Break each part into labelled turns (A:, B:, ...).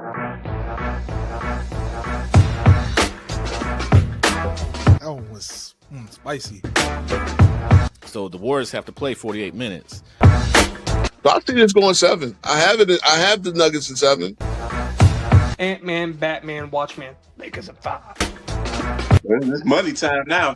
A: That one was spicy.
B: So the Warriors have to play 48 minutes.
C: So I see this going 7. I have it. I have the Nuggets in 7.
D: Ant-Man, Batman, Watchmen, Lakers in 5.
E: It's money time now.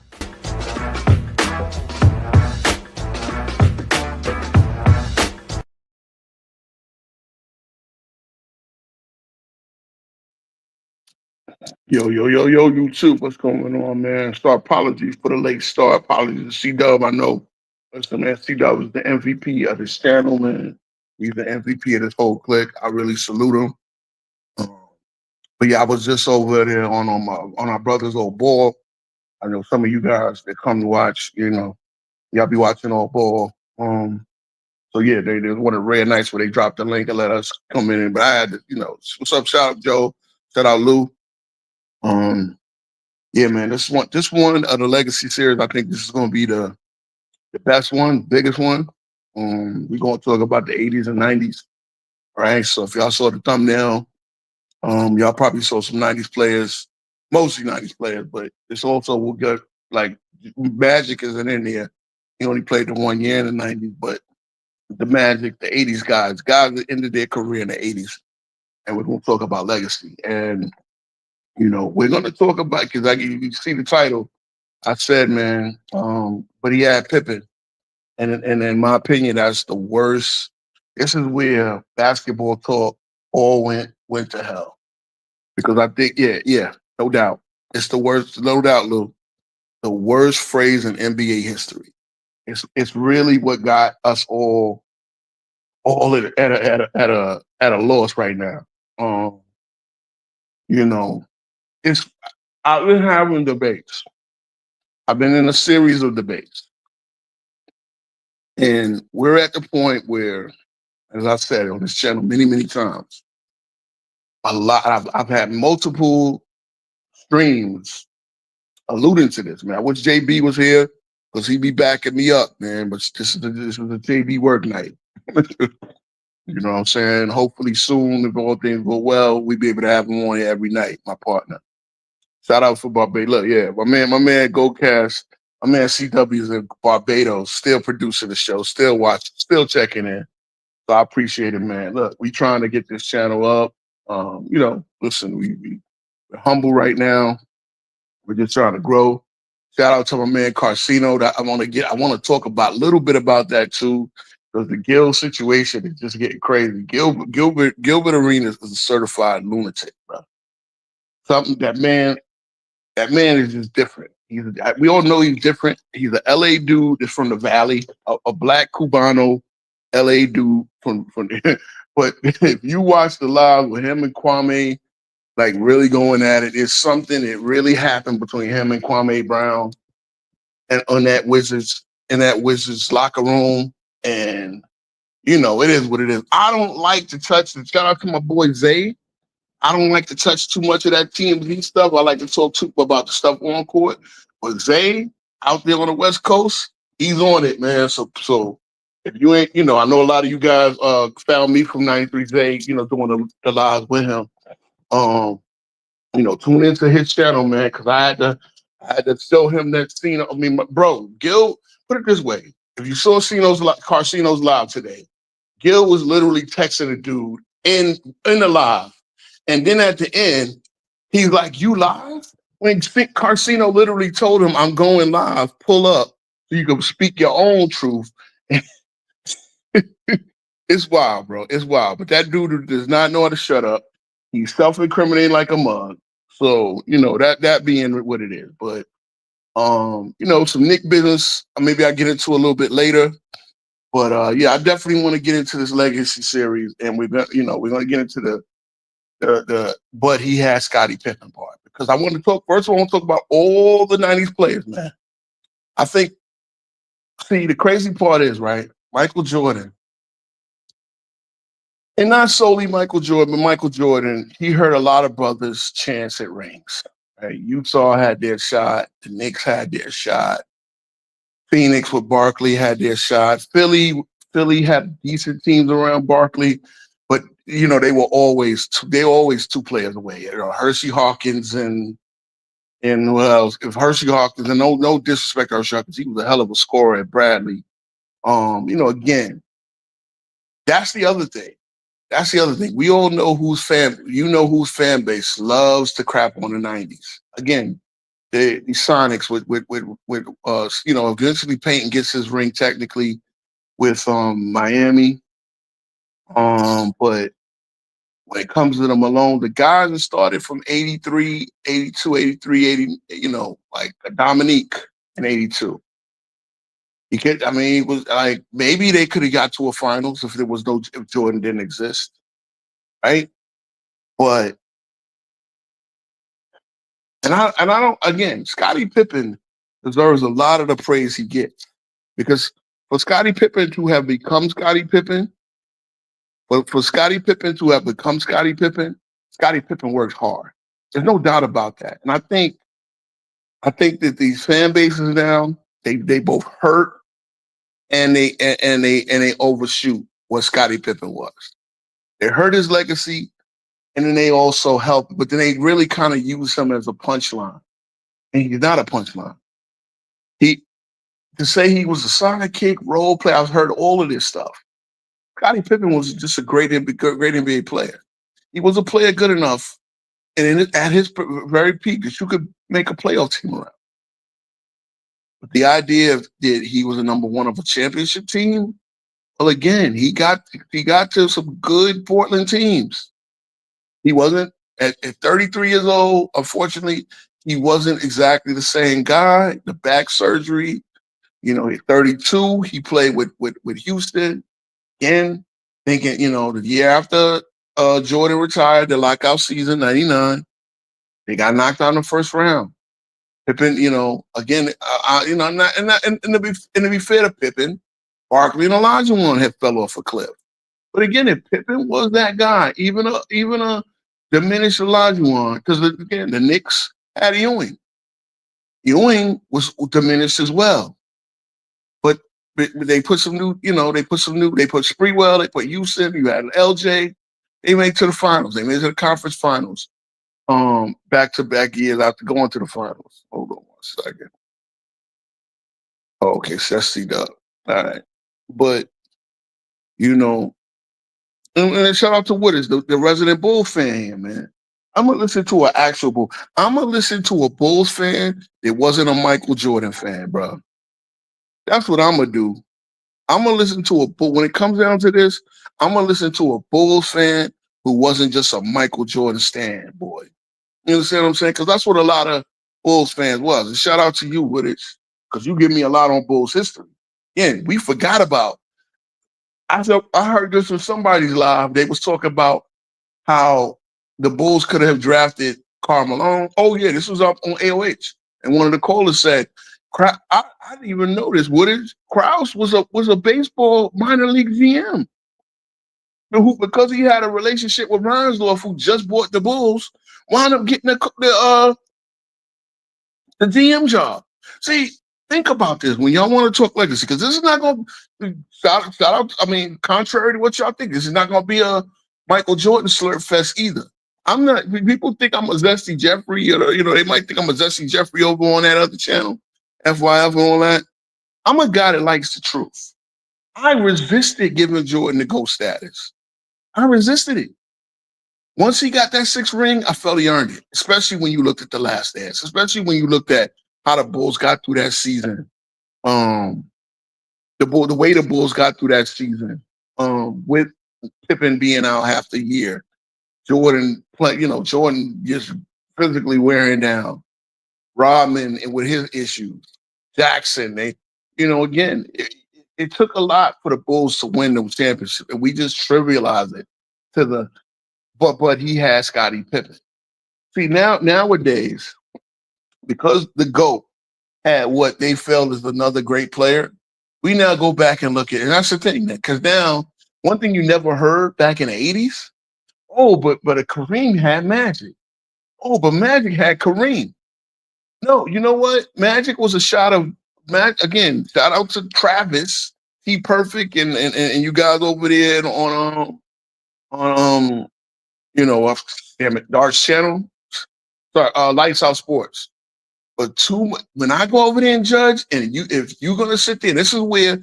F: Yo, YouTube, what's going on, man? Apologies for the late start. Apologies to C-Dub, I know. Listen, man, C-Dub is the MVP of this channel, man. He's the MVP of this whole clique. I really salute him. But yeah, I was just over there on our brother's old ball. I know some of you guys that come to watch, y'all be watching all ball. So yeah, they one of the rare nights where they dropped the link and let us come in. But I had to, what's up? Shout out Joe. Shout out Lou. Yeah, man, this one of the Legacy series, I think this is going to be the best one, biggest one. We're going to talk about the 80s and 90s. All right, so if y'all saw the thumbnail, y'all probably saw some 90s players, mostly 90s players, but it's also will get like Magic isn't in there. He only played the 1 year in the 90s, but the Magic, the 80s guys that ended their career in the 80s, and we're going to talk about legacy. And we're going to talk about, because you see the title, I said, man, but he had Pippen. And in my opinion, that's the worst. This is where basketball talk all went to hell. Because I think, yeah, no doubt. It's the worst, no doubt, Lou, the worst phrase in NBA history. It's really what got us all at a loss right now. I've been having debates. I've been in a series of debates. And we're at the point where, as I said on this channel many, many times, I've had multiple streams alluding to this, man. I wish JB was here because he'd be backing me up, man. But this was a JB work night. You know what I'm saying? Hopefully soon, if all things go well, we'll be able to have him on here every night, my partner. Shout out for Barbados. Look, yeah, my man GoCast, my man CW is in Barbados, still producing the show, still watching, still checking in. So I appreciate it, man. Look, we trying to get this channel up. Listen, we're humble right now. We're just trying to grow. Shout out to my man Carcino. That I want to talk about a little bit about that too, because the Gil situation is just getting crazy. Gilbert Arenas is a certified lunatic, bro. Something that man is just different. We all know he's different. He's an LA dude that's from the Valley, a black Cubano LA dude from but if you watch the live with him and Kwame, like really going at it, it's something that really happened between him and Kwame Brown and in that Wizards locker room. And it is what it is. I don't like to touch the shout out to my boy Zay. I don't like to touch too much of that TMZ stuff. I like to talk about the stuff on court. But Zay out there on the West Coast, he's on it, man. So if you ain't, I know a lot of you guys found me from 93 Zay, doing the lives with him. Tune into his channel, man, because I had to show him that scene. I mean, bro, Gil, put it this way. If you saw Carcino's live today, Gil was literally texting a dude in the live. And then at the end, he's like, "You live?" When Carcino literally told him, "I'm going live. Pull up so you can speak your own truth." It's wild, bro. It's wild. But that dude does not know how to shut up. He's self-incriminating like a mug. So, that being what it is. But, some Knick business, maybe I'll get into a little bit later. But, yeah, I definitely want to get into this legacy series. And we're going to get into the but he had Scottie Pippen part. Because I want to talk about all the 90s players, man. I think, the crazy part is, right, Michael Jordan, and not solely Michael Jordan, but Michael Jordan, he heard a lot of brothers chance at rings. Right? Utah had their shot. The Knicks had their shot. Phoenix with Barkley had their shot. Philly had decent teams around Barkley. But they were always two players away. Hershey Hawkins and who else? If Hershey Hawkins, and no disrespect to Hershey Hawkins, he was a hell of a scorer at Bradley. Again, that's the other thing. We all know whose fan base loves to crap on the 90s. Again, the Sonics with eventually Peyton gets his ring technically with Miami. But when it comes to the Malone, the guys that started from 83, 82, 83, 80, like Dominique in 82. It was like maybe they could have got to a finals if Jordan didn't exist. Right? But I don't, again, Scottie Pippen deserves a lot of the praise he gets. Because for Scottie Pippen to have become Scottie Pippen, Scottie Pippen works hard. There's no doubt about that. And I think that these fan bases now, they both hurt and they overshoot what Scottie Pippen was. They hurt his legacy, and then they also help, but then they really kind of use him as a punchline. And he's not a punchline. To say he was a sidekick, role player, I've heard all of this stuff. Scottie Pippen was just a great NBA player. He was a player good enough, and at his very peak, that you could make a playoff team around. But the idea that he was a number one of a championship team, well, again, he got to some good Portland teams. He wasn't at 33 years old. Unfortunately, he wasn't exactly the same guy. The back surgery, at 32, he played with Houston. Again, thinking, the year after Jordan retired, the lockout season, 99, they got knocked out in the first round. Pippen, again, and to be fair to Pippen, Barkley and Olajuwon had fell off a cliff. But again, if Pippen was that guy, even a diminished Olajuwon, because again, the Knicks had Ewing. Ewing was diminished as well. But they put some new, they put Sprewell, they put Houston, you had LJ. They made it to the finals. They made it to the conference finals. Back-to-back years after going to the finals. Hold on 1 second. Okay, so that's C-Dub. All right. But, and shout out to Wooders, the resident Bull fan here, man. I'm going to listen to I'm going to listen to a Bulls fan that wasn't a Michael Jordan fan, bro. That's what I'm going to do. I'm going to listen to when it comes down to this, I'm going to listen to a Bulls fan who wasn't just a Michael Jordan stan, boy. You understand what I'm saying? Because that's what a lot of Bulls fans was. And shout out to you, Woodage, because you give me a lot on Bulls history. Yeah, we forgot about. I heard this from somebody's live. They was talking about how the Bulls could have drafted Karl Malone. Oh, yeah, this was up on AOH. And one of the callers said, I didn't even know this, Woodage. Krause was a baseball minor league GM. Because he had a relationship with Reinsdorf, who just bought the Bulls, wound up getting the GM job. See, think about this when y'all want to talk legacy, because this is not going to shout out. I mean, contrary to what y'all think, this is not going to be a Michael Jordan slurp fest either. I'm not. People think I'm a Zesty Jeffrey. They might think I'm a Zesty Jeffrey over on that other channel, FYF and all that. I'm a guy that likes the truth. I resisted giving Jordan the GOAT status. I resisted it. Once he got that 6th ring, I felt he earned it, especially when you looked at the Last Dance, especially when you looked at how the Bulls got through that season. The way the Bulls got through that season, with Pippen being out half the year, Jordan just physically wearing down, Rodman and with his issues, Jackson, again, it took a lot for the Bulls to win the championship, and we just trivialize it but he had Scottie Pippen. See, nowadays, because the GOAT had what they felt is another great player, we now go back and look at it. And that's the thing, because now, one thing you never heard back in the 80s, but a Kareem had Magic. Oh, but Magic had Kareem. No, you know what? Magic was a shot of again, shout out to Travis, He Perfect, and you guys over there on on damn it, Dart's channel. Sorry, Lights Out Sports. But when I go over there and judge, and if you're gonna sit there, this is where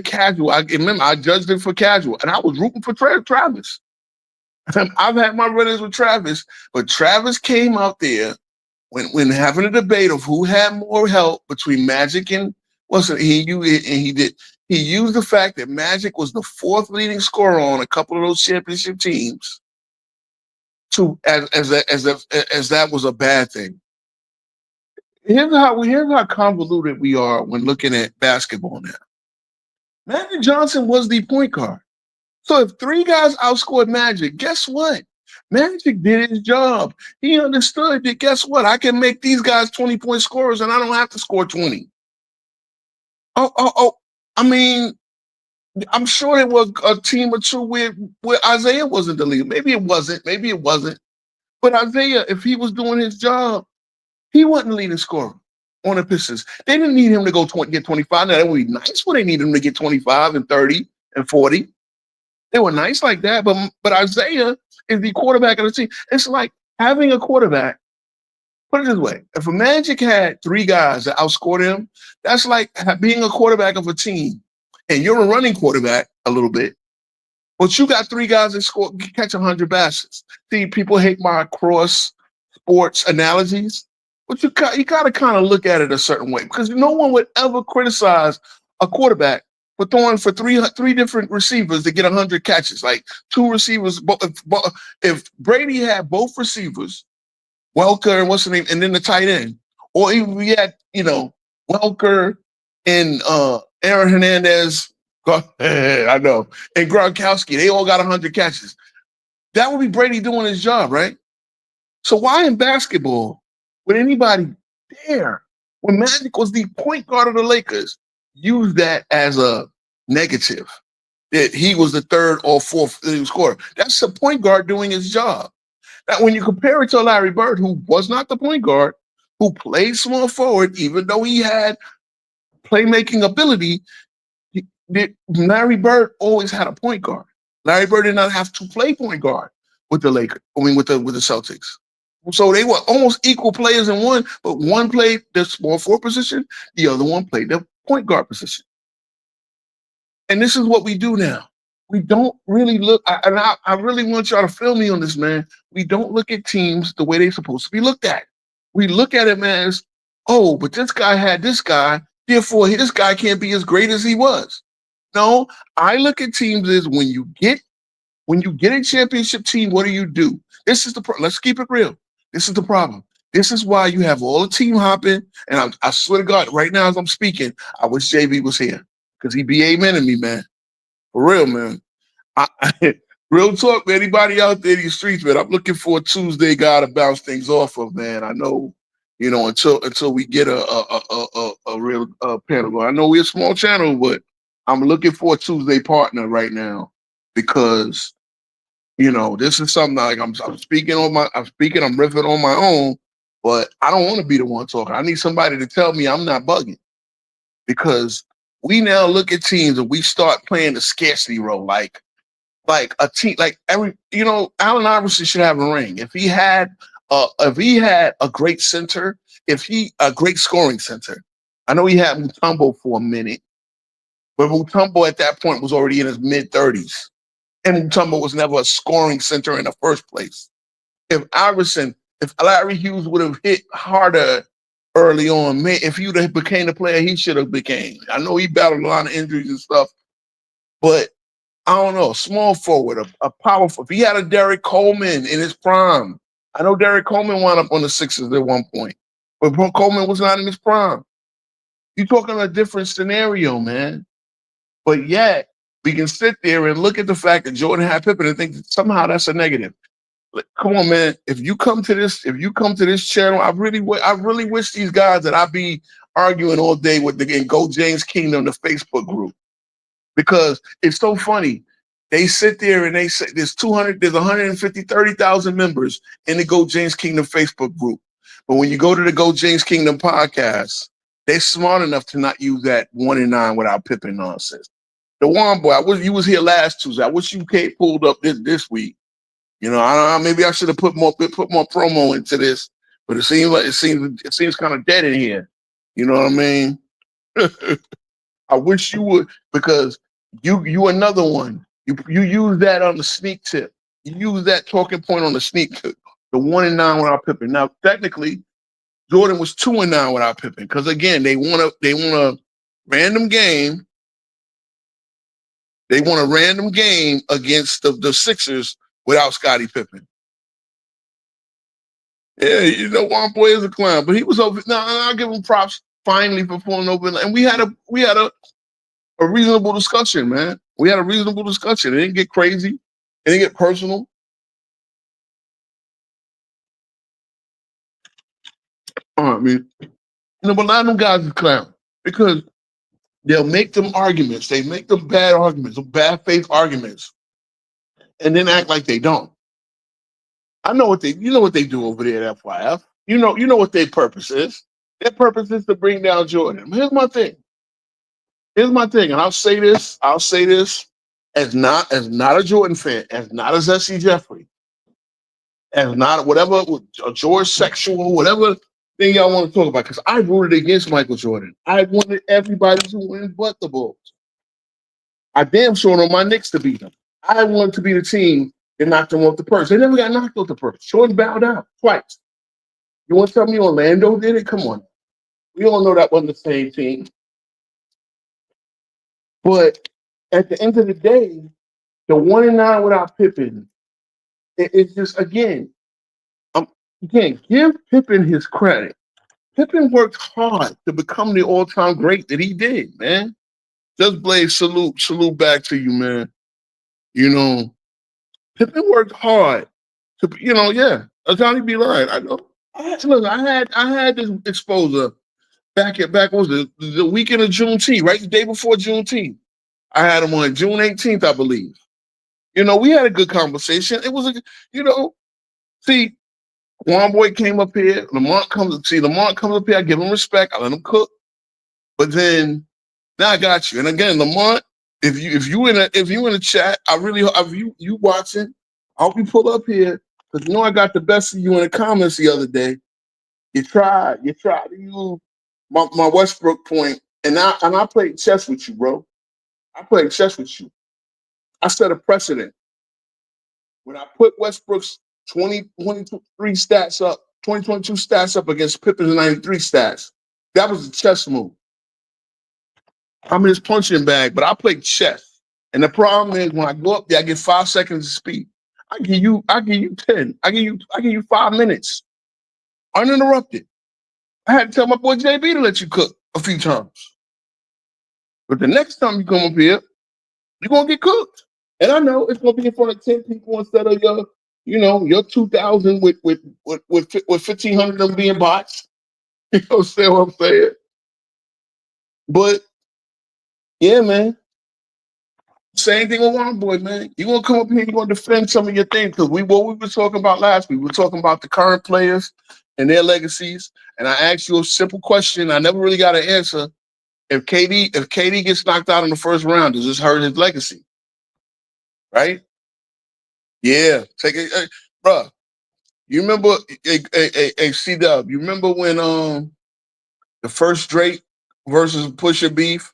F: casual. I remember I judged it for casual, and I was rooting for Travis. I've had my run-ins with Travis, but Travis came out there when having a debate of who had more help between Magic and he used the fact that Magic was the fourth leading scorer on a couple of those championship teams as that was a bad thing. Here's how convoluted we are when looking at basketball now. Magic Johnson was the point guard. So if three guys outscored Magic, guess what? Magic did his job. He understood that, guess what? I can make these guys 20-point scorers and I don't have to score 20. I mean, I'm sure there was a team or two where Isaiah wasn't the leader. Maybe it wasn't. But Isaiah, if he was doing his job, he wasn't the leading scorer on the Pistons. They didn't need him to go get 25. Now, that would be nice when they needed him to get 25 and 30 and 40. They were nice like that, but Isaiah is the quarterback of the team. It's like having a quarterback. Put it this way. If a Magic had three guys that outscored him, that's like being a quarterback of a team. And you're a running quarterback a little bit, but you got three guys that catch 100 passes. See, people hate my cross sports analogies, but you got to kind of look at it a certain way because no one would ever criticize a quarterback for throwing for three different receivers to get 100 catches. Like two receivers, if Brady had both receivers, Welker and what's the name, and then the tight end, or even we had Welker and Aaron Hernandez, I know, and Gronkowski, they all got 100 catches. That would be Brady doing his job, right? So why in basketball would anybody dare, when Magic was the point guard of the Lakers, use that as a negative, that he was the third or fourth scorer? That's the point guard doing his job. Now, when you compare it to Larry Bird, who was not the point guard, who played small forward, even though he had playmaking ability, Larry Bird always had a point guard. Larry Bird did not have to play point guard with the Lakers. With the Celtics. So they were almost equal players in one, but one played the small forward position, the other one played the point guard position. And this is what we do now. We don't really look, I really want y'all to feel me on this, man. We don't look at teams the way they're supposed to be looked at. We look at it as, oh, but this guy had this guy, therefore this guy can't be as great as he was. No, I look at teams as when you get a championship team, what do? This is let's keep it real. This is the problem. This is why you have all the team hopping. And I swear to God, right now as I'm speaking, I wish JB was here because he'd be amening me, man. For real, man. Real talk, man. Anybody out there in these streets, man, I'm looking for a Tuesday guy to bounce things off of, man. I know, until we get a real panel going. I know we're a small channel, but I'm looking for a Tuesday partner right now because, this is something like I'm speaking, I'm riffing on my own, but I don't want to be the one talking. I need somebody to tell me I'm not bugging because we now look at teams and we start playing the scarcity role, like a team, like Allen Iverson should have a ring. If he had a great center, a great scoring center. I know he had Mutombo for a minute, but Mutombo at that point was already in his mid-30s. And Mutombo was never a scoring center in the first place. If Larry Hughes would have hit harder early on, man, if he would have became the player he should have became. I know he battled a lot of injuries and stuff, but I don't know, small forward, a powerful. If he had a Derek Coleman in his prime, I know Derek Coleman wound up on the Sixers at one point, but Coleman was not in his prime. You're talking a different scenario, man. But yet, we can sit there and look at the fact that Jordan had Pippen and think that somehow that's a negative. Like, come on, man. If you come to this channel, I really wish these guys that I be arguing all day with in Go James Kingdom, the Facebook group. Because it's so funny. They sit there and they say there's 30,000 members in the Go James Kingdom Facebook group. But when you go to the Go James Kingdom podcast, they're smart enough to not use that 1 and 9 without Pippen nonsense. The one boy, I wish you was here last Tuesday. I wish you pulled up this week. You know, I don't know, maybe I should have put more promo into this, but it seems kind of dead in here. You know what I mean? I wish you would, because you another one. You use that on the sneak tip. You use that talking point on the sneak tip. The 1-9 without Pippen. Now, technically, Jordan was 2-9 without Pippen, because again, they want a random game. They want a random game against the Sixers without Scottie Pippen. Yeah, you know, one boy is a clown, but he was over. Now, I'll give him props finally for pulling over, and we had a reasonable discussion, man. We had a reasonable discussion. It didn't get crazy. It didn't get personal. I mean, you know, but a lot of them guys are clowns because they'll make them arguments. They make them bad arguments, bad faith arguments, and then act like they don't. You know what they do over there at FYF. You know what their purpose is. Their purpose is to bring down Jordan. Here's my thing, and I'll say this as not a Jordan fan, as not a Zessie Jeffrey, as not whatever a George sexual, whatever thing y'all want to talk about, because I rooted against Michael Jordan. I wanted everybody to win but the Bulls. I damn sure on my Knicks to beat them. I wanted to be the team that knocked them off the purse. They never got knocked off the purse. Jordan bowed out twice. You want to tell me Orlando did it? Come on. We all know that wasn't the same team. But at the end of the day, the 1-9 without Pippen, it's just, again, you can't give Pippen his credit. Pippen worked hard to become the all-time great that he did, man. Just Blaze, salute back to you, man. You know, Pippen worked hard to, you know, yeah. Johnny be lying. I know. I had this exposure back what was the weekend of Juneteenth, right? The day before Juneteenth. I had him on June 18th, I believe. You know, we had a good conversation. It was see, one boy came up here. Lamont comes up here. I give him respect. I let him cook. But then now I got you. And again, Lamont, if you in the chat, you watching, I hope you pull up here, because you know I got the best of you in the comments the other day. You tried to use my Westbrook point, and I played chess with you, bro. I played chess with you. I set a precedent. When I put Westbrook's 2022 stats up against Pippen's 93 stats, that was a chess move. I'm his punching bag, but I play chess. And the problem is when I go up there, I get 5 seconds of speed. I give you 10. I give you 5 minutes. Uninterrupted. I had to tell my boy JB to let you cook a few times. But the next time you come up here, you're gonna get cooked. And I know it's gonna be in front of 10 people instead of your 2,000 with 1,500 of them being bots. You know what I'm saying? But yeah, man. Same thing with one boy, man. You're gonna come up here, you're gonna defend some of your things. Because what we were talking about last week, we were talking about the current players and their legacies. And I asked you a simple question. I never really got an answer. If KD gets knocked out in the first round, does this hurt his legacy? Right? Yeah. Take it, bro. You remember C-Dub, you remember when the first Drake versus Pusha beef?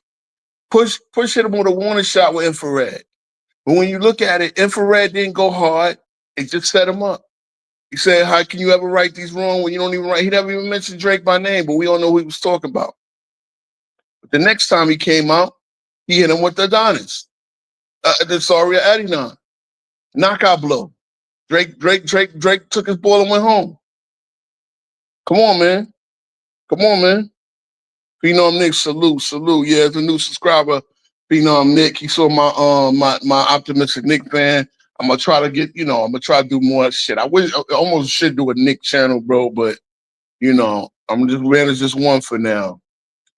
F: Push hit him with a warning shot with infrared. But when you look at it, infrared didn't go hard. It just set him up. He said, how can you ever right these wrong when you don't even write? He never even mentioned Drake by name, but we all know who he was talking about. But the next time he came out, he hit him with the Adonis. The Saria Adinon. Knockout blow. Drake took his ball and went home. Come on, man. Phenom Nick, salute. Yeah, as a new subscriber, Phenom Nick. He saw my optimistic Nick fan. I'm gonna try to do more shit. I almost should do a Nick channel, bro, but I'm just manage this one for now.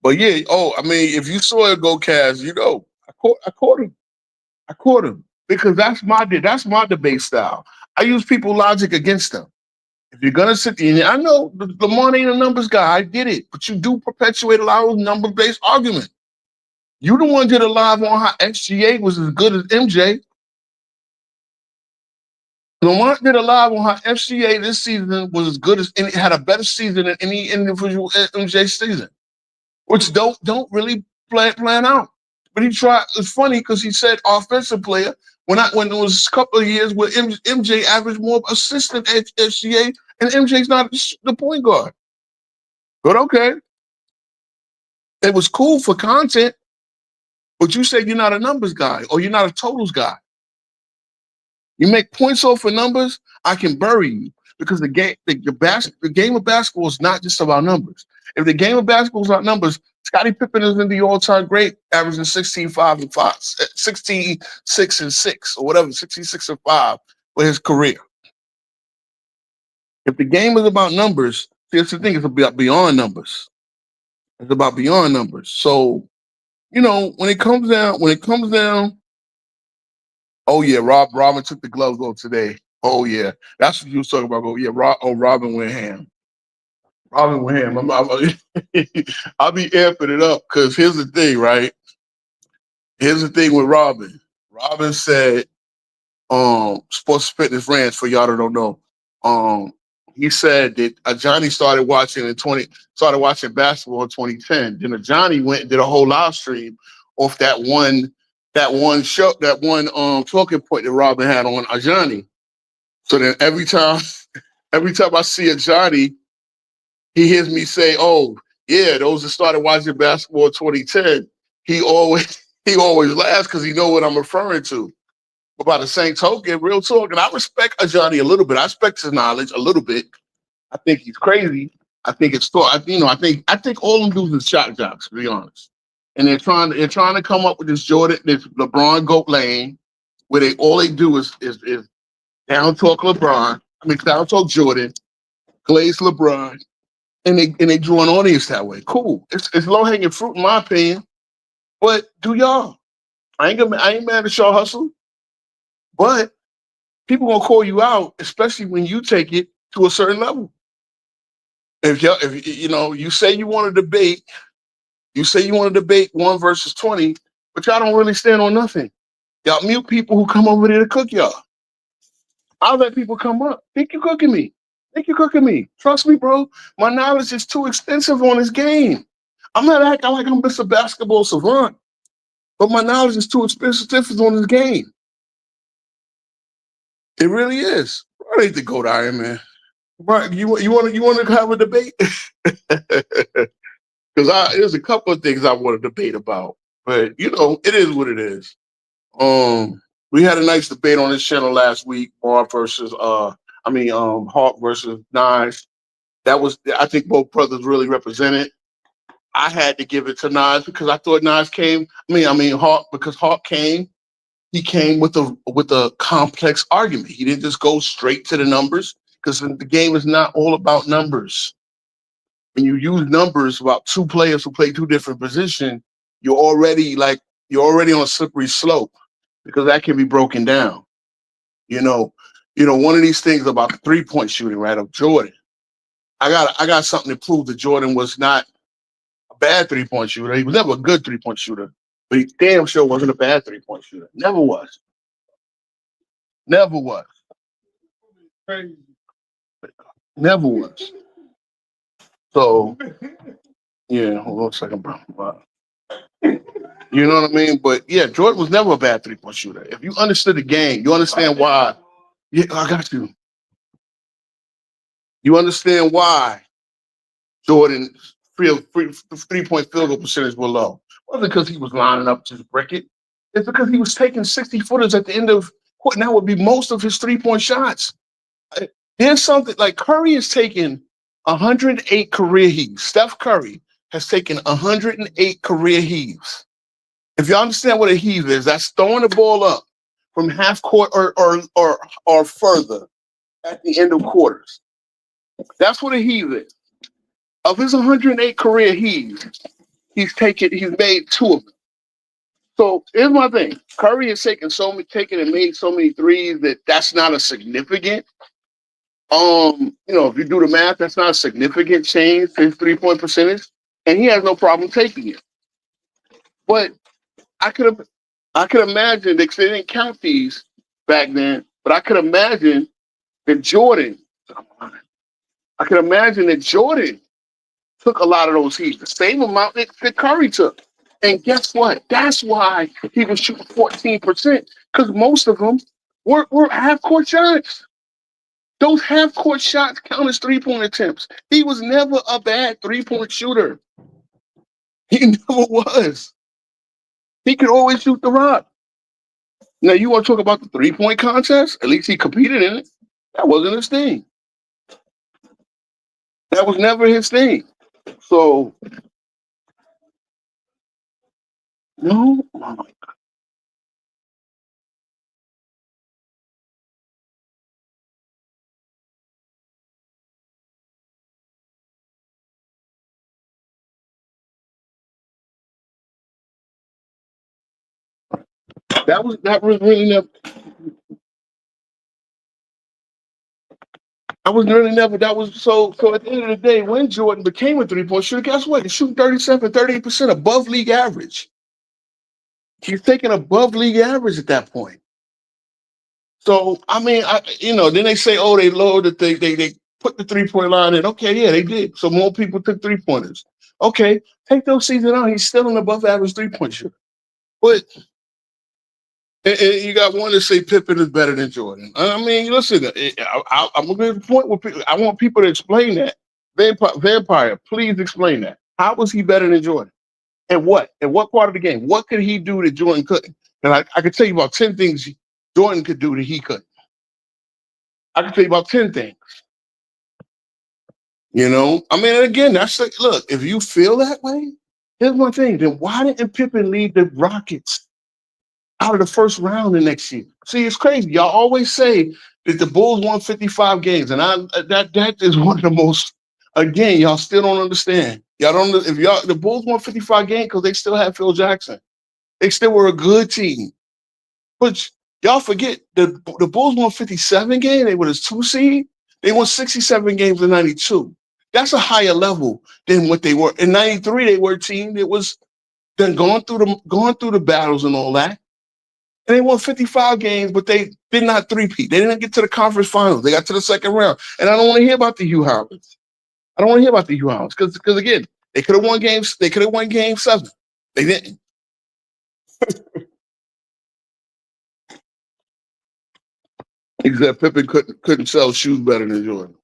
F: But yeah, if you saw it go cast, I caught him because that's my debate style. I use people logic against them. If you're gonna sit there, and I know Lamont ain't a numbers guy, I get it, but you do perpetuate a lot of number-based argument. You the one did a live on how SGA was as good as MJ. Lamont did a live on how FCA this season was as good as any, had a better season than any individual MJ season, which don't really plan out. But he tried. It's funny because he said offensive player when there was a couple of years where MJ averaged more assists than FCA, and MJ's not the point guard. But okay, it was cool for content. But you say you're not a numbers guy or you're not a totals guy. You make points off of numbers, I can bury you because the game of basketball is not just about numbers. If the game of basketball is about numbers, Scottie Pippen is in the all-time great, averaging 16-5 and 5, 16-6 and 6, or whatever, 16-6 and 5 for his career. If the game is about numbers, see, that's the thing, it's about beyond numbers. It's about beyond numbers. So, when it comes down. Oh yeah, Robin took the gloves off today. Oh yeah, that's what you was talking about. Oh yeah, Robin went ham. Robin went ham. I'll be amping it up because here's the thing, right? Here's the thing with Robin. Robin said, Sports Fitness Ranch for y'all that don't know. He said that Johnny started watching basketball in 2010. Then Johnny went and did a whole live stream off that one show, that one talking point that Robin had on Ajani. So then every time I see Ajani, he hears me say, "Oh, yeah, those that started watching basketball in 2010." He always laughs because he know what I'm referring to. But by the same token, real talk, and I respect Ajani a little bit. I respect his knowledge a little bit. I think he's crazy. I think it's I think all them dudes is shock jocks, to be honest. And they're trying to come up with this LeBron GOAT lane where all they do is down talk LeBron. Down talk Jordan, glaze LeBron, and they draw an audience that way. Cool. It's low hanging fruit in my opinion. But do y'all? I ain't mad at y'all hustle. But people gonna call you out, especially when you take it to a certain level. If you say you want to debate. You say you want to debate 1 versus 20, but y'all don't really stand on nothing. Y'all mute people who come over there to cook y'all. I'll let people come up. Think you cooking me. Trust me, bro. My knowledge is too extensive on this game. I'm not acting like I'm just a basketball savant, but my knowledge is too expensive on this game. It really is. I need to go to Iron Man. Right, you want to have a debate? Because there's a couple of things I want to debate about, but it is what it is. We had a nice debate on this channel last week, Hawk versus Nas. I think both brothers really represented. I had to give it to Nas because I thought Nas came. Hawk, because Hawk came. He came with a complex argument. He didn't just go straight to the numbers because the game is not all about numbers. When you use numbers about two players who play two different positions, you're already on a slippery slope because that can be broken down. One of these things about the 3-point shooting, right, of Jordan. I got something to prove that Jordan was not a bad 3-point shooter. He was never a good 3-point shooter, but he damn sure wasn't a bad 3-point shooter. Never was. Never was. Never was. So, yeah, hold on a second, bro. You know what I mean? But yeah, Jordan was never a bad 3-point shooter. If you understood the game, you understand why. Yeah, I got you. You understand why Jordan's 3-point field goal percentage were low. It wasn't because he was lining up to brick it. It's because he was taking 60-footers at the end of what now would be most of his 3-point shots. There's something like Curry has taken 108 career heaves. Steph Curry has taken 108 career heaves. If you understand what a heave is, that's throwing the ball up from half court or further at the end of quarters. That's what a heave is. Of his 108 career heaves, he's made 2 of them. So here's my thing: Curry has taken and made so many threes that's not a significant. If you do the math, that's not a significant change to his 3-point percentage, and he has no problem taking it. But I could imagine they didn't count these back then, but I could imagine that Jordan. I could imagine that Jordan took a lot of those heat, the same amount that Curry took. And guess what? That's why he was shooting 14%, because most of them were half court shots. Those half court shots count as 3-point attempts. He was never a bad 3-point shooter. He never was. He could always shoot the rock. Now, you want to talk about the 3-point contest? At least he competed in it. That wasn't his thing. That was never his thing. So, no. That was really never. I was really never. That was so. So at the end of the day, when Jordan became a 3-point shooter, guess what? He's shooting 38% above league average. He's taking above league average at that point. So I mean, then they say, oh, they lowered it. They put the 3-point line in. Okay, yeah, they did. So more people took 3-pointers. Okay, take those seasons out. He's still an above average 3-point shooter. But and you got one to say Pippen is better than Jordan. I mean, listen, I'm gonna get to the point where I want people to explain that. Vampire, please explain that. How was he better than Jordan? And what? And what part of the game? What could he do that Jordan couldn't? And I could tell you about 10 things Jordan could do that he couldn't. I could tell you about 10 things. I mean, again, that's like, look, if you feel that way, here's one thing. Then why didn't Pippen lead the Rockets out of the first round the next year? See, it's crazy. Y'all always say that the Bulls won 55 games, and that is one of the most. Again, y'all still don't understand. Y'all don't. If the Bulls won 55 games because they still had Phil Jackson, they still were a good team. But y'all forget the Bulls won 57 games. They were the 2 seed. They won 67 games in '92. That's a higher level than what they were in '93. They were a team that was then going through the battles and all that. And they won 55 games, but they did not three-peat. They didn't get to the conference finals. They got to the second round. And I don't want to hear about the Hugh Howards. I don't want to hear about the Hugh Howards because again, they could have won games. They could have won game 7. They didn't. Except Pippen couldn't sell shoes better than Jordan.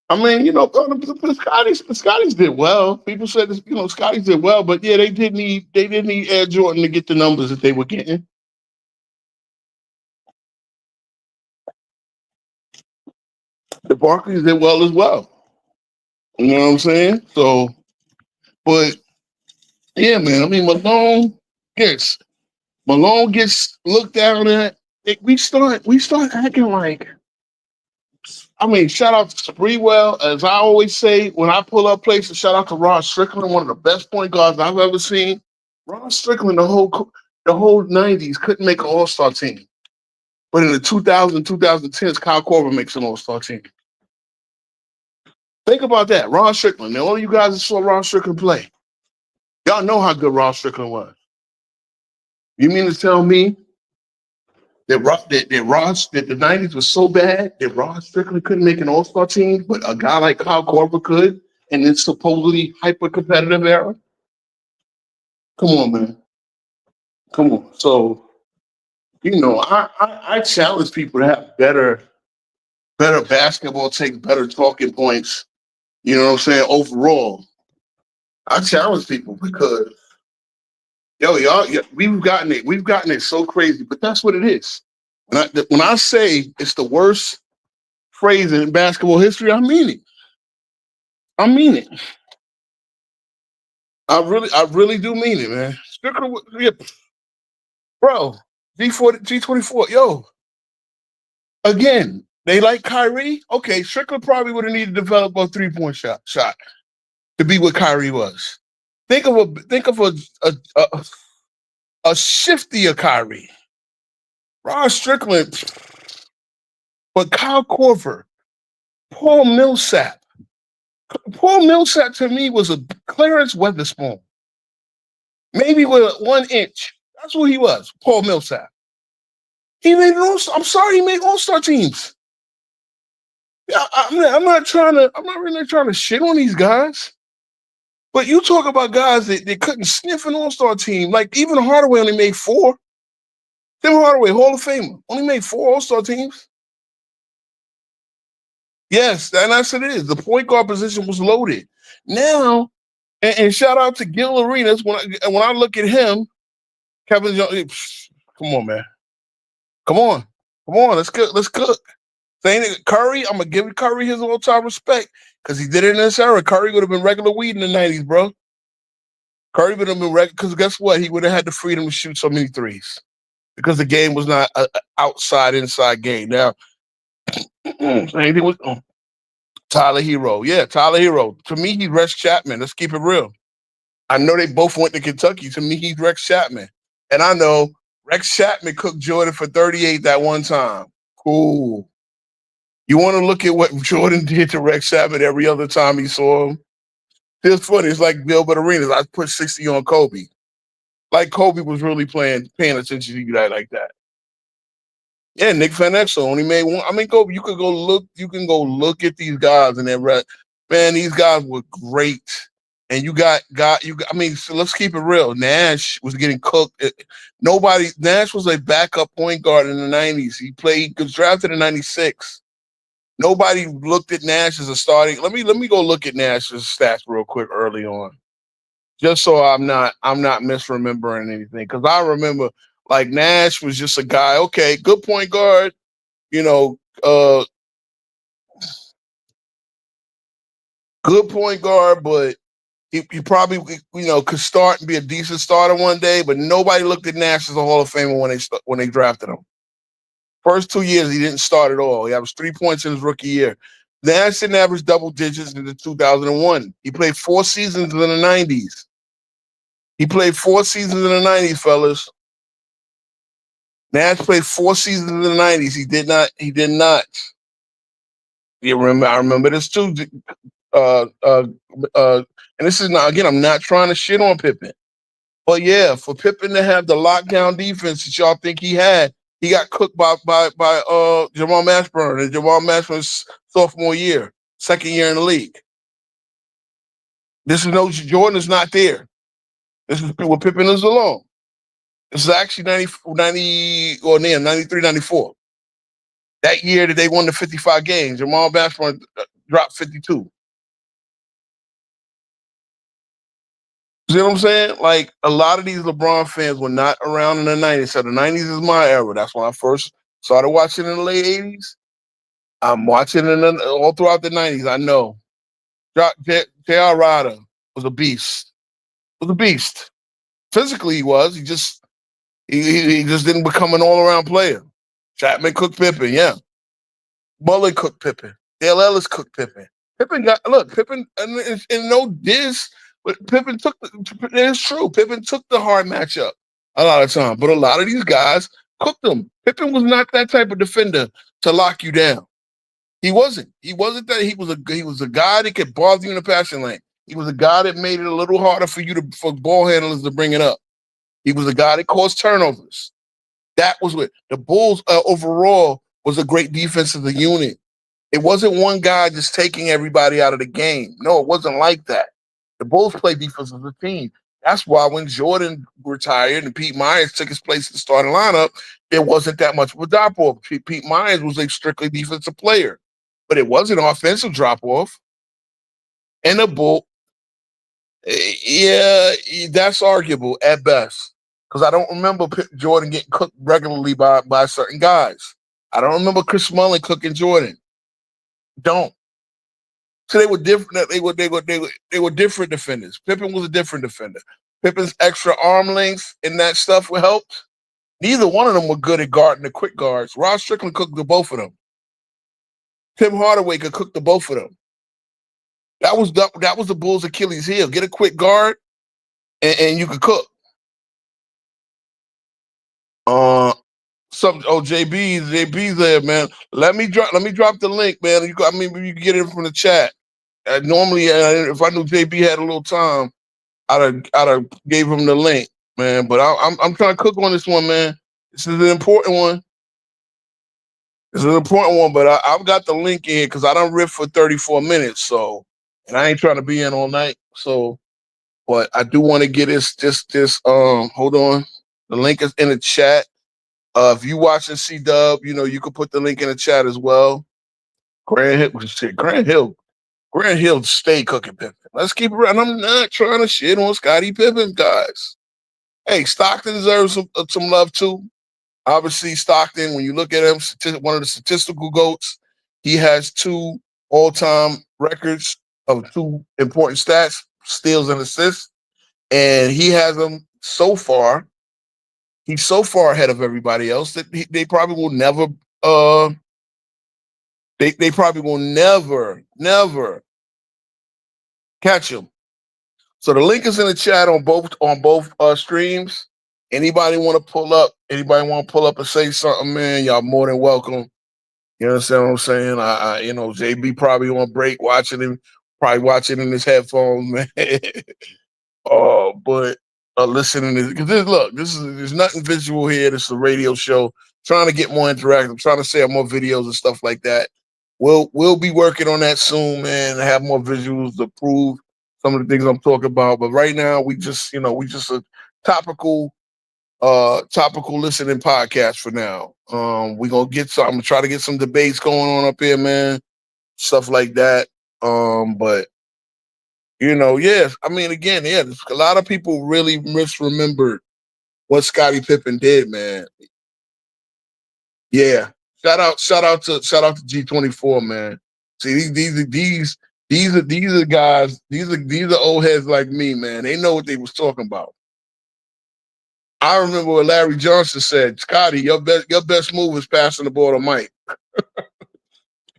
F: I mean, the Scotties did well. People said Scotties did well, but yeah, they did need Air Jordan to get the numbers that they were getting. The Barclays did well as well. You know what I'm saying? So, but yeah, man. I mean, Malone gets looked down at. We start acting like. I mean, shout out to Spreewell. As I always say, when I pull up places, shout out to Ron Strickland, one of the best point guards I've ever seen. Ron Strickland, the whole 90s couldn't make an All-Star team. But in the 2010s, Kyle Korver makes an All-Star team. Think about that. Ron Strickland. Now, all you guys that saw Ron Strickland play, y'all know how good Ron Strickland was. You mean to tell me that the 90s was so bad that Ron Strickland couldn't make an All-Star team, but a guy like Kyle Korver could in this supposedly hyper-competitive era? Come on, man. Come on. So, I challenge people to have better basketball takes, better talking points. You know what I'm saying? Overall, I challenge people because, y'all, we've gotten it so crazy, but that's what it is. When I say it's the worst phrase in basketball history, I mean it. I mean it. I really do mean it, man. Bro, G24, yo. Again, they like Kyrie. Okay, Strickland probably would have needed to develop a 3-point shot to be what Kyrie was. Think of a shiftier Kyrie. Ron Strickland, but Kyle Korver, Paul Millsap. Paul Millsap to me was a Clarence Weatherspoon. maybe with 1 inch. That's what he was, Paul Millsap. He made I'm sorry, he made all-star teams. I'm not really trying to shit on these guys. But you talk about guys that couldn't sniff an all-star team. Like, even Hardaway only made 4. Tim Hardaway, Hall of Famer, only made 4 all-star teams. Yes, and that's what it is. The point guard position was loaded. Now, and shout out to Gil Arenas, when I look at him, Kevin Jones, come on, man. Come on. Let's cook. Saying Curry, I'm gonna give Curry his all-time respect because he did it in this era. Curry would have been regular weed in the 90s, bro. Curry would have been regular because guess what? He would have had the freedom to shoot so many threes because the game was not an outside-inside game. Now, anything with Tyler Hero. Yeah, Tyler Hero. To me, he's Rex Chapman. Let's keep it real. I know they both went to Kentucky. To me, he's Rex Chapman. And I know Rex Chapman cooked Jordan for 38 that one time. Cool. You want to look at what Jordan did to Rex Chapman every other time he saw him? It's funny. It's like Gilbert Arenas. I put 60 on Kobe. Like Kobe was really paying attention to you like that. Yeah, Nick Van Exel only made 1. I mean, Kobe, you can go look at these guys and man, these guys were great. And I mean, so let's keep it real. Nash was getting cooked. Nash was a backup point guard in the 90s. He was drafted in 96. Nobody looked at Nash as a starting. Let me go look at Nash's stats real quick early on. Just so I'm not misremembering anything. Because I remember like Nash was just a guy, okay, good point guard, good point guard, but he probably could start and be a decent starter one day, but nobody looked at Nash as a Hall of Famer when they drafted him. First 2 years, he didn't start at all. He averaged 3 points in his rookie year. Nash didn't average double digits in 2001. He played 4 seasons in the 90s. He played 4 seasons in the 90s, fellas. Nash played 4 seasons in the 90s. He did not. I remember this too. And this is not, again, I'm not trying to shit on Pippen. But yeah, for Pippen to have the lockdown defense that y'all think he had, he got cooked by Jamal Mashburn in Jamal Mashburn's sophomore year, second year in the league. This is Jordan is not there. This is where Pippen is alone. This is actually 93, 94. That year that they won the 55 games, Jamal Mashburn dropped 52. You know what I'm saying? Like, a lot of these LeBron fans were not around in the 90s. So the 90s is my era. That's when I first started watching in the late 80s. I'm watching all throughout the 90s. I know. J.R. Ryder was a beast. Physically, he was. He just didn't become an all-around player. Chapman cooked Pippen, yeah. Bullock cooked Pippen. Dale Ellis cooked Pippen. Pippen, and no diss, but Pippen it's true. Pippen took the hard matchup a lot of time, but a lot of these guys cooked them. Pippen was not that type of defender to lock you down. He wasn't. He wasn't that. He was a guy that could bother you in the passing lane. He was a guy that made it a little harder for ball handlers to bring it up. He was a guy that caused turnovers. That was what the Bulls overall was a great defensive unit. It wasn't one guy just taking everybody out of the game. No, it wasn't like that. The Bulls played defense as a team. That's why when Jordan retired and Pete Myers took his place in the starting lineup, there wasn't that much of a drop-off. Pete Myers was a strictly defensive player, but it wasn't an offensive drop-off. And the Bull, yeah, that's arguable at best because I don't remember Jordan getting cooked regularly by certain guys. I don't remember Chris Mullin cooking Jordan. Don't. So they were different. They were different defenders. Pippen was a different defender. Pippen's extra arm length and that stuff helped. Neither one of them were good at guarding the quick guards. Ross Strickland cooked the both of them. Tim Hardaway could cook the both of them. That was the Bulls' Achilles heel. Get a quick guard, and you could cook. JB's there, man. Let me drop the link, man. You can get it from the chat. Normally, if I knew JB had a little time, I'd have gave him the link, man. But I'm trying to cook on this one, man. This is an important one. It's an important one, but I've got the link in because I done ripped for 34 minutes, so and I ain't trying to be in all night. So, but I do want to get this. Hold on, the link is in the chat. If you watching C-Dub, you know you could put the link in the chat as well. Grant Hill, stay cooking Pippen. Let's keep it around. I'm not trying to shit on Scottie Pippen, guys. Hey, Stockton deserves some love too. Obviously, Stockton, when you look at him, one of the statistical GOATs, he has 2 all-time records of 2 important stats, steals and assists, and he has them so far. He's so far ahead of everybody else that they probably will never. They probably will never catch him. So the link is in the chat on both streams. Anybody want to pull up? Anybody want to pull up and say something, man? Y'all more than welcome. You understand what I'm saying? JB probably on break watching him, probably watching in his headphones, man. But listening to because there's nothing visual here. This is a radio show. Trying to get more interactive. Trying to say more videos and stuff like that. We'll be working on that soon, man. And have more visuals to prove some of the things I'm talking about. But right now, we just a topical listening podcast for now. I'm gonna try to get some debates going on up here, man. Stuff like that. But yes. I mean, again, yeah, a lot of people really misremembered what Scottie Pippen did, man. Yeah. Shout out to G24, man. See, these are guys, these are old heads like me, man. They know what they was talking about. I remember what Larry Johnson said, Scotty, your best move is passing the ball to Mike.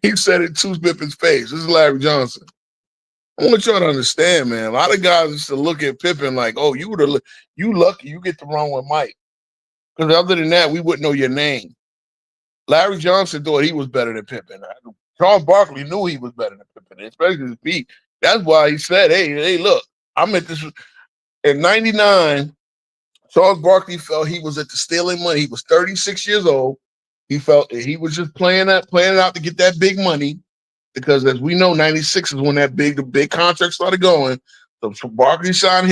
F: He said it to Pippen's face. This is Larry Johnson. I want y'all to understand, man. A lot of guys used to look at Pippen like, oh, you lucky you get to run with Mike. Because other than that, we wouldn't know your name. Larry Johnson thought he was better than Pippen. Charles Barkley knew he was better than Pippen, especially his feet. That's why he said, hey, look, I'm at this in 99. Charles Barkley felt he was at the stealing money. He was 36 years old. He felt that he was just playing it out to get that big money. Because as we know, 96 is when the big contract started going. So Barkley signed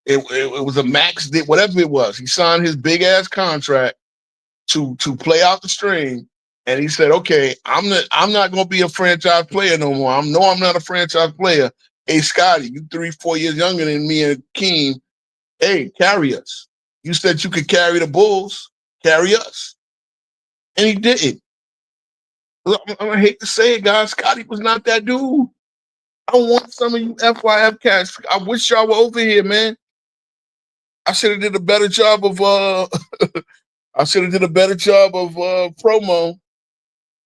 F: it was a max, whatever it was. He signed his big ass contract to play out the string. And he said, okay, I'm not gonna be a franchise player no more. I'm not a franchise player. Hey, Scotty, you 3-4 years younger than me and Hakeem. Hey, carry us. You said you could carry the Bulls, carry us. And he didn't. I hate to say it, guys. Scotty was not that dude. I want some of you FYF cats. I wish y'all were over here, man. I should have did a better job of promo.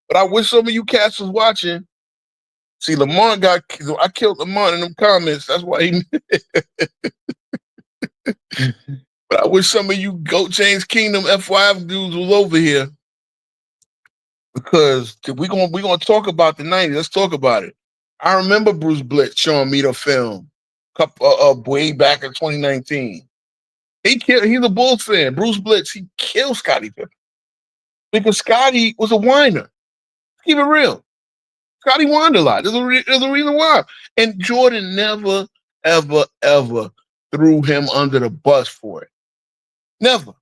F: But I wish some of you cats was watching. See, I killed Lamont in them comments. That's why he But I wish some of you Goat James Kingdom FYF dudes was over here. Because we're gonna talk about the 90s. Let's talk about it. I remember Bruce Blitz showing me the film way back in 2019. He's a Bulls fan. Bruce Blitz, he killed Scottie Pippen. Because Scottie was a whiner. Keep it real. Scottie whined a lot. There's a reason why. And Jordan never, ever, ever threw him under the bus for it. Never.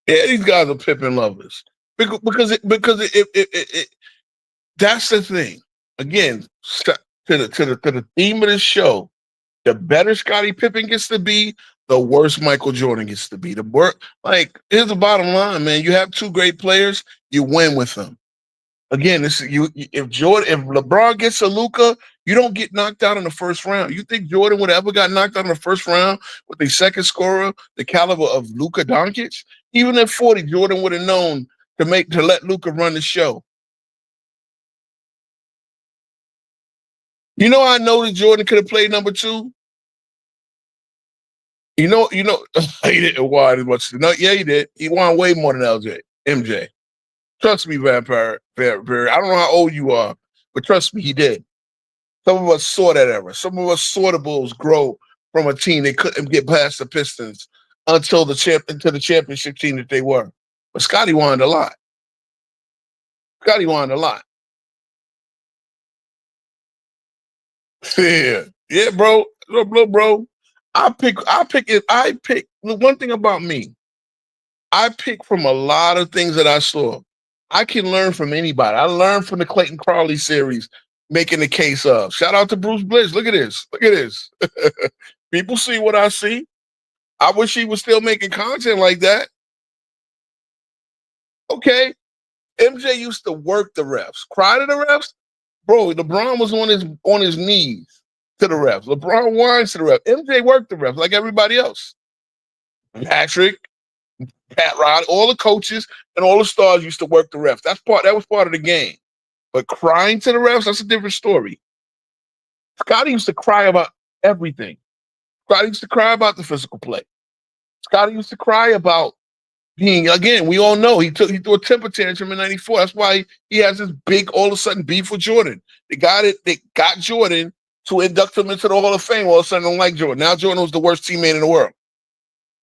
F: Yeah, these guys are Pippen lovers. Because that's the thing. Again, to the theme of the show, the better Scottie Pippen gets to be, the worse Michael Jordan gets to be. Here's the bottom line, man. You have 2 great players, you win with them. Again, if LeBron gets a Luka, you don't get knocked out in the first round. You think Jordan would have ever got knocked out in the first round with a second scorer, the caliber of Luka Doncic? Even at 40, Jordan would have known to let Luka run the show. You know, I know that Jordan could have played number 2. He didn't win as much. No, yeah, he did. He won way more than MJ. Trust me, Vampire. I don't know how old you are, but trust me, he did. Some of us saw that era. Some of us saw the Bulls grow from a team they couldn't get past the Pistons until the championship team that they were. But Scotty wanted a lot. Scotty wanted a lot. Yeah, bro. Look, bro. I pick one thing about me. I pick from a lot of things that I saw. I can learn from anybody. I learned from the Clayton Crowley series, making the case of. Shout out to Bruce Blitz. Look at this. Look at this. People see what I see. I wish he was still making content like that. Okay. MJ used to work the refs. Cry to the refs? Bro, LeBron was on his knees to the refs. LeBron whines to the refs. MJ worked the refs like everybody else. Patrick, Pat Rod, all the coaches and all the stars used to work the refs. That was part of the game. But crying to the refs, that's a different story. Scotty used to cry about everything. Scotty used to cry about the physical play. Scotty used to cry about being, again, we all know he threw a temper tantrum in '94. That's why he has this big, all of a sudden, beef with Jordan. They got Jordan to induct him into the Hall of Fame. All of a sudden, don't like Jordan. Now Jordan was the worst teammate in the world.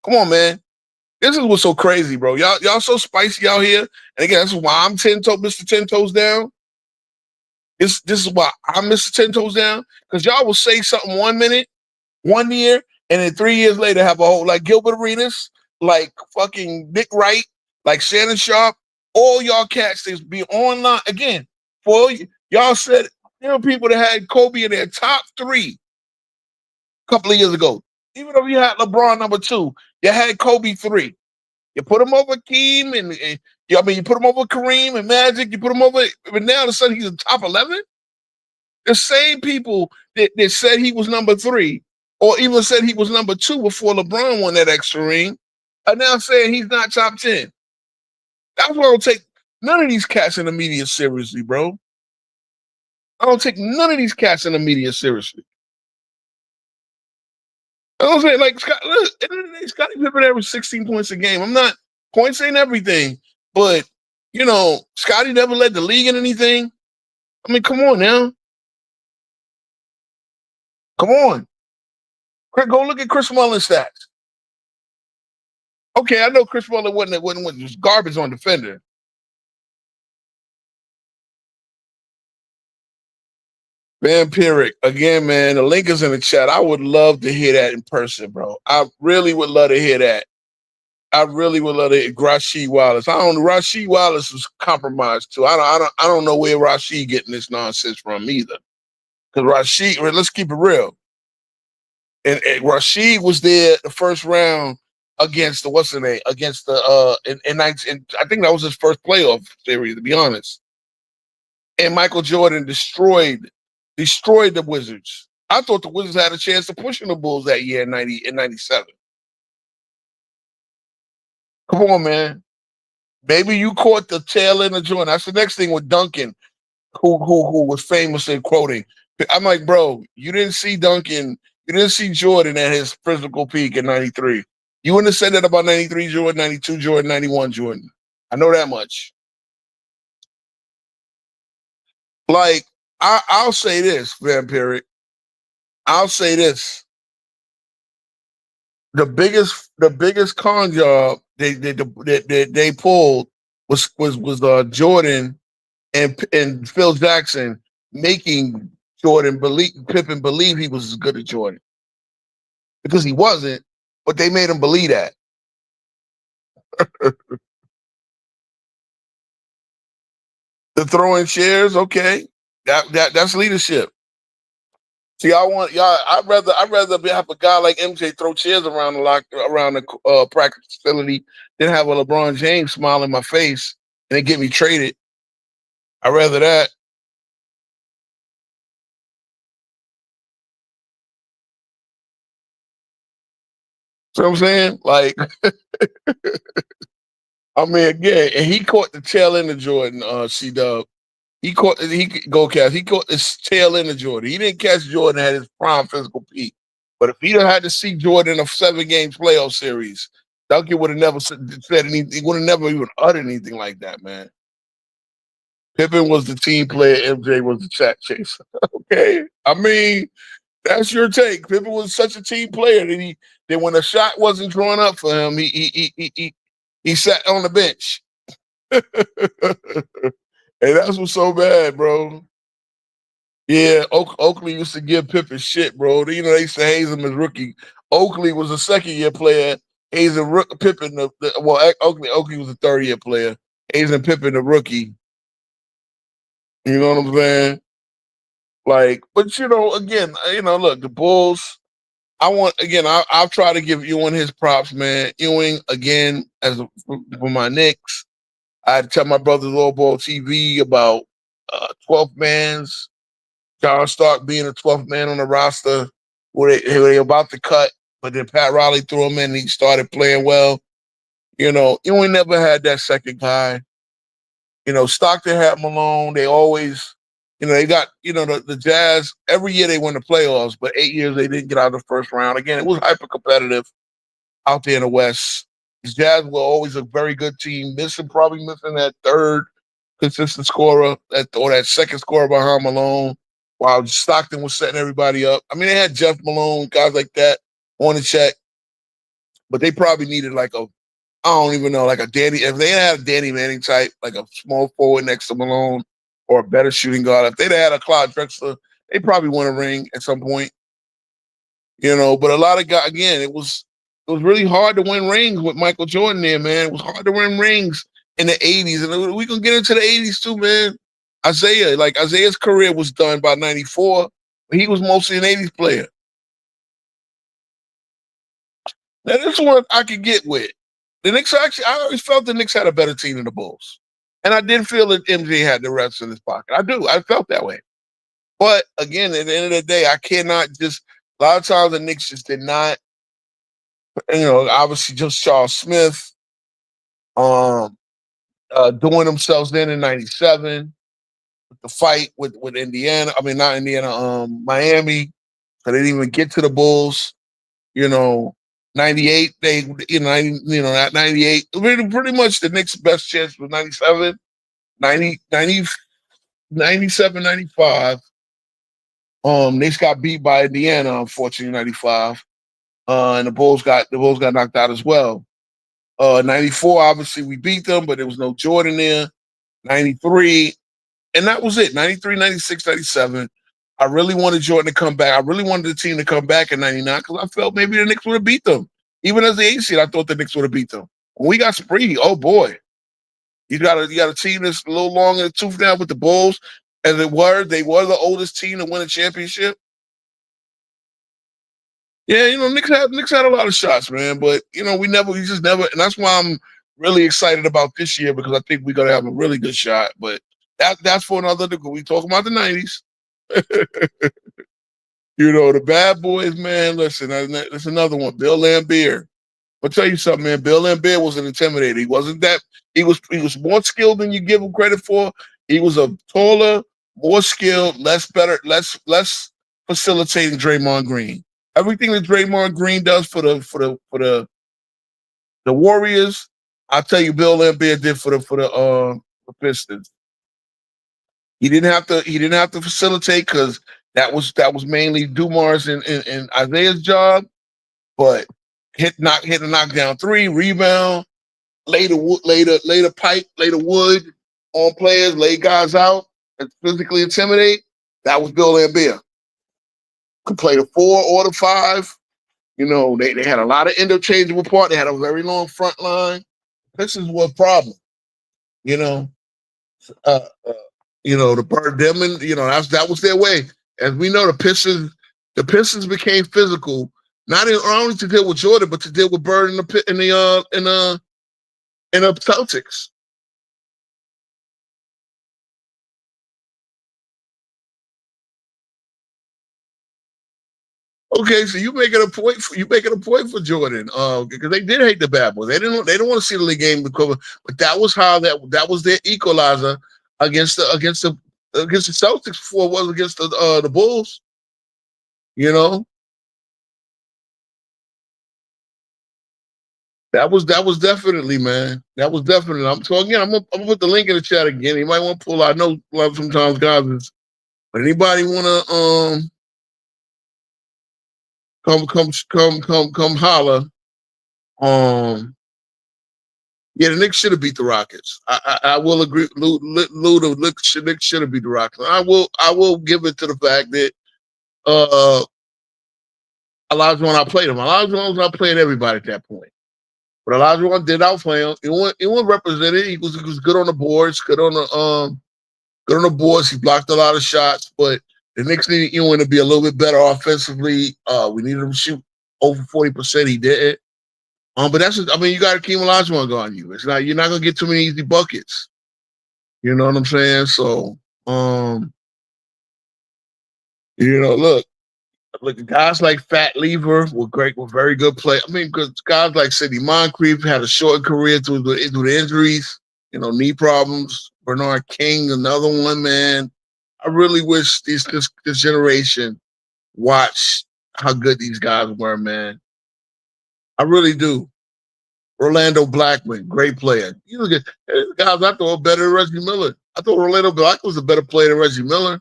F: Come on, man. This is what's so crazy, bro. Y'all so spicy out here. And again, this is why I'm Mr. 10 Toes Down. This is why I'm Mr. 10 Toes Down. Because y'all will say something 1 minute, 1 year, and then 3 years later have a whole, like Gilbert Arenas, like fucking Nick Wright, like Shannon Sharp, all y'all cats that be online. Again, for y'all said there were people that had Kobe in their top 3 a couple of years ago. Even though you had LeBron number 2, you had Kobe 3. You put him over Hakeem you put him over Kareem and Magic. You put him over, but now all of a sudden he's in top 11. The same people that said he was number 3, or even said he was number 2 before LeBron won that extra ring, are now saying he's not top 10. That's why I don't take none of these cats in the media seriously, bro. I don't take none of these cats in the media seriously. I don't say, like, look, at the end of the day, Scottie Pippen averaged 16 points a game. Points ain't everything, but, Scottie never led the league in anything. I mean, come on now. Come on. Go look at Chris Mullin's stats. Okay, I know Chris Mullin wasn't just garbage on defender. Vampiric, again, man, the link is in the chat. I would love to hear that in person, bro. I really would love to hear that. I really would love to hear Rasheed Wallace. Rasheed Wallace was compromised too. I don't know where Rasheed getting this nonsense from either. Because Rasheed, let's keep it real. And Rasheed was there the first round against against the I think that was his first playoff series, to be honest. And Michael Jordan destroyed the Wizards. I thought the Wizards had a chance of pushing the Bulls that year in '97. Come on, man. Maybe you caught the tail end of Jordan. That's the next thing with Duncan, who was famously quoting. I'm like, bro, you didn't see Duncan. You didn't see Jordan at his physical peak in '93. You wouldn't have said that about '93 Jordan, '92 Jordan, '91 Jordan. I know that much. Like, I'll say this, Vampiric. I'll say this. The biggest con job they pulled was Jordan and Phil Jackson making Pippen believe he was as good as Jordan. Because he wasn't, but they made him believe that. The throwing chairs, okay. That's leadership. See, I'd rather have a guy like MJ throw chairs around the practice facility than have a LeBron James smile in my face and then get me traded. I'd rather that. See what I'm saying? Like, I mean, again, and he caught the tail end of Jordan, C-Dub. He caught the tail end of Jordan. He didn't catch Jordan at his prime physical peak. But if he'd have had to see Jordan in a 7-game playoff series, Duncan would have never said anything. He would have never even uttered anything like that, man. Pippen was the team player. MJ was the chat chaser. Okay, I mean that's your take. Pippen was such a team player that when a shot wasn't drawn up for him, he sat on the bench. And that's what's so bad, bro. Yeah, Oakley used to give Pippen shit, bro. You know, they used to haze him as rookie. Oakley was a second-year player. Hazing Pippen, Oakley was a third-year player. Hazing Pippen, the rookie. You know what I'm saying? Like, but again, look, the Bulls. I've tried to give Ewing his props, man. Ewing again for my Knicks. I had to tell my brother Low Ball TV about 12th man's. John Stark being a 12th man on the roster, who they about to cut, but then Pat Riley threw him in and he started playing well. Ewing never had that second guy. Stockton had Malone. They always, they got, the Jazz, every year they win the playoffs, but 8 years they didn't get out of the first round. Again, it was hyper competitive out there in the West. The Jazz were always a very good team, probably missing that third consistent scorer, that second scorer behind Malone, while Stockton was setting everybody up. I mean, they had Jeff Malone, guys like that on the check, but they probably needed I don't even know, like a Danny. If they had a Danny Manning type, like a small forward next to Malone, or a better shooting guard, if they'd had a Clyde Drexler, they probably won a ring at some point. But a lot of guys, again, it was really hard to win rings with Michael Jordan there, man. It was hard to win rings in the 80s. And we can get into the 80s too, man. Isaiah's career was done by 94, but he was mostly an 80s player. Now, this one I could get with. The Knicks I always felt the Knicks had a better team than the Bulls. And I did feel that MJ had the refs in his pocket. I do. I felt that way. But again, at the end of the day, I cannot just, a lot of times the Knicks just did not, obviously just Charles Smith, doing themselves in 97, the fight with Indiana. I mean, not Indiana, Miami. So they didn't even get to the Bulls. 98, not 98. Pretty much the Knicks' best chance was 97, 97, 95. Knicks got beat by Indiana, unfortunately, 95. And the Bulls got knocked out as well. 94, obviously, we beat them, but there was no Jordan there. 93, and that was it. 93, 96, 97. I really wanted Jordan to come back. I really wanted the team to come back in 99 because I felt maybe the Knicks would have beat them. Even as the 8th seed, I thought the Knicks would have beat them. When we got Spree, oh boy. You got a team that's a little long in the tooth now with the Bulls. As they were the oldest team to win a championship. Yeah, Knicks had a lot of shots, man. But we just never, and that's why I'm really excited about this year because I think we're gonna have a really good shot. But that's for another. We talking about the 90s. The bad boys, man. Listen, that's another one. Bill Laimbeer. I'll tell you something, man. Bill Laimbeer was an intimidator. He wasn't that. He was more skilled than you give him credit for. He was a taller, more skilled, less facilitating Draymond Green. Everything that Draymond Green does for the Warriors, I'll tell you, Bill Laimbeer did for the Pistons. He didn't have to facilitate because that was mainly Dumars and Isaiah's job, but hit a knockdown three, rebound, lay the pipe, lay the wood on players, lay guys out, and physically intimidate. That was Bill Laimbeer. Could play the 4 or the 5. They had a lot of interchangeable part. They had a very long front line. Pistons were a problem. The Bird Demon, that was their way. As we know, the Pistons became physical, not only to deal with Jordan, but to deal with Bird in the Celtics. Okay, so you making a point for Jordan, because they did hate the bad boys. They don't want to see the league game recover, but that was how that was their equalizer against the Celtics before it was against the Bulls. That was definitely, man. That was definitely. I'm gonna put the link in the chat again. You might want to pull out. I know sometimes guys is, but anybody wanna come holler. Yeah, the Knicks should have beat the Rockets. I will agree. The Knicks should have beat the Rockets. I will give it to the fact that Olajuwon outplayed him. Olajuwon was outplaying everybody at that point. But Olajuwon did outplay him. He wasn't represented. He was good on the boards, good on the boards. He blocked a lot of shots, but the Knicks needed Ewing to be a little bit better offensively. We needed him to shoot over 40%. He didn't. But that's just, I mean, you got Hakeem Olajuwon on you. It's not, you're not gonna get too many easy buckets. You know what I'm saying? So, look, guys like Fat Lever were great, were very good play. I mean, because guys like Sidney Moncrief had a short career through the injuries, knee problems. Bernard King, another one, man. I really wish this generation watched how good these guys were, man. I really do. Orlando Blackman, great player. You look at guys I thought were better than Reggie Miller. I thought Orlando Blackman was a better player than Reggie Miller.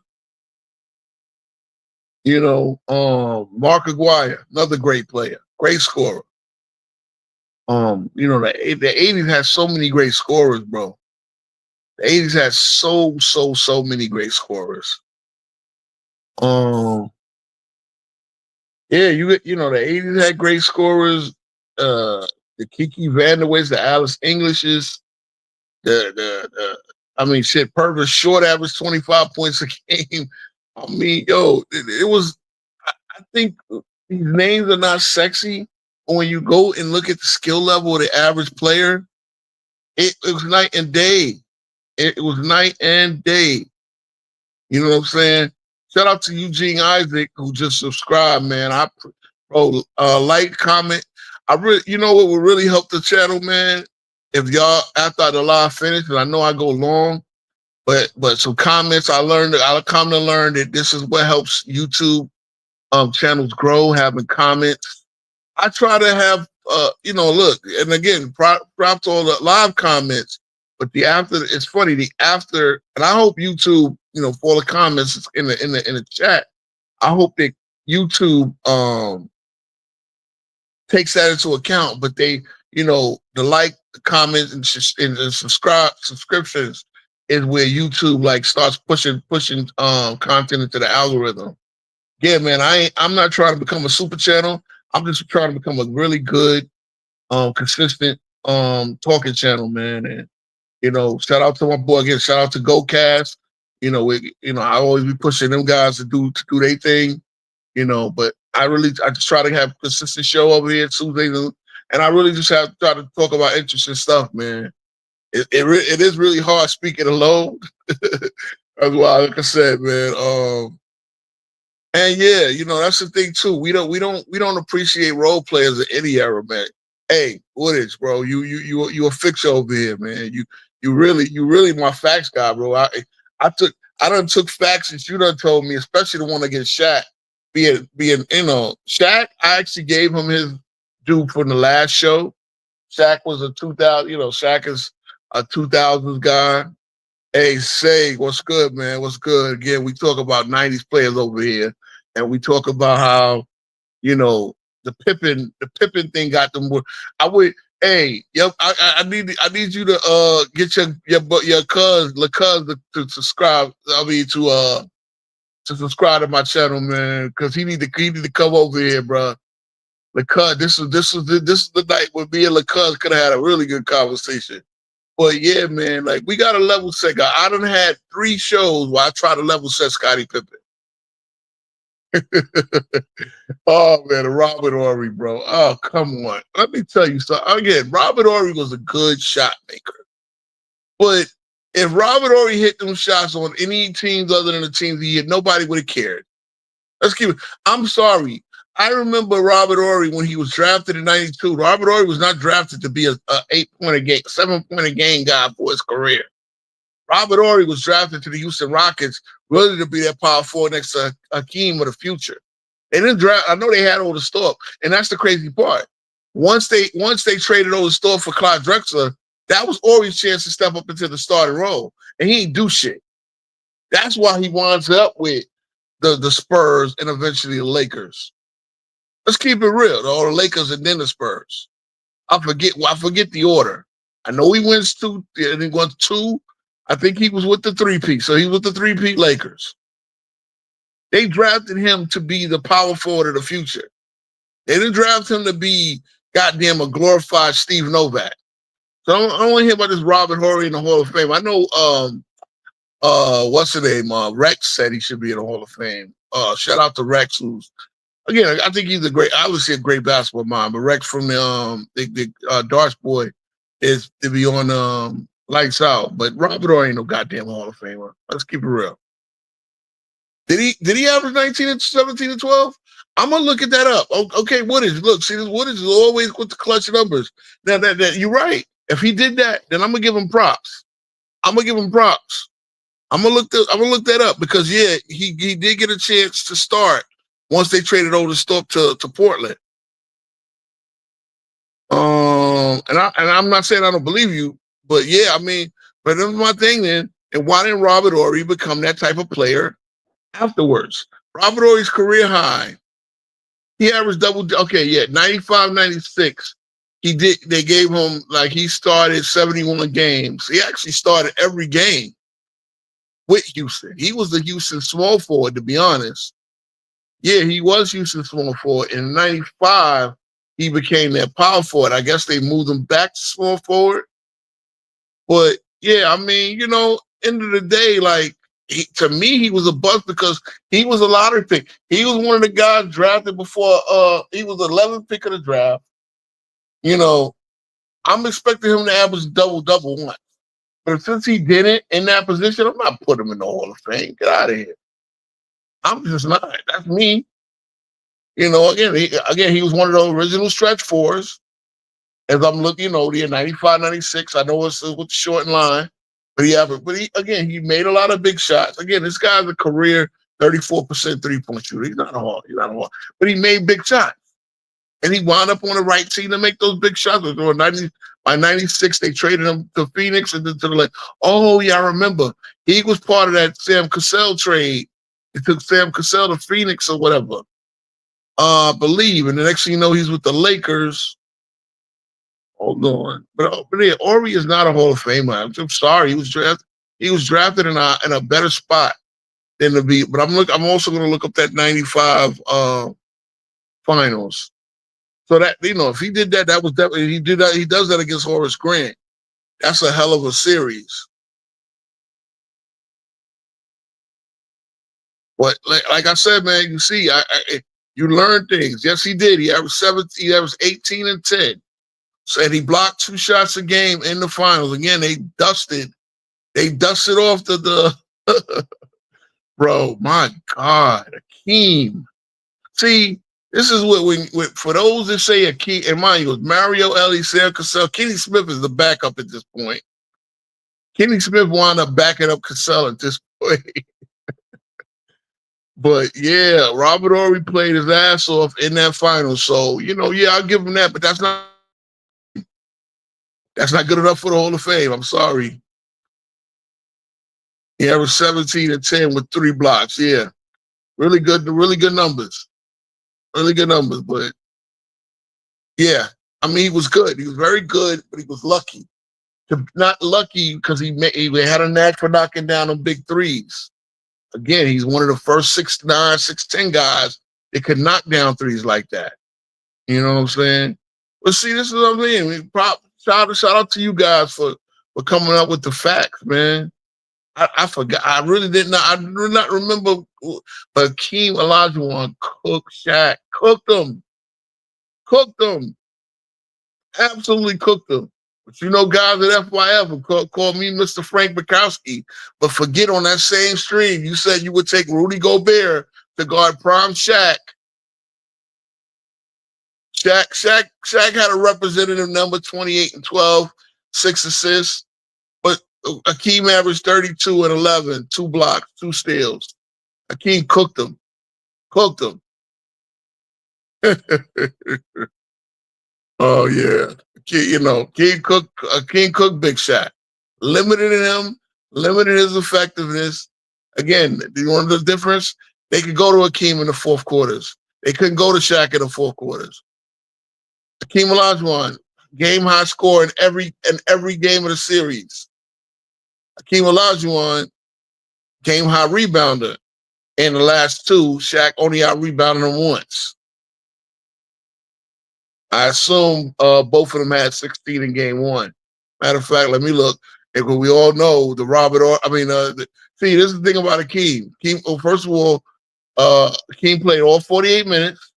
F: Mark Aguirre, another great player, great scorer. The 80s had so many great scorers, bro. The 80s had so many great scorers. Yeah, the 80s had great scorers. The Kiki Vanderway's, the Alice Englishes, Purvis Short averaged 25 points a game. I mean, it was. I think these names are not sexy. But when you go and look at the skill level of the average player, it was night and day. It was night and day. You know what I'm saying? Shout out to Eugene Isaac who just subscribed, man. Like, comment. I really, what would really help the channel, man? If y'all, after the live finish, and I know I go long, but some comments I come to learn that this is what helps YouTube channels grow, having comments. I try to have, look, and again, props all the live comments, but it's funny, and I hope YouTube, for all the comments in the chat, I hope that YouTube takes that into account, but they, the like, the comments, and subscriptions is where YouTube starts pushing content into the algorithm. Yeah, man, I'm not trying to become a super channel. I'm just trying to become a really good, consistent talking channel, man. And shout out to my boy again. Shout out to GoCast. I always be pushing them guys to do their thing. But I just try to have a consistent show over here Tuesdays, and I really just have to try to talk about interesting stuff, man. It is really hard speaking alone. That's why, like I said, man. And yeah, that's the thing too. We don't appreciate role players in any era, man. Hey, what is, bro? You a fixer over here, man. You really my facts guy, bro. I done took facts that you done told me, especially the one against Shaq. Being Shaq, I actually gave him his due from the last show. Shaq was a 2000, Shaq is a 2000s guy. Hey, Say, what's good, man? What's good? Again, we talk about 90s players over here, and we talk about how, the Pippen thing got them. Hey, yep, I need you to get your cuz to subscribe. I mean to subscribe to my channel, man, because he need to come over here, bro. LeCuz, this is the night where me and LeCuz could have had a really good conversation. But yeah, man, we got a level set guy. I done had 3 shows where I try to level set Scottie Pippen. Oh man, Robert Horry, bro. Oh, come on. Let me tell you something. Again, Robert Horry was a good shot maker. But if Robert Horry hit them shots on any teams other than the teams he hit, nobody would have cared. Let's keep it. I'm sorry. I remember Robert Horry when he was drafted in 92. Robert Horry was not drafted to be a 8-point a game, 7-point a game guy for his career. Robert Horry was drafted to the Houston Rockets really to be their power forward next to Hakeem of the future. They didn't draft. I know they had all the stuff, and that's the crazy part. Once they traded over Store for Clyde Drexler, that was Horry's chance to step up into the starting role, and he ain't do shit. That's why he winds up with the Spurs and eventually the Lakers. Let's keep it real. Or the Lakers and then the Spurs. I forget the order. I know he wins two, and he won two. I think he was with the three-peat. So he was with the three-peat Lakers. They drafted him to be the power forward of the future. They didn't draft him to be goddamn a glorified Steve Novak. So I don't want to hear about this Robert Horry in the Hall of Fame. I know what's the name? Rex said he should be in the Hall of Fame. Shout out to Rex, who's again, I think he's obviously a great basketball mind, but Rex from the Darts boy is to be on Lights Out. But Robert Horry ain't no goddamn Hall of Famer. Let's keep it real. Did he average 19 and 17 and 12? I'm gonna look at that up. Okay, Woodage. Look, see, this Woodage is always with the clutch numbers. Now that you're right. If he did that, then I'm gonna give him props. I'm gonna look that up because yeah, he did get a chance to start once they traded over to Portland. And I'm not saying I don't believe you, but yeah, I mean, but that's my thing then. And why didn't Robert Horry become that type of player afterwards? Robert Horry's career high. He averaged 95, 96. They gave him, like, he started 71 games. He actually started every game with Houston. He was the Houston small forward, to be honest. Yeah, he was Houston small forward. In 95, he became their power forward. I guess they moved him back to small forward. But, yeah, I mean, end of the day, like, to me, he was a bust because he was a lottery pick. He was one of the guys drafted before he was the 11th pick of the draft. I'm expecting him to average double once. But since he didn't in that position, I'm not putting him in the Hall of Fame. Get out of here. I'm just not. That's me. Again, he was one of those original stretch fours. As I'm looking, the 95, 96, I know it's with the short line. But he made a lot of big shots. Again, this guy's a career 34% three-point shooter. He's not a hard. But he made big shots. And he wound up on the right team to make those big shots. By 96, they traded him to Phoenix and then to the Lakers. Oh, yeah, I remember. He was part of that Sam Cassell trade. It took Sam Cassell to Phoenix or whatever. I believe. And the next thing you know, he's with the Lakers. Hold on. But yeah, Horry is not a Hall of Famer. I'm sorry. He was drafted in a better spot than to be. But I'm also going to look up that 95 finals. So that, if he did that, that was definitely, he did that. He does that against Horace Grant. That's a hell of a series. But like I said, man, you see, you learn things. Yes, he did. He averaged 18 and 10. Said he blocked 2 shots a game in the finals. Again, they dusted off the bro. My God, Hakeem. See, this is what for those that say Hakeem, and mind you, Mario Ellie, Sam Cassell, Kenny Smith is the backup at this point. Kenny Smith wound up backing up Cassell at this point. But yeah, Robert Horry played his ass off in that final. So, yeah, I'll give him that, but that's not good enough for the Hall of Fame. I'm sorry. He averaged 17 and 10 with 3 blocks. Yeah. Really good numbers. Really good numbers, but yeah. I mean, he was good. He was very good, but he was lucky. Not lucky because he had a knack for knocking down them big threes. Again, he's one of the first 6'9", 6'10" guys that could knock down threes like that. You know what I'm saying? But see, this is what I'm saying. Shout out to you guys for coming up with the facts, man. I forgot. I really did not. I do not remember. But Hakeem Olajuwon cooked Shaq. Cooked them. Absolutely cooked them. But guys at FYF would call me Mr. Frank Bukowski. But forget on that same stream, you said you would take Rudy Gobert to guard prime Shaq. Shaq had a representative number 28 and 12, 6 assists. But Hakeem averaged 32 and 11, 2 blocks, 2 steals. Hakeem cooked them. Oh yeah, King Cook, Big Shaq, limited him, limited his effectiveness. Again, you want the difference? They could go to Hakeem in the fourth quarters. They couldn't go to Shaq in the fourth quarters. Hakeem Olajuwon, game high score in every game of the series. Hakeem Olajuwon, game high rebounder. In the last two, Shaq only out rebounded him once. I assume both of them had 16 in game one. Matter of fact, let me look. Because we all know the see, this is the thing about Hakeem. First of all, Hakeem played all 48 minutes.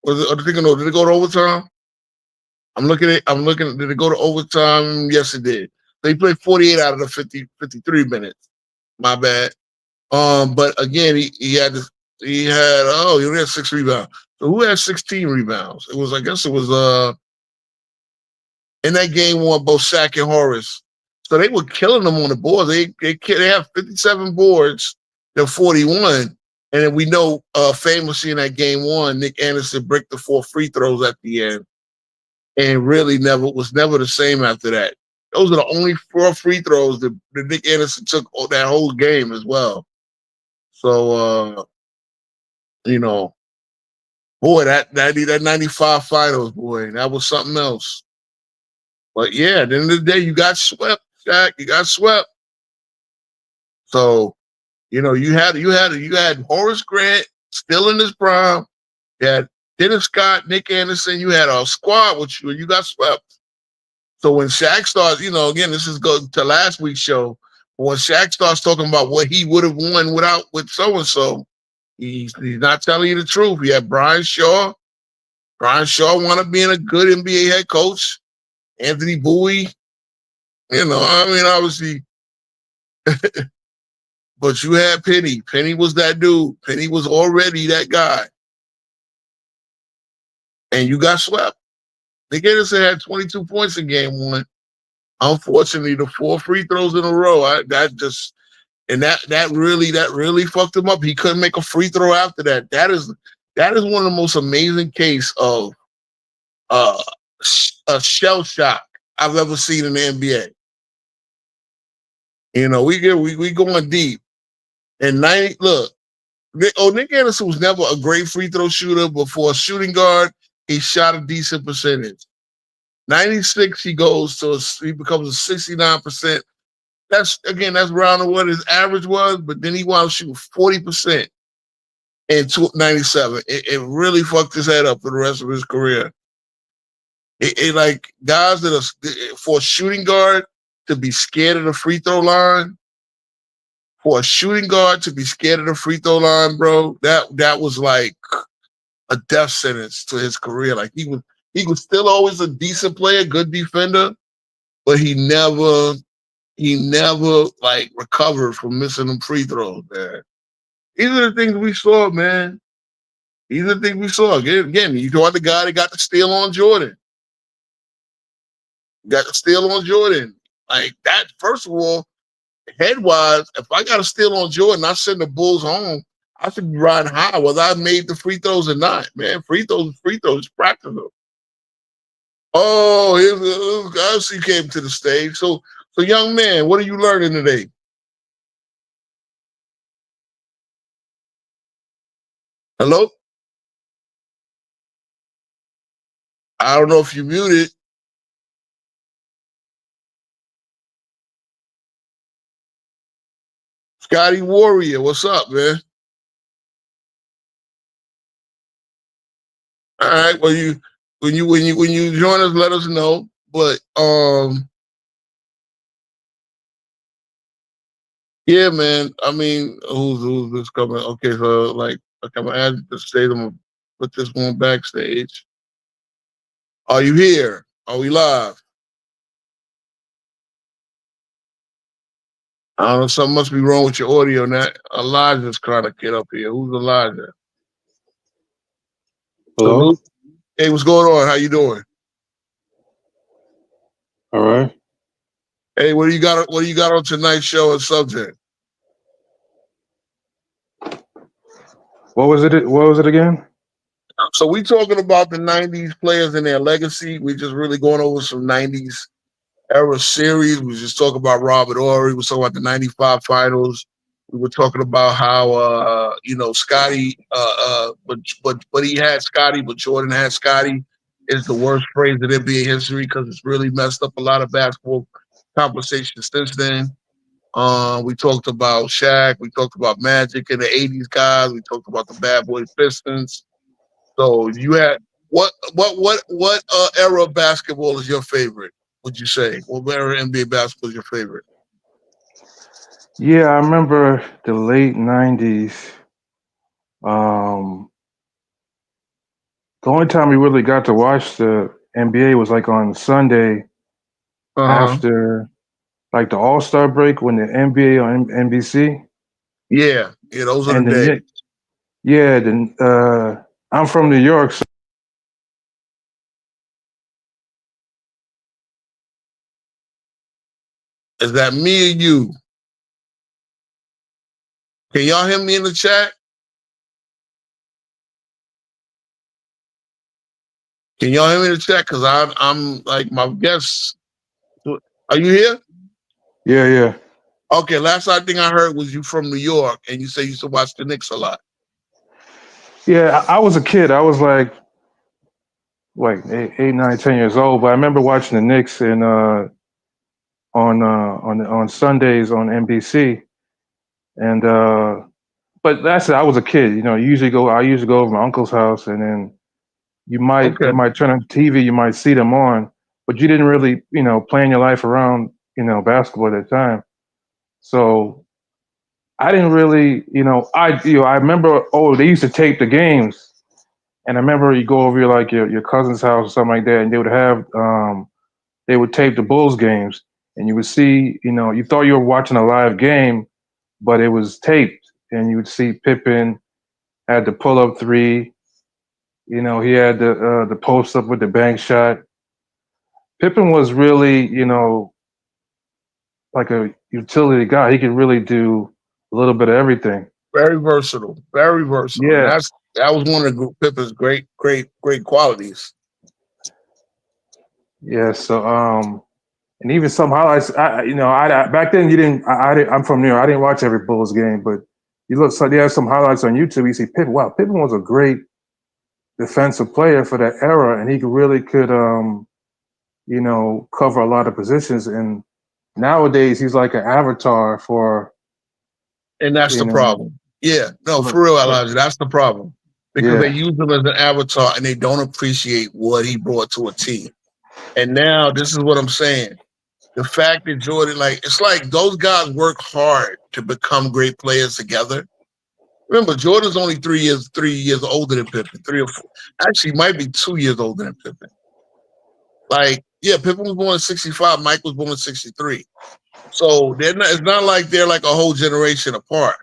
F: Did it go to overtime? I'm looking. Did it go to overtime? Yes, it did. So he played 48 out of the 53 minutes. My bad. But again, he only had 6 rebounds. So who had 16 rebounds? It was in that game one, both Shaq and Horace. So they were killing them on the boards. They have 57 boards, they're 41. And then we know famously in that game one, Nick Anderson bricked the 4 free throws at the end. And really was never the same after that. Those are the only 4 free throws that Nick Anderson took that whole game as well. So boy, that 95 finals, boy, that was something else. But yeah, at the end of the day, you got swept, Shaq. You got swept. So, you had Horace Grant still in his prime. You had Dennis Scott, Nick Anderson. You had a squad with you, and you got swept. So when Shaq starts, again, this is go to last week's show. When Shaq starts talking about what he would have won with so and so, he's not telling you the truth. You had Brian Shaw. Brian Shaw wound up being a good NBA head coach. Anthony Bowie. Obviously. But you had Penny. Penny was that dude. Penny was already that guy. And you got swept. Nick Anderson had 22 points in game one. Unfortunately, the 4 free throws in a row, that really fucked him up. He couldn't make a free throw after that. That is one of the most amazing case of a shell shock I've ever seen in the NBA. We going deep. And Nick Anderson was never a great free throw shooter, but for a shooting guard, he shot a decent percentage. 96, he becomes a 69%. That's around what his average was, but then he wound up shooting 40% in 97. It really fucked his head up for the rest of his career. Like guys that are for a shooting guard to be scared of the free throw line, for a shooting guard to be scared of the free throw line, bro, that was like a death sentence to his career. Like he was still always a decent player, good defender, but he never like recovered from missing them free throws, man. These are the things we saw, man. These are the things we saw. Again, you know the guy that got the steal on Jordan. Got the steal on Jordan. Like that, first of all, head-wise, if I got a steal on Jordan, I send the Bulls home, I should be riding high whether I made the free throws or not, man. Free throws, practice them. Oh, I see you came to the stage. So young man, what are you learning today? Hello? I don't know if you muted. Scotty Warrior, what's up, man? All right. Well, when you join us, let us know. But yeah, man. I mean, who's this coming? Okay, so like I'm gonna add the state. I'm gonna put this one backstage. Are you here? Are we live? I don't know. Something must be wrong with your audio. Now Elijah's trying to get up here. Who's Elijah?
G: Hello.
F: Salute. Hey, what's going on? How you doing?
G: All right.
F: Hey, what do you got? What do you got on tonight's show and subject?
G: What was it again?
C: So we talking about the '90s players and their legacy. We just really going over some '90s era series. We just talking about Robert Horry. We talking about the '95 finals. We were talking about how Scotty, but he had Scotty, but Jordan had Scotty is the worst phrase in NBA history because it's really messed up a lot of basketball conversations since then. We talked about Shaq. We talked about Magic and the '80s guys. We talked about the Bad Boy Pistons. So you had what era of basketball is your favorite? Would you say what era of NBA basketball is your favorite?
G: Yeah, I remember the late '90s. Um, the only time we really got to watch the NBA was like on Sunday
C: Uh huh.
G: after like the All Star break when the NBA on NBC
C: Yeah, yeah. Those are the
G: and the
C: days.
G: Knicks. Yeah, I'm from New York, so
C: Is that me or you? Can y'all hear me in the chat? Can y'all hear me in the chat? Because I'm like my guests. Are you here?
G: yeah, yeah,
C: Okay. Last I think I heard was you from New York, and you say you used to watch the Knicks a lot.
G: yeah. I was a kid. I was like 8, 9, 10 years old. But I remember watching the Knicks and on Sundays on NBC. And but that's it. I was a kid. You know, I usually go over to my uncle's house, and then
C: Okay.
G: they might turn on the TV. You might see them on, but you didn't really plan your life around basketball at that time. So I didn't really I remember they used to tape the games, and I remember you go over your cousin's house or something like that, and they would tape the Bulls games, and you would see you thought you were watching a live game, but it was taped, and you would see Pippen had the pull up three. He had the post up with the bank shot. Pippen was really, like a utility guy. He could really do a little bit of everything.
C: Very versatile. Very versatile. And
G: Yeah,
C: that was one of Pippen's great qualities.
G: yeah. So, and even some highlights. I back then you didn't. I'm from New York. I didn't watch every Bulls game, but you look. So they have some highlights on YouTube. You see Pippen. Wow, Pippen was a great defensive player for that era, and he really could, cover a lot of positions. And nowadays, he's like an avatar for,
C: And that's
G: you
C: the
G: know,
C: problem. Yeah, no,
G: for,
C: for real,
G: for
C: Elijah, that's the problem. Because they
G: yeah,
C: use him as an avatar and they don't appreciate what he brought to a team. And now this is what I'm saying. The fact that Jordan, it's like those guys work hard to become great players together. Remember, Jordan's only 3 years older than Pippen, 3 or 4. Actually, might be 2 years older than Pippen. Pippen was born in '65, Mike was born in '63. So it's not like they're like a whole generation apart.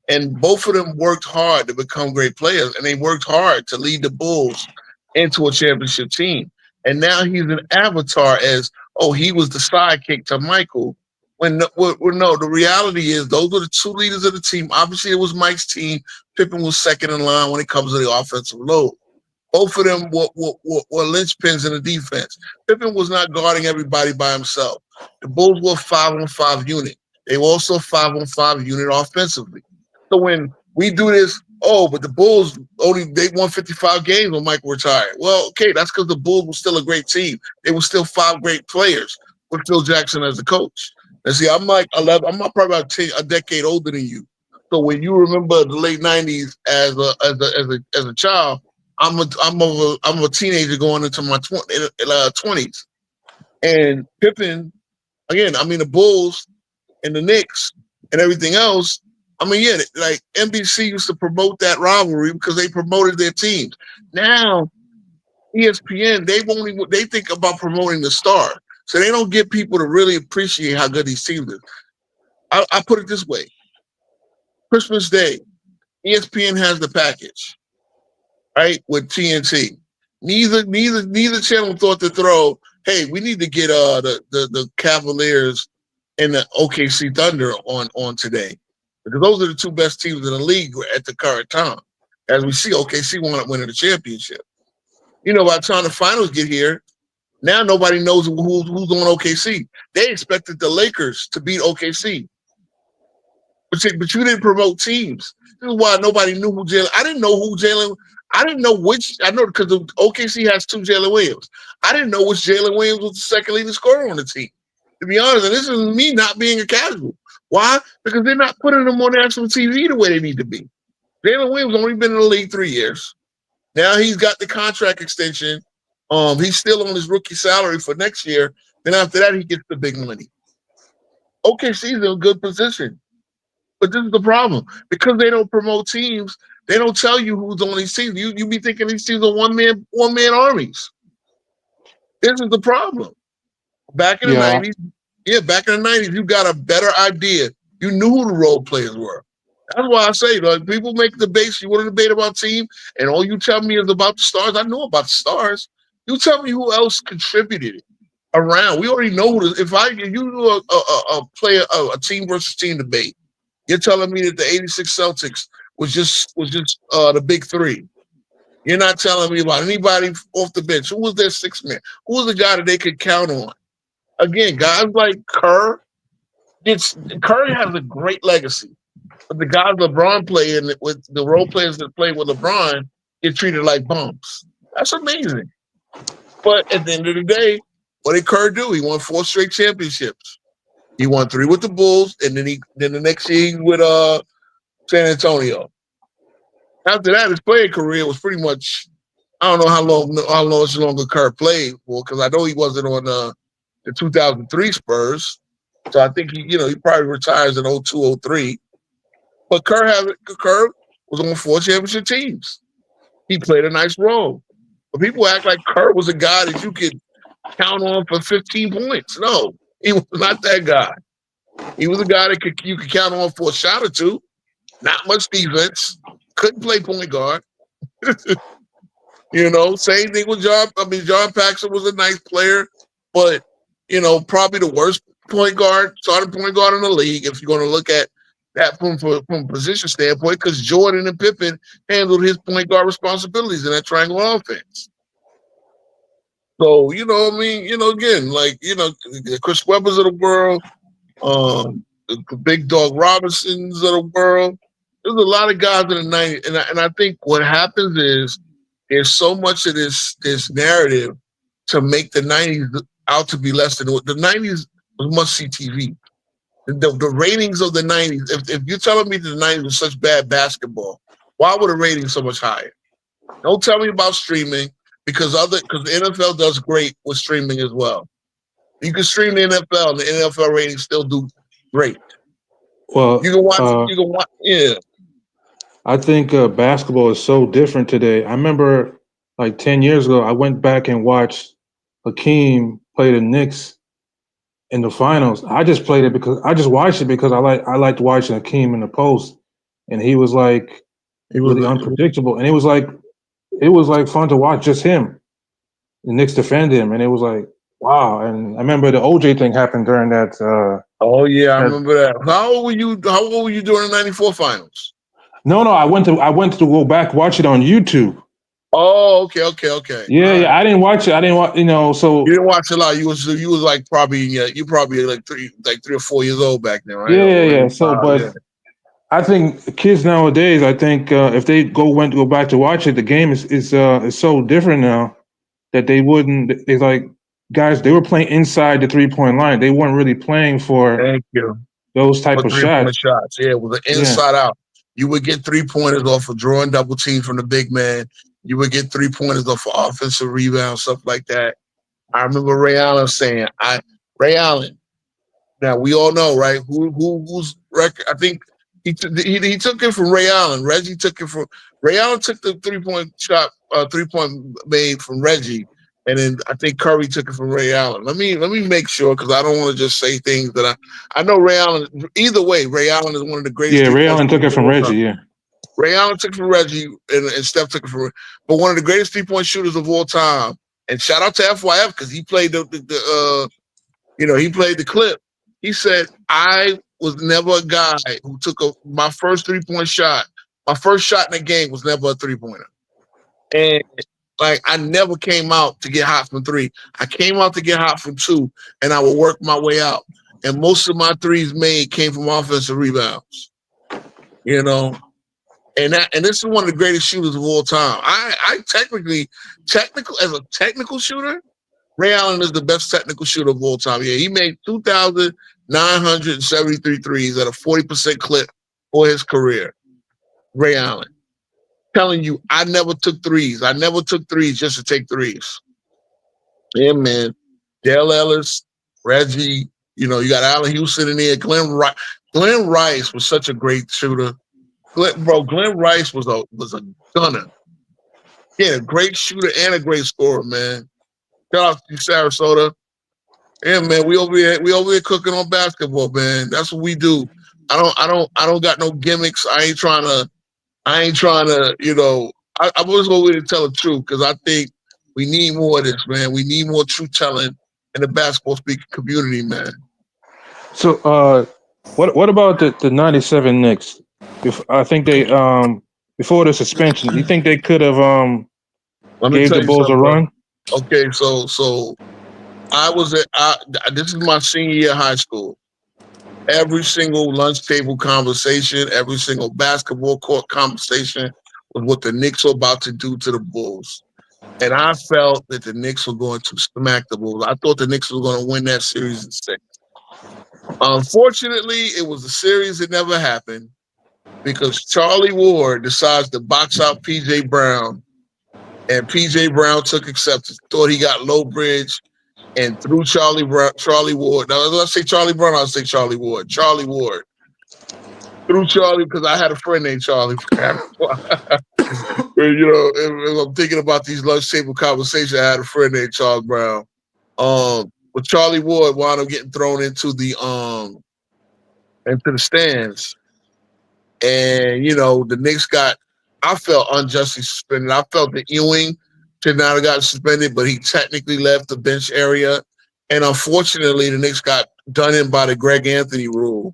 C: And both of them worked hard to become great players, and they worked hard to lead the Bulls into a championship team. And now he's an avatar as, oh, he was the sidekick to Michael. No, the reality is those were the two leaders of the team. Obviously, it was Mike's team. Pippen was second in line when it comes to the offensive load. Both of them were linchpins in the defense. Pippen was not guarding everybody by himself. The Bulls were 5-on-5 unit. They were also 5-on-5 unit offensively. So when we do this, but the Bulls they won 55 games when Michael retired. Well, okay, that's because the Bulls were still a great team. They were still 5 great players with Phil Jackson as the coach. And see, I'm like 11. I'm probably about a decade older than you. So when you remember the late '90s as a child, I'm a teenager going into my 20s. And Pippen, again, I mean the Bulls and the Knicks and everything else. I mean, yeah, like NBC used to promote that rivalry because they promoted their teams. Now ESPN, they think about promoting the star, so they don't get people to really appreciate how good these teams are. I put it this way: Christmas Day, ESPN has the package, right, with TNT. Neither channel thought to throw, hey, we need to get the Cavaliers and the OKC Thunder on today, because those are the two best teams in the league at the current time. As we see, OKC wound up winning the championship. You know, by the time the finals get here, now nobody knows who's on OKC. They expected the Lakers to beat OKC. But you didn't promote teams. This is why nobody knew who Jalen. I didn't know who Jalen. I didn't know which. I know because OKC has 2 Jalen Williams. I didn't know which Jalen Williams was the second leading scorer on the team. To be honest, and this is me not being a casual. Why? Because they're not putting them on national TV the way they need to be. Jalen Williams only been in the league 3 years. Now he's got the contract extension. He's still on his rookie salary for next year. Then after that, he gets the big money. OKC's in a good position. But this is the problem. Because they don't promote teams, they don't tell you who's on these teams. You be thinking these teams are one-man armies. This is the problem. Back in the 90s, back in the 90s, you got a better idea. You knew who the role players were. That's why I say, like, people make debates. You want to debate about team, and all you tell me is about the stars. I know about the stars. You tell me who else contributed around. We already know who. If you do a team versus team debate, you're telling me that the '86 Celtics was just the big 3. You're not telling me about anybody off the bench. Who was their 6th man? Who was the guy that they could count on? Again, guys like Kerr. Curry has a great legacy. But the guys LeBron playing with the role players that play with LeBron get treated like bums. That's amazing. But at the end of the day, what did Kerr do? He won 4 straight championships. He won 3 with the Bulls, and then the next year with San Antonio. After that, his playing career was pretty much, I don't know how long Kerr played for, because I know he wasn't on the 2003 Spurs. So I think he probably retires in 02, 03. But Kerr was on 4 championship teams. He played a nice role. But people act like Kerr was a guy that you could count on for 15 points. No, he was not that guy. He was a guy that you could count on for a shot or 2. Not much defense. Couldn't play point guard. Same thing with John. I mean, John Paxson was a nice player, but probably the worst starting point guard in the league if you're going to look at that from a position standpoint, because Jordan and Pippen handled his point guard responsibilities in that triangle offense. So, again, like, the Chris Webbers of the world, the big dog Robinsons of the world. There's a lot of guys in the 90s. And I think what happens is there's so much of this narrative to make the 90s out to be less than what the 90s was must-see TV. The ratings of the 90s, if you're telling me that the 90s was such bad basketball, why were the ratings so much higher? Don't tell me about streaming, because the NFL does great with streaming as well. You can stream the NFL, and the NFL ratings still do great.
G: Well,
C: you can watch. Yeah.
G: I think basketball is so different today. I remember like 10 years ago, I went back and watched Hakeem play the Knicks in the finals. I just watched it because I liked watching Hakeem in the post, and he was really unpredictable, and it was like fun to watch just him. The Knicks defend him, and it was like, wow. And I remember the OJ thing happened during that.
C: I remember that. How old were you during the '94 finals?
G: No, I went to go back watch it on YouTube.
C: Oh, okay.
G: Yeah, I didn't watch it. So
C: you didn't watch it a lot. You was like probably like 3 or 4 years old back then, right?
G: Yeah. So, I think kids nowadays, if they go back to watch it, the game is so different now that they wouldn't. It's like guys, they were playing inside the 3-point line. They weren't really playing for those type of shots.
C: Yeah, it was an inside out. You would get 3-pointers off of drawing double teams from the big man. You would get 3-pointers off of offensive rebounds, stuff like that. I remember Ray Allen saying, Ray Allen. Now we all know, right? Whose record? I think he took it from Ray Allen. Reggie took it from Ray Allen. Took the 3-point shot, 3-point made from Reggie, and then I think Curry took it from Ray Allen. Let me make sure, because I don't want to just say things that I know. Ray Allen. Either way, Ray Allen is one of the greatest.
G: Yeah, Ray Allen took it from Reggie. Yeah.
C: Ray Allen took it from Reggie, and Steph took it from. But one of the greatest 3-point shooters of all time. And shout out to FYF, because he played he played the clip. He said, "I was never a guy who took my first 3-point shot My first shot in the game was never a 3-pointer. And like I never came out to get hot from 3. I came out to get hot from 2, and I would work my way out. And most of my threes made came from offensive rebounds. You know, and this is one of the greatest shooters of all time. I technical as a technical shooter, Ray Allen is the best technical shooter of all time. Yeah, he made 2,973 threes at a 40% clip for his career. Ray Allen. Telling you, I never took threes. I never took threes just to take threes. Yeah, man. Dale Ellis, Reggie, you got Allen Houston in there. Glenn Rice was such a great shooter. Glenn Rice was a gunner. Yeah, a great shooter and a great scorer, man. Shout out to you, Sarasota. Yeah, man, we over here cooking on basketball, man. That's what we do. I don't got no gimmicks. I ain't trying to, I was over here to tell the truth because I think we need more of this, man. We need more truth telling in the basketball speaking community, man.
G: So, what about the '97 Knicks? I think they before the suspension, you think they could have
C: Let me
G: gave
C: tell
G: the
C: you
G: Bulls a
C: something, bro.
G: run?
C: Okay, so this is my senior year of high school. Every single lunch table conversation, every single basketball court conversation was what the Knicks were about to do to the Bulls. And I felt that the Knicks were going to smack the Bulls. I thought the Knicks were going to win that series in 6. Unfortunately, it was a series that never happened because Charlie Ward decides to box out P.J. Brown, and P.J. Brown took acceptance, thought he got low bridge, and threw Charlie Ward. Now, when I say Charlie Brown, I'll say Charlie Ward. Charlie Ward. Through Charlie, because I had a friend named Charlie. If I'm thinking about these lunch table conversations, I had a friend named Charles Brown. But Charlie Ward wound up getting thrown into the stands. And the Knicks I felt unjustly suspended. I felt that Ewing should not have gotten suspended, but he technically left the bench area. And unfortunately, the Knicks got done in by the Greg Anthony rule,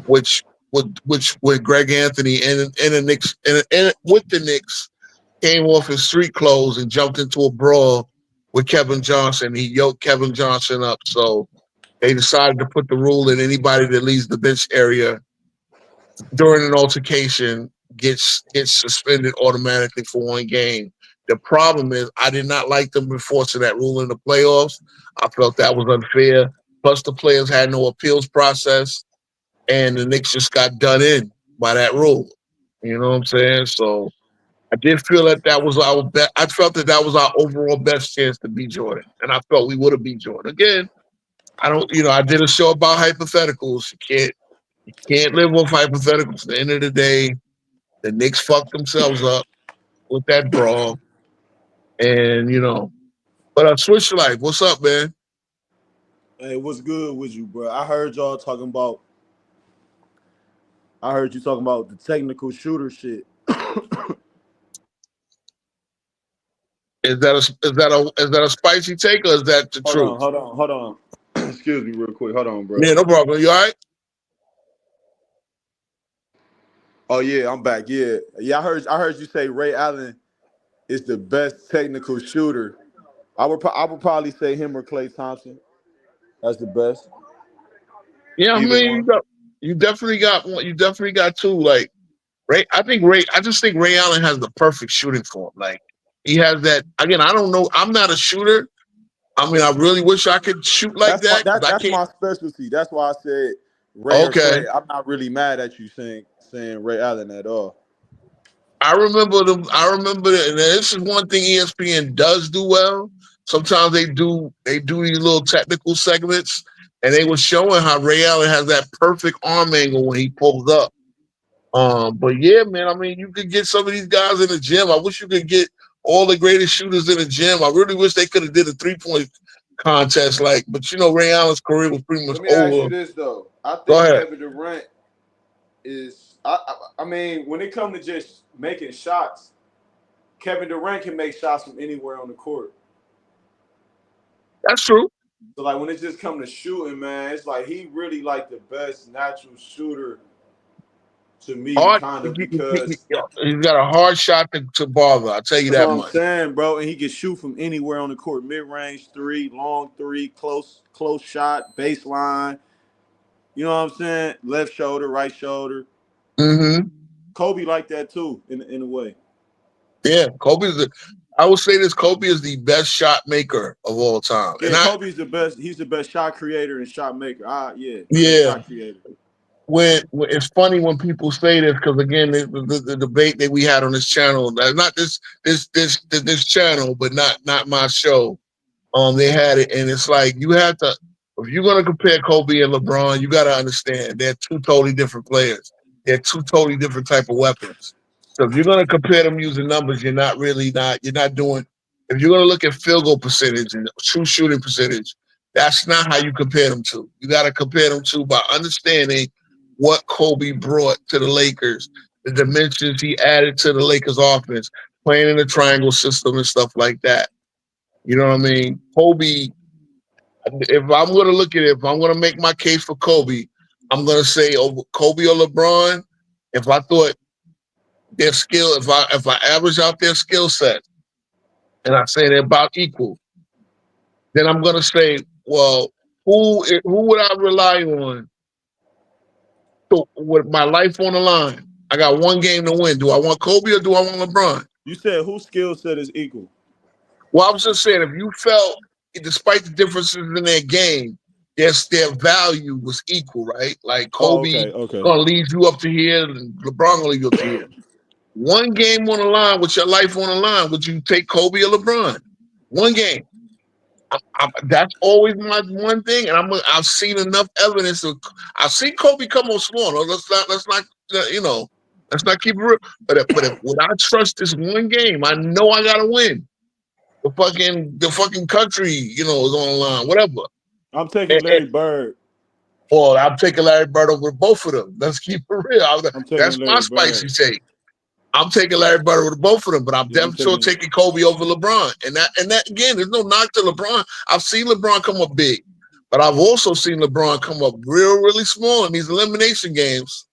C: which with Greg Anthony and the Knicks and with the Knicks came off his street clothes and jumped into a brawl with Kevin Johnson. He yoked Kevin Johnson up. So they decided to put the rule in anybody that leaves the bench area during an altercation gets suspended automatically for one game. The problem is I did not like them enforcing that rule in the playoffs. I felt that was unfair. Plus the players had no appeals process and the Knicks just got done in by that rule. You know what I'm saying? So I did feel that was our best. I felt that was our overall best chance to beat Jordan. And I felt we would have beat Jordan. Again, I did a show about hypotheticals. You can't live with hypotheticals. At the end of the day, the Knicks fucked themselves up with that brawl. And, but Switch Life, what's up, man?
H: Hey, what's good with you, bro? I heard you talking about the technical shooter shit.
C: Is that a spicy take or is that the truth?
H: Hold on. Excuse me real quick. Hold on, bro.
C: Yeah, no problem. You all right?
H: Oh yeah, I'm back. Yeah. I heard you say Ray Allen is the best technical shooter. I would probably say him or Klay Thompson. That's the best.
C: Yeah, I
H: Either
C: mean,
H: one.
C: you definitely got one. You definitely got two. Like Ray, I just think Ray Allen has the perfect shooting form. Like he has that. Again, I don't know. I'm not a shooter. I mean, I really wish I could shoot like that. I
H: That's
C: can't.
H: my specialty. That's why I said Ray or
C: Okay.
H: Klay. I'm not really mad at you saying Ray Allen at all.
C: I remember that, and this is one thing ESPN does do well. Sometimes they do these little technical segments, and they were showing how Ray Allen has that perfect arm angle when he pulls up. But yeah, man, I mean, you could get some of these guys in the gym. I wish you could get all the greatest shooters in the gym. I really wish they could have did a 3-point contest, but Ray Allen's career was pretty much
H: Let me ask you
C: over.
H: this though. I
C: Go
H: think
C: ahead.
H: Kevin Durant is. I mean, when it comes to just making shots, Kevin Durant can make shots from anywhere on the court.
C: That's true.
H: So like when it just comes to shooting, man, it's like he really like the best natural shooter to me,
C: Hard.
H: kind of, because
C: He's got a hard shot to bother. I'll tell you
H: that's
C: that
H: what I'm
C: much.
H: saying, bro. And he can shoot from anywhere on the court, mid-range three, long three, close shot, baseline. You know what I'm saying? Left shoulder, right shoulder.
C: Mm-hmm.
H: Kobe like that too, in a way.
C: Yeah, I would say this. Kobe is the best shot maker of all time, and
H: Yeah, Kobe's the best. He's the best shot creator and shot maker. Yeah, best
C: yeah.
H: shot creator.
C: When it's funny when people say this, because again, the debate that we had on this channel, not this channel, but not my show. They had it, and it's like you have to. If you're gonna compare Kobe and LeBron, you got to understand they're two totally different players. They're two totally different type of weapons. So if you're gonna compare them using numbers, you're not doing. If you're gonna look at field goal percentage and true shooting percentage, that's not how you compare them to. You got to compare them to by understanding what Kobe brought to the Lakers, the dimensions he added to the Lakers offense, playing in the triangle system and stuff like that. You know what I mean? Kobe, if I'm going to look at it, if I'm going to make my case for Kobe, I'm going to say over Kobe or LeBron. If I thought their skill, if I average out their skill set and I say they're about equal, then I'm going to say, well, who would I rely on with my life on the line? I got one game to win. Do I want Kobe or do I want LeBron?
H: You said whose skill set is equal?
C: Well, I was just saying, if you felt, despite the differences in their game, their value was equal, right? Like
H: Oh,
C: Kobe
H: okay.
C: gonna lead you up to here, and LeBron gonna lead you up to here. One game on the line with your life on the line, would you take Kobe or LeBron? One game. That's always my one thing, and I've seen enough evidence. I've seen Kobe come on slow. No, let's not let's not keep it real. But if when I trust this one game, I know I gotta win. The fucking country, is on the line, whatever.
H: I'm taking Larry Bird.
C: Or I'm taking Larry Bird over both of them. Let's keep it real.
H: I'm taking
C: That's my
H: Larry
C: spicy
H: Bird.
C: take. I'm taking Larry Bird over both of them, but I'm
H: Yeah, I'm
C: definitely taking Kobe over LeBron. And that again, there's no knock to LeBron. I've seen LeBron come up big, but I've also seen LeBron come up really small in these elimination games.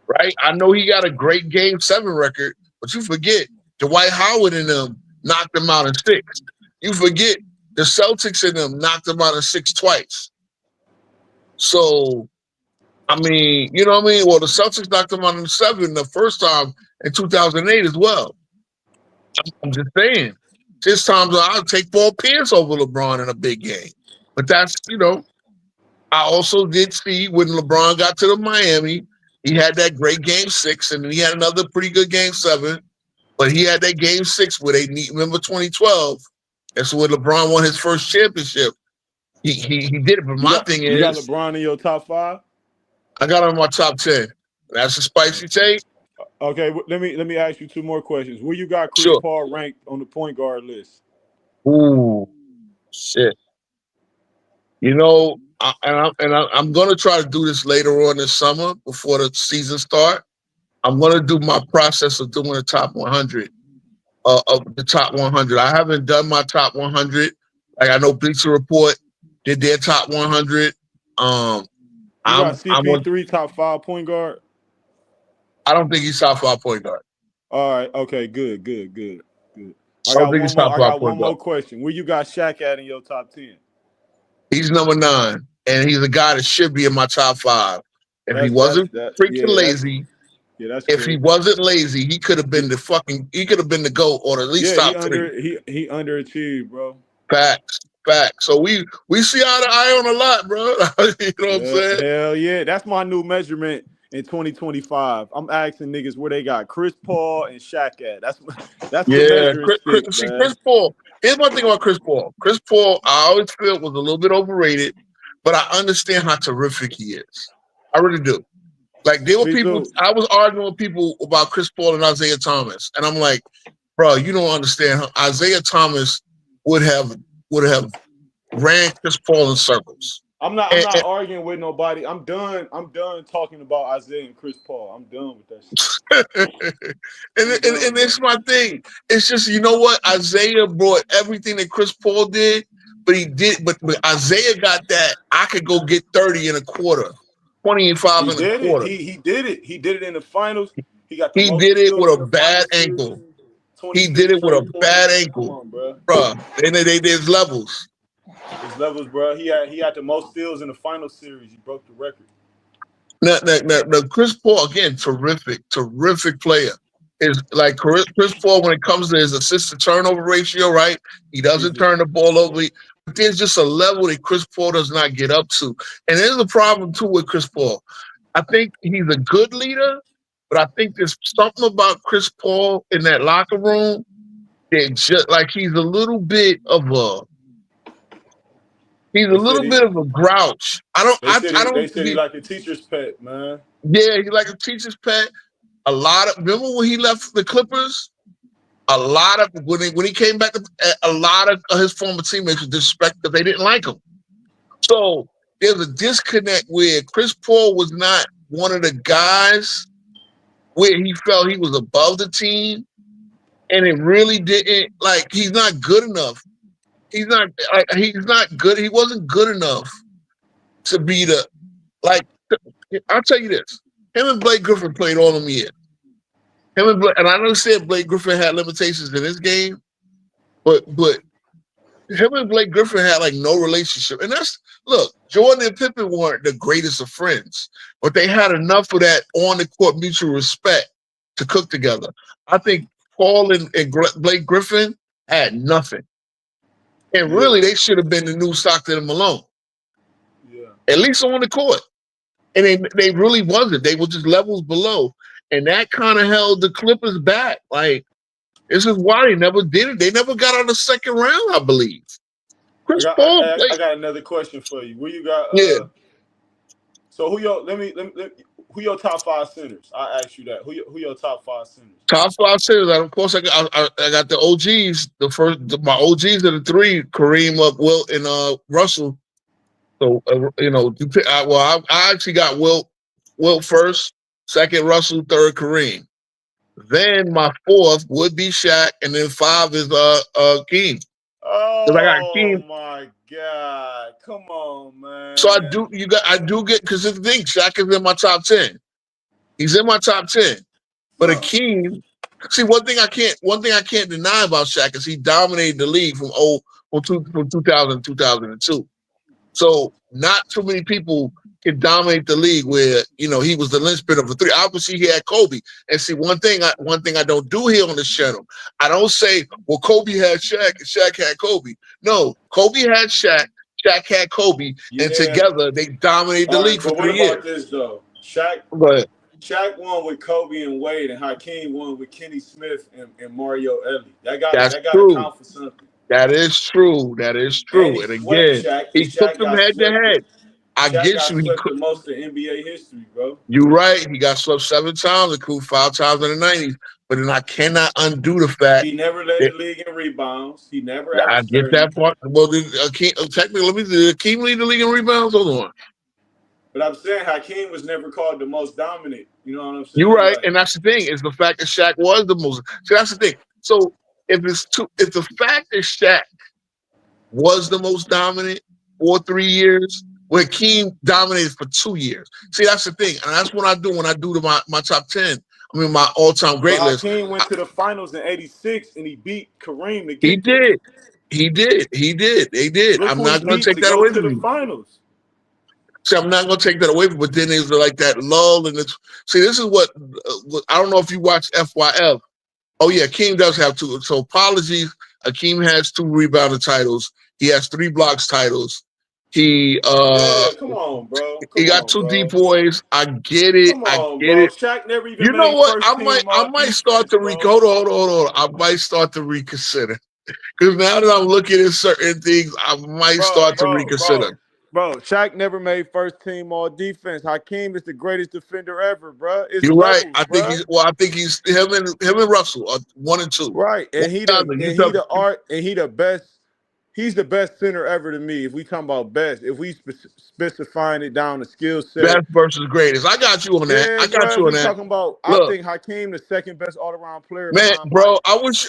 C: Right? I know he got a great Game 7 record, but you forget Dwight Howard and them knocked him out in 6. You forget the Celtics and them knocked him out in 6 twice. So, I mean, you know what I mean? Well, the Celtics knocked him out in 7 the first time in 2008 as well. I'm just saying. This time I'll take Paul Pierce over LeBron in a big game. But that's, I also did see when LeBron got to the Miami, he had that great Game 6, and then he had another pretty good Game 7. But he had that Game 6 where remember 2012. That's where LeBron won his first championship. He did it. But my thing is,
H: you got LeBron in your top 5?
C: I got him in my top 10. That's a spicy take.
H: Okay, let me ask you 2 more questions. Where you got Chris
C: Sure.
H: Paul ranked on the point guard list?
C: Ooh, shit. I'm going to try to do this later on this summer before the season start. I'm going to do my process of doing the top 100 of the top 100. I haven't done my top 100. Like I know Bleacher Report did their top 100.
H: You got CP3 top 5 point guard?
C: I don't think he's top 5 point guard.
H: All right. Okay. Good. I got one more question. Where you got Shaq at in your top 10?
C: He's number 9, and he's a guy that should be in my top 5. If he wasn't freaking lazy, if he wasn't lazy, he could have been the GOAT or at least top 3.
H: He underachieved, bro.
C: Facts. So we see eye to eye on a lot, bro. You know what I'm saying?
H: Hell yeah. That's my new measurement in 2025. I'm asking niggas where they got Chris Paul and Shaq at. That's the measuring stick,
C: Chris Paul. Here's my thing about Chris Paul. Chris Paul, I always feel was a little bit overrated, but I understand how terrific he is. I really do. Like there were people. I was arguing with people about Chris Paul and Isaiah Thomas, and I'm like, bro, you don't understand. Isaiah Thomas would have ran Chris Paul in circles.
H: I'm not arguing with nobody. I'm done talking about Isaiah and Chris Paul. I'm done with that shit.
C: and it's my thing. It's just, you know what? Isaiah brought everything that Chris Paul did, but Isaiah got that I could go get 30 in a quarter 25
H: He
C: in a
H: did it.
C: quarter.
H: He did it. He did it in the finals. He got the
C: He
H: most
C: did it
H: steals
C: with
H: in
C: a
H: the
C: bad
H: finals
C: ankle.
H: series.
C: He
H: 26
C: did it with a
H: straight
C: bad
H: points. Come
C: ankle,
H: on, bro.
C: bruh. There's levels.
H: His levels, bro. He had the most steals in the final series. He broke the record.
C: Now, Chris Paul again, terrific player. Is like Chris Paul when it comes to his assist to turnover ratio, right? He doesn't turn the ball over. But there's just a level that Chris Paul does not get up to, and there's a problem too with Chris Paul. I think he's a good leader, but I think there's something about Chris Paul in that locker room that just like he's a little bit of a grouch. I
H: They
C: don't.
H: said he like a teacher's pet, man.
C: Yeah, he's like a teacher's pet. Remember when he left the Clippers? A lot of when he came back, a lot of his former teammates were disrespect that they didn't like him. So there's a disconnect where Chris Paul was not one of the guys where he felt he was above the team, and it really didn't like he's not good enough. He's not good. He wasn't good enough to be the like. I'll tell you this: him and Blake Griffin played all them years. And I understand Blake Griffin had limitations in his game, but him and Blake Griffin had like no relationship. And look, Jordan and Pippen weren't the greatest of friends, but they had enough of that on the court mutual respect to cook together. I think Paul and Blake Griffin had nothing. And really, they should have been the new Stockton and Malone.
H: Yeah.
C: At least on the court. And they really wasn't. They were just levels below. And that kind of held the Clippers back. Like, this is why they never did it. They never got out of the second round, I believe. Chris Paul played.
H: I got another question for you. Where you got?
C: Yeah.
H: So who who your top 5 centers? I asked you that. Who your top 5 centers?
C: Top 5 centers. Of course, I got the OGs. My OGs are the 3: Kareem, Wilt, and Russell. So I actually got Wilt first, second Russell, third Kareem. Then my 4th would be Shaq, and then 5 is Hakeem.
H: Oh
C: I got Hakeem.
H: my God! Come on, man.
C: So I do get because the thing, Shaq is in my top 10. He's in my top 10. But Hakeem, see one thing I can't deny about Shaq is he dominated the league from 2000 to 2002. So not too many people can dominate the league where he was the linchpin of the 3. Obviously, he had Kobe. And see, one thing I don't do here on this channel, I don't say, well, Kobe had Shaq and Shaq had Kobe. No, Kobe had Shaq, Shaq had Kobe, and together they dominated the league for 3 years.
H: What about this though? Shaq won with Kobe and Wade, and Hakeem won with Kenny Smith and Mario Elie. That got to count for something.
C: That is true. And again, he took them head to head. I get you.
H: He swept the most in NBA history, bro.
C: You're right. He got swept 7 times, including 5 times in the 90s. But then I cannot undo the fact
H: he never led the league in rebounds. He never.
C: I get that part. Well, technically, let me see. Hakeem lead the league in rebounds. Hold on.
H: But I'm saying Hakeem was never called the most dominant. You know what I'm saying?
C: You're right, and that's the thing is the fact that Shaq was the most. See, that's the thing. So if the fact that Shaq was the most dominant for 3 years, where Hakeem dominated for 2 years. See, that's the thing, and that's what I do when I do my top 10. I mean, my all-time great list.
H: Hakeem went to the finals in '86 and he beat Kareem to get
C: He did. They did. I'm not going to take that away from you.
H: Finals.
C: See, I'm not going to take that away from you, but then there's like that lull. And see, this is what I don't know if you watch FYF. Oh, yeah, Hakeem does have 2. So apologies. Hakeem has 2 rebounding titles. He has 3 blocks titles. He
H: come on, bro.
C: He got 2 deep boys. I get it.
H: I get it. Shaq never even
C: know what? I might start to hold on. I might start to reconsider. Because now that I'm looking at certain things, I might start to reconsider.
H: Bro, Shaq never made first team all defense. Hakeem is the greatest defender ever, bro.
C: You're right. I think he's him and Russell are 1 and 2.
H: Right, and he the best. He's the best center ever to me. If we talking about best, if we specifying it down to skill set,
C: best versus greatest. I got you on that. I got you on that.
H: Talking about, I think Hakeem the second best all around player.
C: Man, bro, I wish.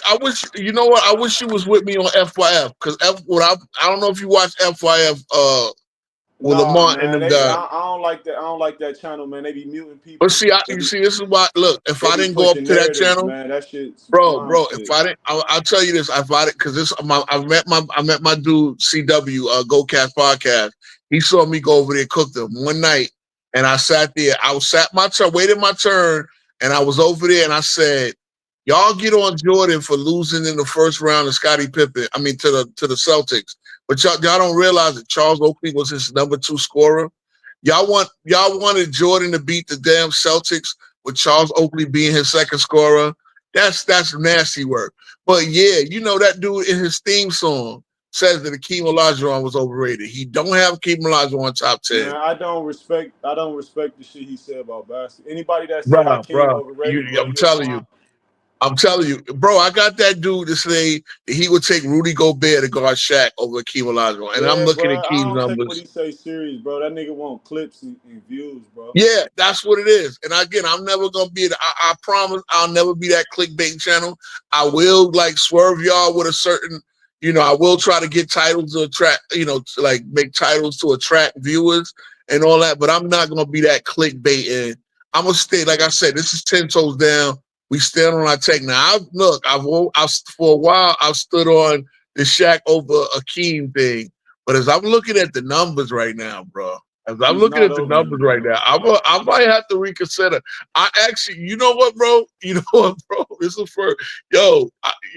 C: You know what? I wish you was with me on FYF because I don't know if you watch FYF. with
H: Nah,
C: Lamont and
H: man.
C: them
H: I
C: guys.
H: don't like that. I don't like that channel, man. They be muting
C: But
H: people.
C: see, you see, this is why. Look, if
H: They
C: I
H: be
C: didn't go up
H: pushing
C: to that
H: narratives,
C: channel,
H: man. That shit's some
C: bro,
H: clown
C: if
H: shit.
C: I didn't, I'll tell you this. If I didn't, because I met my dude CW, GoCast podcast. He saw me go over there cook them one night, and I sat there. I was sat my turn, waited my turn, and I was over there, and I said, "Y'all get on Jordan for losing in the first round of Scottie Pippen. I mean, to the Celtics, but y'all don't realize that Charles Oakley was his number 2 scorer. Y'all wanted Jordan to beat the damn Celtics with Charles Oakley being his second scorer. That's nasty work. But yeah, you know that dude in his theme song says that Hakeem Olajuwon was overrated. He don't have Hakeem Olajuwon top 10.
H: Man, I don't respect the shit he said about basketball. Anybody that say
C: Bro,
H: Hakeem overrated, bro,
C: I'm
H: you're
C: telling you, bro, I got that dude to say that he would take Rudy Gobert to guard Shaq over Hakeem Olajuwon. And I'm
H: yeah,
C: looking
H: bro.
C: at
H: I
C: Keem's
H: don't take what
C: numbers.
H: he say serious, bro. That nigga want clips and views, bro.
C: Yeah, that's what it is. And again, I'm never gonna be. I promise, I'll never be that clickbait channel. I will like swerve y'all with a certain, I will try to get titles to attract, to, like make titles to attract viewers and all that. But I'm not gonna be that clickbait. And I'm gonna stay. Like I said, this is 10 toes down. We stand on our tech now. For a while I've stood on the Shaq over Hakeem thing. But as I'm looking at the numbers right now, bro. As I'm
H: He's
C: looking
H: not
C: at the
H: over him,
C: numbers right
H: bro.
C: now, I might have to reconsider. I actually, you know what, bro? You know what, bro? This is for you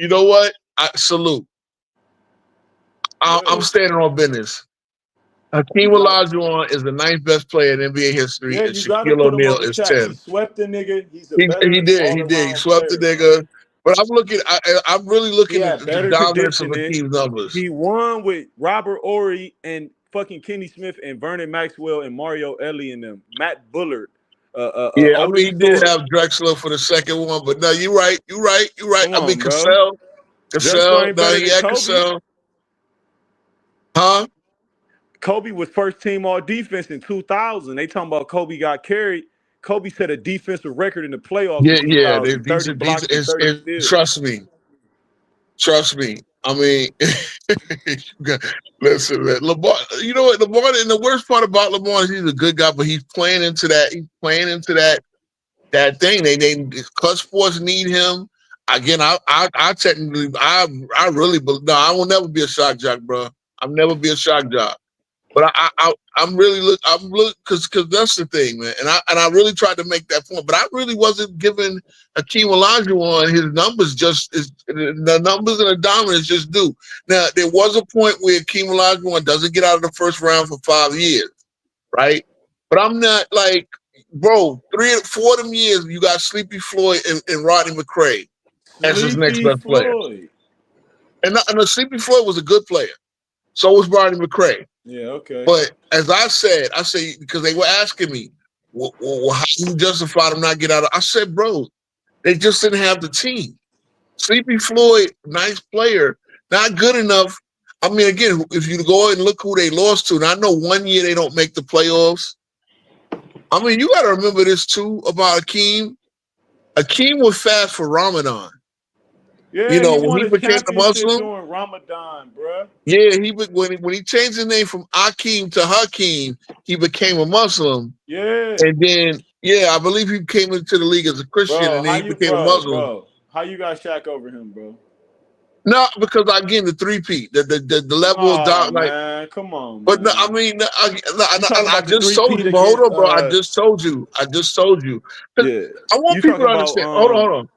C: know what? I salute. I'm
H: Yeah.
C: standing on business. Hakeem
H: You got
C: Olajuwon is the 9th best player in NBA history,
H: yeah,
C: and
H: you gotta
C: Shaquille
H: put him
C: O'Neal
H: over
C: is
H: Shaq. He
C: 10.
H: swept the nigga. He's a
C: He
H: better
C: did,
H: all
C: he
H: around
C: swept the
H: player, bro.
C: nigga. But I'm really
H: He
C: looking at
H: had
C: the
H: better
C: dominance of
H: conditioning.
C: Hakeem's numbers.
H: He won with Robert Ory and fucking Kenny Smith and Vernon Maxwell and Mario Elie and them. Matt Bullard,
C: Yeah, I mean,
H: Odin
C: he did
H: Thorpe.
C: have Drexler for the second one, but no, you're right.
H: Come
C: I mean,
H: on, bro. Drexler ain't
C: No,
H: better
C: he
H: than
C: had
H: Kobe.
C: Cassell. Huh?
H: Kobe was first team all defense in 2000. They talking about Kobe got carried. Kobe set a defensive record in the playoffs in
C: Yeah.
H: 2000, 30 blocks and 30 steals.
C: Trust me. I mean, listen, man, Lamar. You know what, Lamar? And the worst part about Lamar is he's a good guy, but he's playing into that. He's playing into that thing. They clutch sports need him. Again, I technically, I really, no, I will never be a shock jock, bro. I'll never be a shock jock. But I'm really because that's the thing, man. And I really tried to make that point, but I really wasn't giving Hakeem Olajuwon his numbers the numbers and the dominance just do. Now there was a point where Hakeem Olajuwon doesn't get out of the first round for 5 years, right? But I'm not like, bro, 3 or 4 of them years you got Sleepy Floyd and Rodney McCray as his next
H: Sleepy
C: best player,
H: Floyd.
C: and Sleepy Floyd was a good player. So was Rodney McCray.
H: Yeah, okay.
C: But as I say because they were asking me, well, how do you justify them not get out of? I said, bro, they just didn't have the team. Sleepy Floyd, nice player, not good enough. I mean, again, if you go and look who they lost to, and I know 1 year they don't make the playoffs. I mean, you got to remember this too about Hakeem. Hakeem was fast for Ramadan.
H: Yeah, he
C: When
H: won
C: he
H: a
C: became a
H: championship
C: Muslim.
H: during Ramadan, bruh.
C: Yeah, when he changed his name from Hakeem to Hakeem, he became a Muslim.
H: Yeah.
C: And then, I believe he came into the league as a Christian, and then he became a Muslim.
H: How you got Shaq over him, bro?
C: No, because again, the three-peat, the level of
H: Oh
C: dog, like.
H: man, come on,
C: But
H: man.
C: no, I mean,
H: You talking
C: I
H: about the
C: just told
H: three-peat
C: you. But hold
H: against
C: on, bro. I just told you. 'Cause
H: yeah.
C: I want
H: You
C: people
H: talking
C: to
H: about
C: understand. Hold on.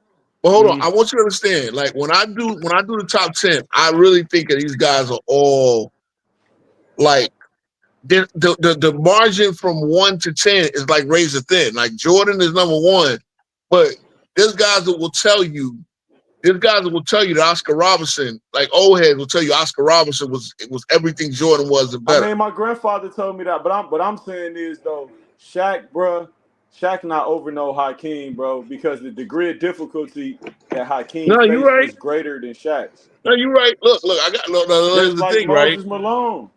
C: But hold on. I want you to understand. Like when I do the top 10, I really think that these guys are all like. The margin from 1 to 10 is like razor thin. Like Jordan is number 1, but there's guys that will tell you. There's guys that will tell you that Oscar Robertson, like old heads, will tell you Oscar Robertson was everything Jordan was and
H: I
C: better.
H: mean, my grandfather told me that, but I'm saying is though, Shaq, bro, Shaq not over no Hakeem, bro, because the degree of difficulty that Hakeem
C: No, you're
H: faced
C: right.
H: was greater than Shaq's.
C: No, you're right. Look, I got. Look, here's
H: Just
C: the
H: like
C: thing, right?
H: Moses Malone.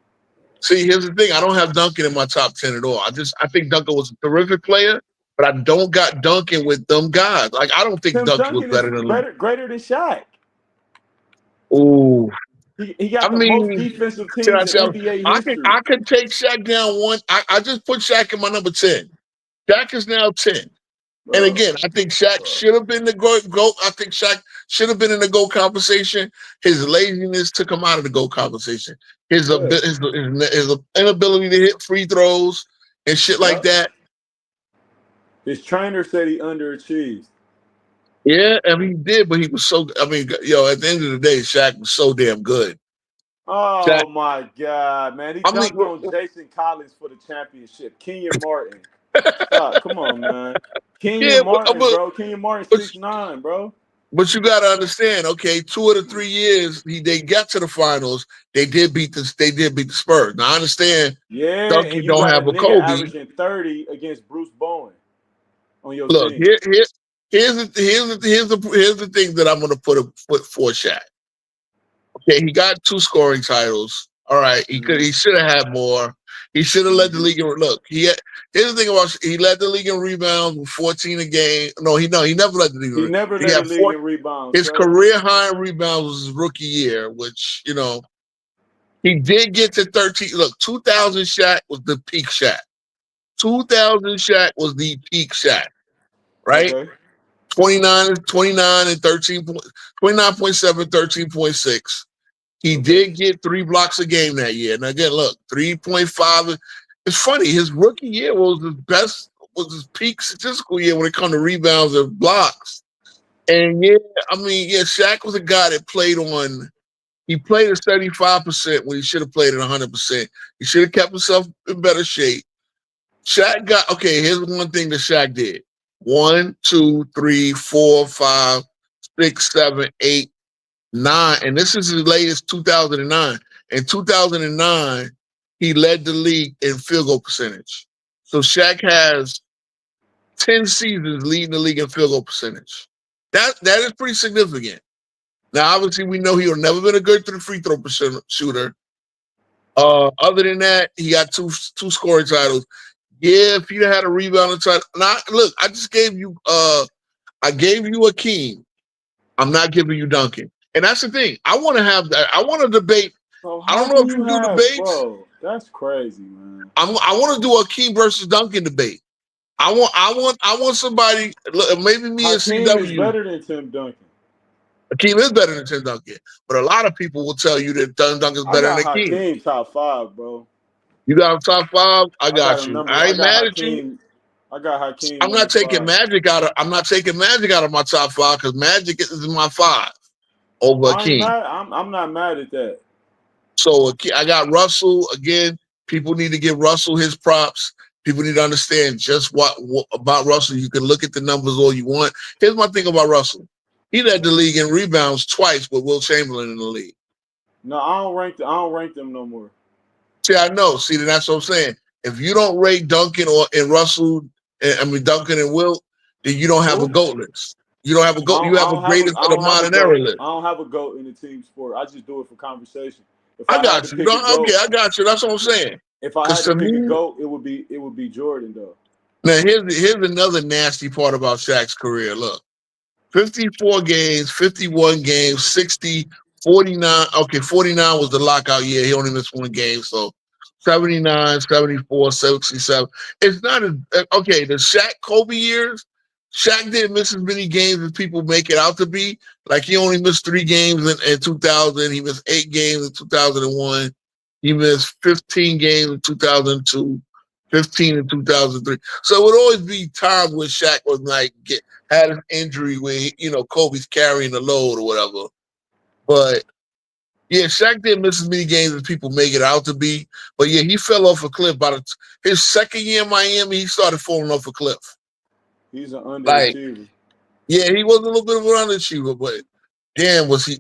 C: See, here's the thing. I don't have Duncan in my top 10 at all. I think Duncan was a terrific player, but I don't got Duncan with them guys. Like I don't think
H: Tim
C: Duncan was
H: Duncan is
C: better than.
H: greater than Shaq.
C: Ooh,
H: He got
C: I
H: the most
C: mean,
H: defensive
C: can I
H: teams in
C: say
H: NBA history.
C: I can take Shaq down one. I just put Shaq in my number 10. Shaq is now 10. And again, I think Shaq should have been the GOAT. I think Shaq should have been in the GOAT conversation. His laziness took him out of the GOAT conversation. His inability to hit free throws and shit like that.
H: His trainer said he underachieved.
C: Yeah, I mean, he did, but he was so. I mean, at the end of the day, Shaq was so damn good. Shaq,
H: Oh my God, man! He
C: I mean,
H: dunked on Jason Collins for the championship. Kenyon Martin, stop! Come on, man.
C: yeah,
H: Kenyon Martin, bro. Kenyon Martin,
C: but
H: 6'9", bro.
C: But you got to understand, okay, 2 of the 3 years they got to the finals, they did beat the Spurs. Now I understand
H: Yeah,
C: Duncan
H: and you
C: don't
H: got a
C: have a
H: nigga
C: Kobe.
H: averaging 30 against Bruce Bowen on your
C: Look,
H: team.
C: here's the thing that I'm gonna put for Shaq. Okay, he got 2 scoring titles. All right, he should have had more. He should have led the league. Look, here's the thing about he led the league in rebounds with 14 a game. No, he never led the league.
H: He never led the league in rebounds.
C: His career high in rebounds was his rookie year, which he did get to 13. Look, 2000 Shaq was the peak Shaq. 2000 Shaq was the peak Shaq, right?
H: Okay.
C: 29 and 13 29.7, 13.6. He did get 3 blocks a game that year. And again, look, 3.5. It's funny. His rookie year was his peak statistical year when it comes to rebounds and blocks. And Shaq was a guy that he played at 75% when he should have played at 100%. He should have kept himself in better shape. Here's one thing that Shaq did. 1, 2, 3, 4, 5, 6, 7, 8, 9, and this is his latest 2009. In 2009, he led the league in field goal percentage. So Shaq has 10 seasons leading the league in field goal percentage. That is pretty significant. Now, obviously, we know he'll never been a good free throw shooter. Other than that, he got two scoring titles. Yeah, if he'd had a rebounding title. Now, look, I just gave you I gave you Hakeem. I'm not giving you Duncan. And that's the thing. I want to have that. I want to debate.
H: So
C: I don't know if you do debates.
H: Bro, that's crazy, man.
C: I want to do a Hakeem versus Duncan debate. I want somebody. Maybe me and CW.
H: Hakeem is better than Tim Duncan.
C: Hakeem is better than Tim Duncan, but a lot of people will tell you that Tim Duncan is better than Hakeem.
H: Hakeem top 5, bro.
C: You got him top 5. I got you. I ain't mad at you.
H: I got Hakeem.
C: I'm not taking Magic out of. I'm not taking Magic out of my top 5 because Magic is in my 5 over Hakeem.
H: I'm not mad at that.
C: So I got Russell again. People need to give Russell his props. People need to understand just what about Russell. You can look at the numbers all you want. Here's my thing about Russell. He led the league in rebounds twice with Will Chamberlain in the league.
H: No, I don't rank them no more.
C: See, I know. See, that's what I'm saying. If you don't rate Duncan and Russell, Duncan and Will, then you don't have a GOAT list. You don't have a GOAT. You have a greatest of the modern era list.
H: I don't have a GOAT in the team sport. I just do it for conversation.
C: I got you. I got you. That's what I'm saying.
H: If I had to pick a GOAT, it would be Jordan, though.
C: Now, here's another nasty part about Shaq's career. Look, 54 games, 51 games, 60, 49. Okay, 49 was the lockout year. He only missed 1 game. So 79, 74, 67. It's not as okay. The Shaq Kobe years, Shaq didn't miss as many games as people make it out to be. Like he only missed 3 games in 2000. He missed 8 games in 2001. He missed 15 games in 2002, 15 in 2003. So it would always be times when Shaq was like had an injury where Kobe's carrying the load or whatever. But yeah, Shaq didn't miss as many games as people make it out to be. But yeah, he fell off a cliff. His second year in Miami, he started falling off a cliff.
H: He's an underachiever.
C: Yeah, he was a little bit of an underachiever, but damn, was he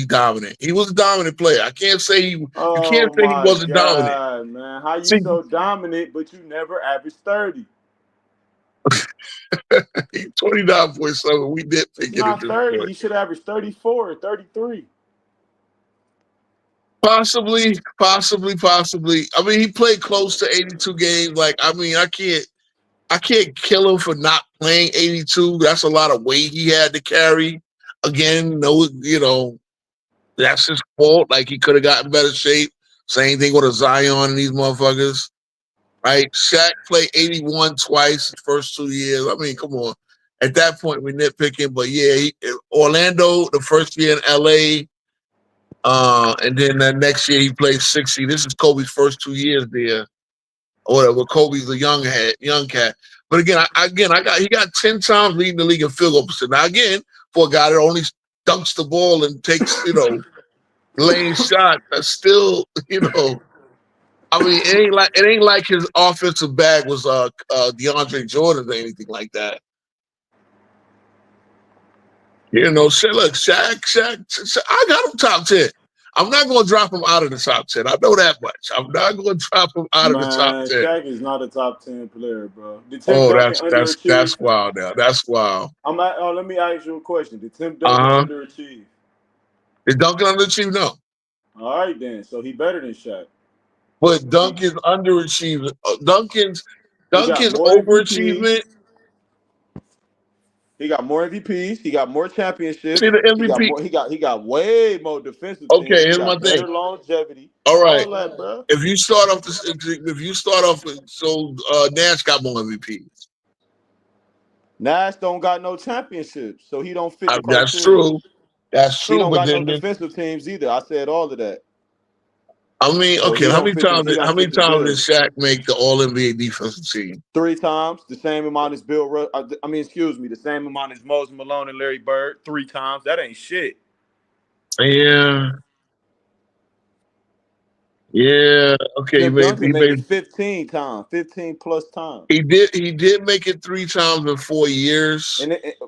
C: dominant? He was a dominant player. I can't say he. You can't say he wasn't dominant.
H: Man, how you so dominant, but you never averaged 30?
C: 29.7. We did pick it.
H: Not 30. You should average 34 or 33.
C: Possibly. I mean, he played close to 82 games. Like, I mean, I can't kill him for not playing 82. That's a lot of weight he had to carry. Again, That's his fault. Like he could have gotten better shape. Same thing with a Zion and these motherfuckers. Right? Shaq played 81 twice his first 2 years. I mean, come on. At that point, we're nitpicking, but yeah, Orlando the first year in LA, and then the next year he played 60. This is Kobe's first 2 years there, or whatever. Kobe's a young cat. But again, he got 10 times leading the league in field goal percentage. Now again, for a guy that only dunks the ball and takes lane shot, that's still I mean, it ain't like his offensive bag was DeAndre Jordan or anything like that. Shaq, I got him top 10. I'm not going to drop him out of the top 10. I know that much. I'm not going to drop him out of the top 10.
H: Shaq is not a top 10 player, bro. Did Tim
C: Oh,
H: Duncan underachieve?
C: that's wild now. That's wild.
H: Let me ask you a question. Did Tim Duncan underachieve?
C: Did Duncan underachieve? No.
H: All right, then. So he better than Shaq.
C: But Duncan's underachieving. Duncan's
H: overachievement.
C: overachievement.
H: He got more MVPs. He got more championships.
C: See the MVP.
H: He got way more defensive.
C: Okay,
H: teams.
C: here's my thing.
H: Better longevity.
C: All right.
H: All that, bro.
C: If you start off Nash got more MVPs.
H: Nash don't got no championships, so he don't fit the criteria.
C: That's true. That's true.
H: He don't got no defensive teams either. I said all of that.
C: I mean, okay, how many times did Shaq make the All-NBA defensive team?
H: 3 times, the same amount as the same amount as Moses Malone and Larry Bird. 3 times. That ain't shit.
C: Yeah. Yeah. Okay,
H: Tim Duncan made it 15 times, 15 plus times.
C: He did make it 3 times in 4 years.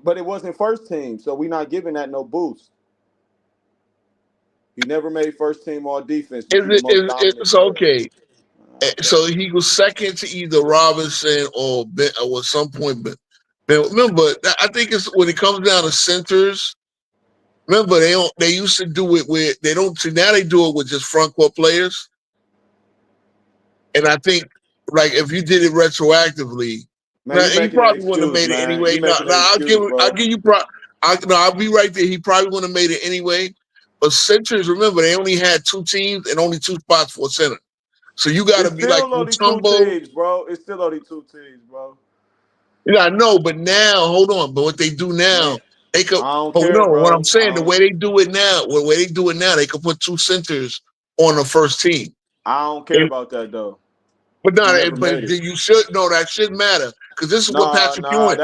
H: But it wasn't first team, so we're not giving that no boost. He never made first team all defense.
C: It's okay. So he was second to either Robinson or at some point. But remember, I think it's when it comes down to centers. Remember, they used to do it with now they do it with just front court players. And I think like if you did it retroactively, he probably wouldn't have made it anyway. I'll be right there. He probably wouldn't have made it anyway. But centers, remember, they only had 2 teams and only 2 spots for a center. So you got to be like
H: Mutombo. Bro. It's still only 2 teams, bro.
C: Yeah, I know, but now, hold on. But what they do now, they could. What I'm saying, the way they do it now, they could put 2 centers on the first team.
H: I don't care about that though.
C: But you should know that shouldn't matter because this is what Patrick Ewing.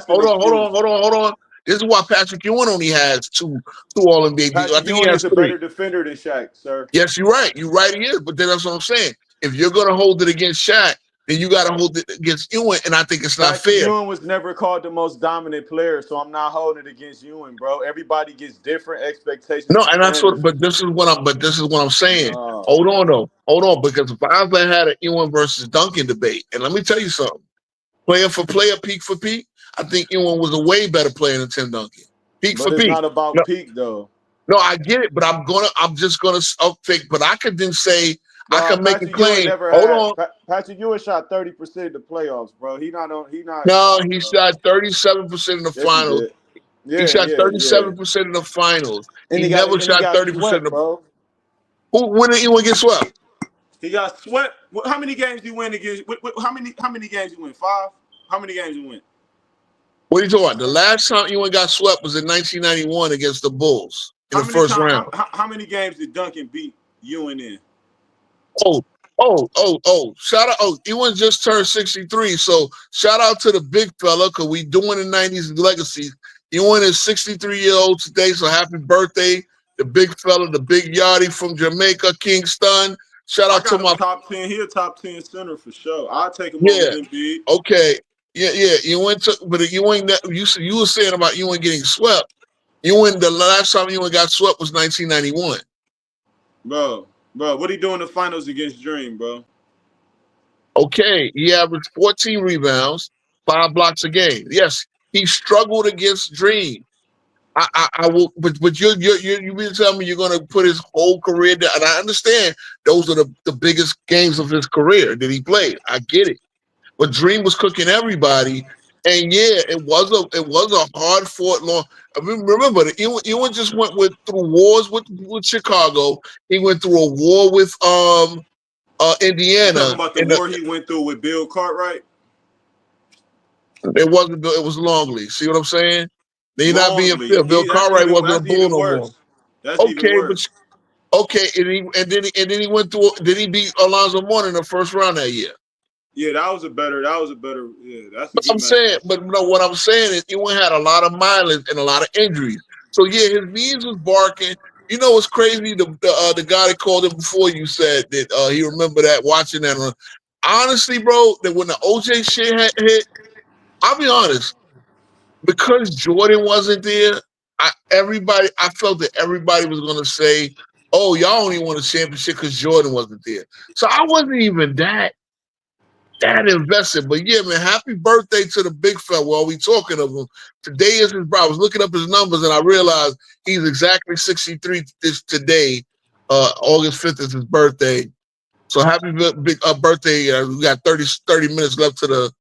C: Hold on. This is why Patrick Ewing only has 2 All-NBA. I think he has
H: a better defender than Shaq, sir.
C: Yes, you're right. You're right. He is. But then that's what I'm saying. If you're going to hold it against Shaq, then you got to hold it against Ewing, and I think it's not fair.
H: Ewing was never called the most dominant player, so I'm not holding it against Ewing, bro. Everybody gets different expectations.
C: No, and that's what. But this is what I'm saying. Hold on, because if I ever had an Ewing versus Duncan debate, and let me tell you something, player for player, peak for peak, I think Ewing was a way better player than Tim Duncan. Peak for peak.
H: It's not about peak though.
C: No, I get it, but I'm just gonna pick. But I could then say. I can make a claim. Hold on.
H: Patrick Ewing shot 30% in the playoffs, bro. He shot
C: 37% in the finals. He shot 37% in the finals. He never shot 30% in the. When did Ewing get swept?
H: He got swept. How many games he win against? How many games he win? 5. How many games he win?
C: What are you talking about? The last time Ewing got swept was in 1991 against the Bulls in the first round.
H: How many games did Duncan beat Ewing in?
C: Shout out. Ewing just turned 63. So shout out to the big fella because we doing the 90s legacies. Ewing is 63-year-old today. So happy birthday. The big fella, the big yachty from Jamaica, Kingston. Shout out to my
H: top 10. He a top 10 center for sure. I'll take him over Embiid.
C: Okay. Yeah. Ewing but Ewing you were saying about Ewing getting swept. Ewing, the last time Ewing got swept was 1991.
H: Bro, what he do in the finals against Dream, bro?
C: Okay, he averaged 14 rebounds, 5 blocks a game. Yes, he struggled against Dream. I will, but you mean to tell me you're going to put his whole career down? And I understand those are the biggest games of his career that he played. I get it, but Dream was cooking everybody, And yeah, it was a hard fought long. I mean, remember, Ewan just went through wars with Chicago. He went through a war with
H: You
C: Indiana.
H: talking about the war he went through with Bill Cartwright?
C: It wasn't Bill, it was Longley. See what I'm saying? Then you're not being
H: Longley.
C: fair. Bill Cartwright wasn't a
H: That's
C: bull
H: even
C: no more.
H: worse. That's even
C: Okay,
H: worse.
C: and then he went through. Did he beat Alonzo Mourning in the first round that year?
H: Yeah, that was a better. Yeah, that's a
C: But
H: good
C: I'm
H: match.
C: saying, but no, what I'm saying is Ewan had a lot of mileage and a lot of injuries. So yeah, his knees was barking. You know what's crazy? The guy that called him before you said that he remember that watching that. Honestly, bro, that when the OJ shit had hit, I'll be honest, because Jordan wasn't there, I felt that everybody was gonna say, "Oh, y'all only won a championship because Jordan wasn't there." So I wasn't even that invested. But yeah, man, happy birthday to the big fella. While we talking of him, today is his. I was looking up his numbers and I realized he's exactly 63 today. August 5th is his birthday. So happy big birthday. We got 30 minutes left here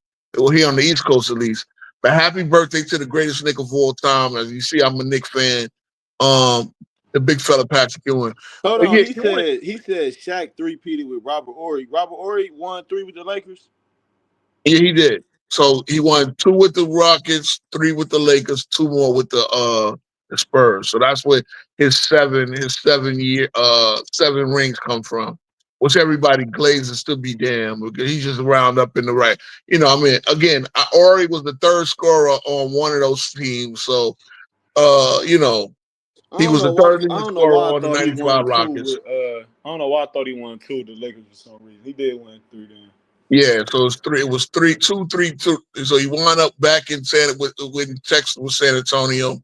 C: on the East Coast at least. But happy birthday to the greatest Knick of all time. As you see, I'm a Knick fan. The big fella Patrick Ewing.
H: Hold
C: But
H: on,
C: yeah,
H: he said Shaq three-peated with Robert Horry. Robert Horry won 3 with the Lakers.
C: Yeah, he did. So he won 2 with the Rockets, 3 with the Lakers, 2 more with the Spurs. So that's where his 7 rings come from. Which everybody glazes to be damn because he's just round up in the right. You know, I mean, again, Ori was the third scorer on one of those teams. So you know, he was the third leading
H: I don't know
C: scorer
H: why I
C: on the
H: thought he won
C: 95
H: 2
C: Rockets.
H: with I don't know why I thought he won 2 with the Lakers for some reason. He did win 3 then.
C: Yeah, so it was 3. It was 3-2, 3-2. So he wound up back in when Texas was San Antonio.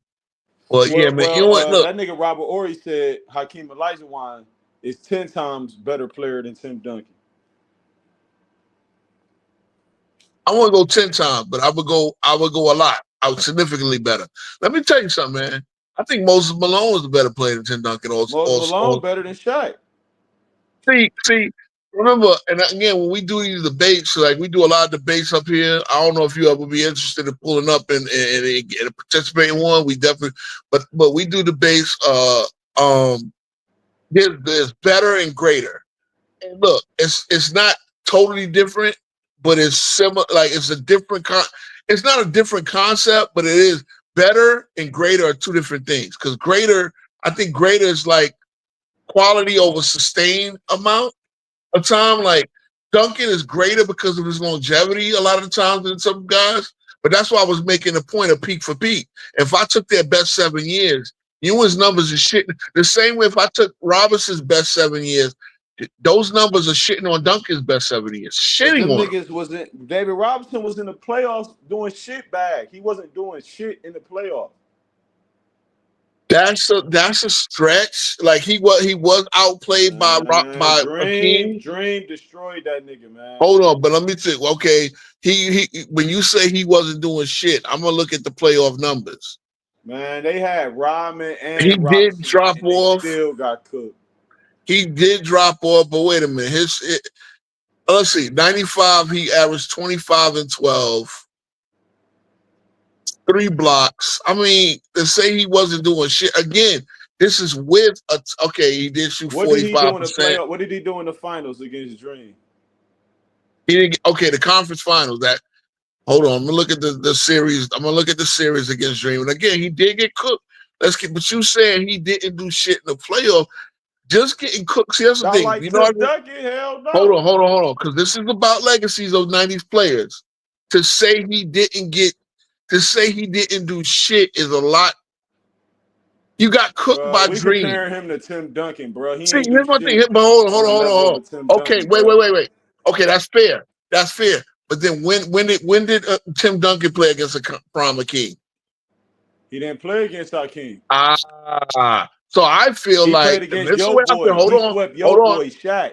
C: Well, yeah, man. You know what? Look,
H: That nigga Robert Horry said Hakeem Olajuwon is 10 times better player than Tim Duncan.
C: I want to go 10 times, but I would go a lot. I was significantly better. Let me tell you something, man. I think Moses Malone was a better player than Tim Duncan.
H: Moses Malone better than Shaq.
C: See, remember, and again, when we do these debates, like we do a lot of debates up here. I don't know if you ever be interested in pulling up and participating in one. We definitely, but we do debates. There's better and greater. And look, it's not totally different, but it's similar. Like it's a different it's not a different concept, but it is better and greater are 2 different things. Because I think greater is like quality over sustained amount of time. Like Duncan is greater because of his longevity a lot of the times than some guys. But that's why I was making a point of peak for peak. If I took their best 7 years, Ewing's numbers are shit. The same way if I took Robinson's best 7 years, those numbers are shitting on Duncan's best 7 years. Shitting on him.
H: Niggas wasn't. David Robinson was in the playoffs doing shit bag. He wasn't doing shit in the playoffs.
C: That's a stretch. Like he was outplayed by Hakeem.
H: Dream destroyed that nigga, man.
C: Hold on, but let me think. Okay, he when you say he wasn't doing shit, I'm gonna look at the playoff numbers.
H: Man, they had Rodman and
C: he
H: Robinson,
C: did drop
H: and
C: off.
H: They still got cooked.
C: He did drop off, but wait a minute. Let's see, 95. He averaged 25 and 12. 3 blocks. I mean, to say he wasn't doing shit again. This is with he did shoot 45%.
H: What did he do in the playoff? What did he do in the finals against Dream?
C: He didn't. Okay, the conference finals. Hold on. I'm gonna look at the series. I'm gonna look at the series against Dream. And again, he did get cooked. But you saying he didn't do shit in the playoff? Just getting cooked. See, that's the thing.
H: Like
C: you know what I mean?
H: Duncan, hell no.
C: Hold on. Because this is about legacies of 90s players. To say he didn't do shit is a lot. You got cooked by Dream.
H: Compare him to Tim Duncan, bro.
C: See, here's my thing. But hold on. Okay, wait. Okay, that's fair. But then when did Tim Duncan play against a prime Hakeem?
H: He didn't play against Hakeem.
C: So I feel
H: he
C: like
H: played against your boy. Swept your boy Shaq.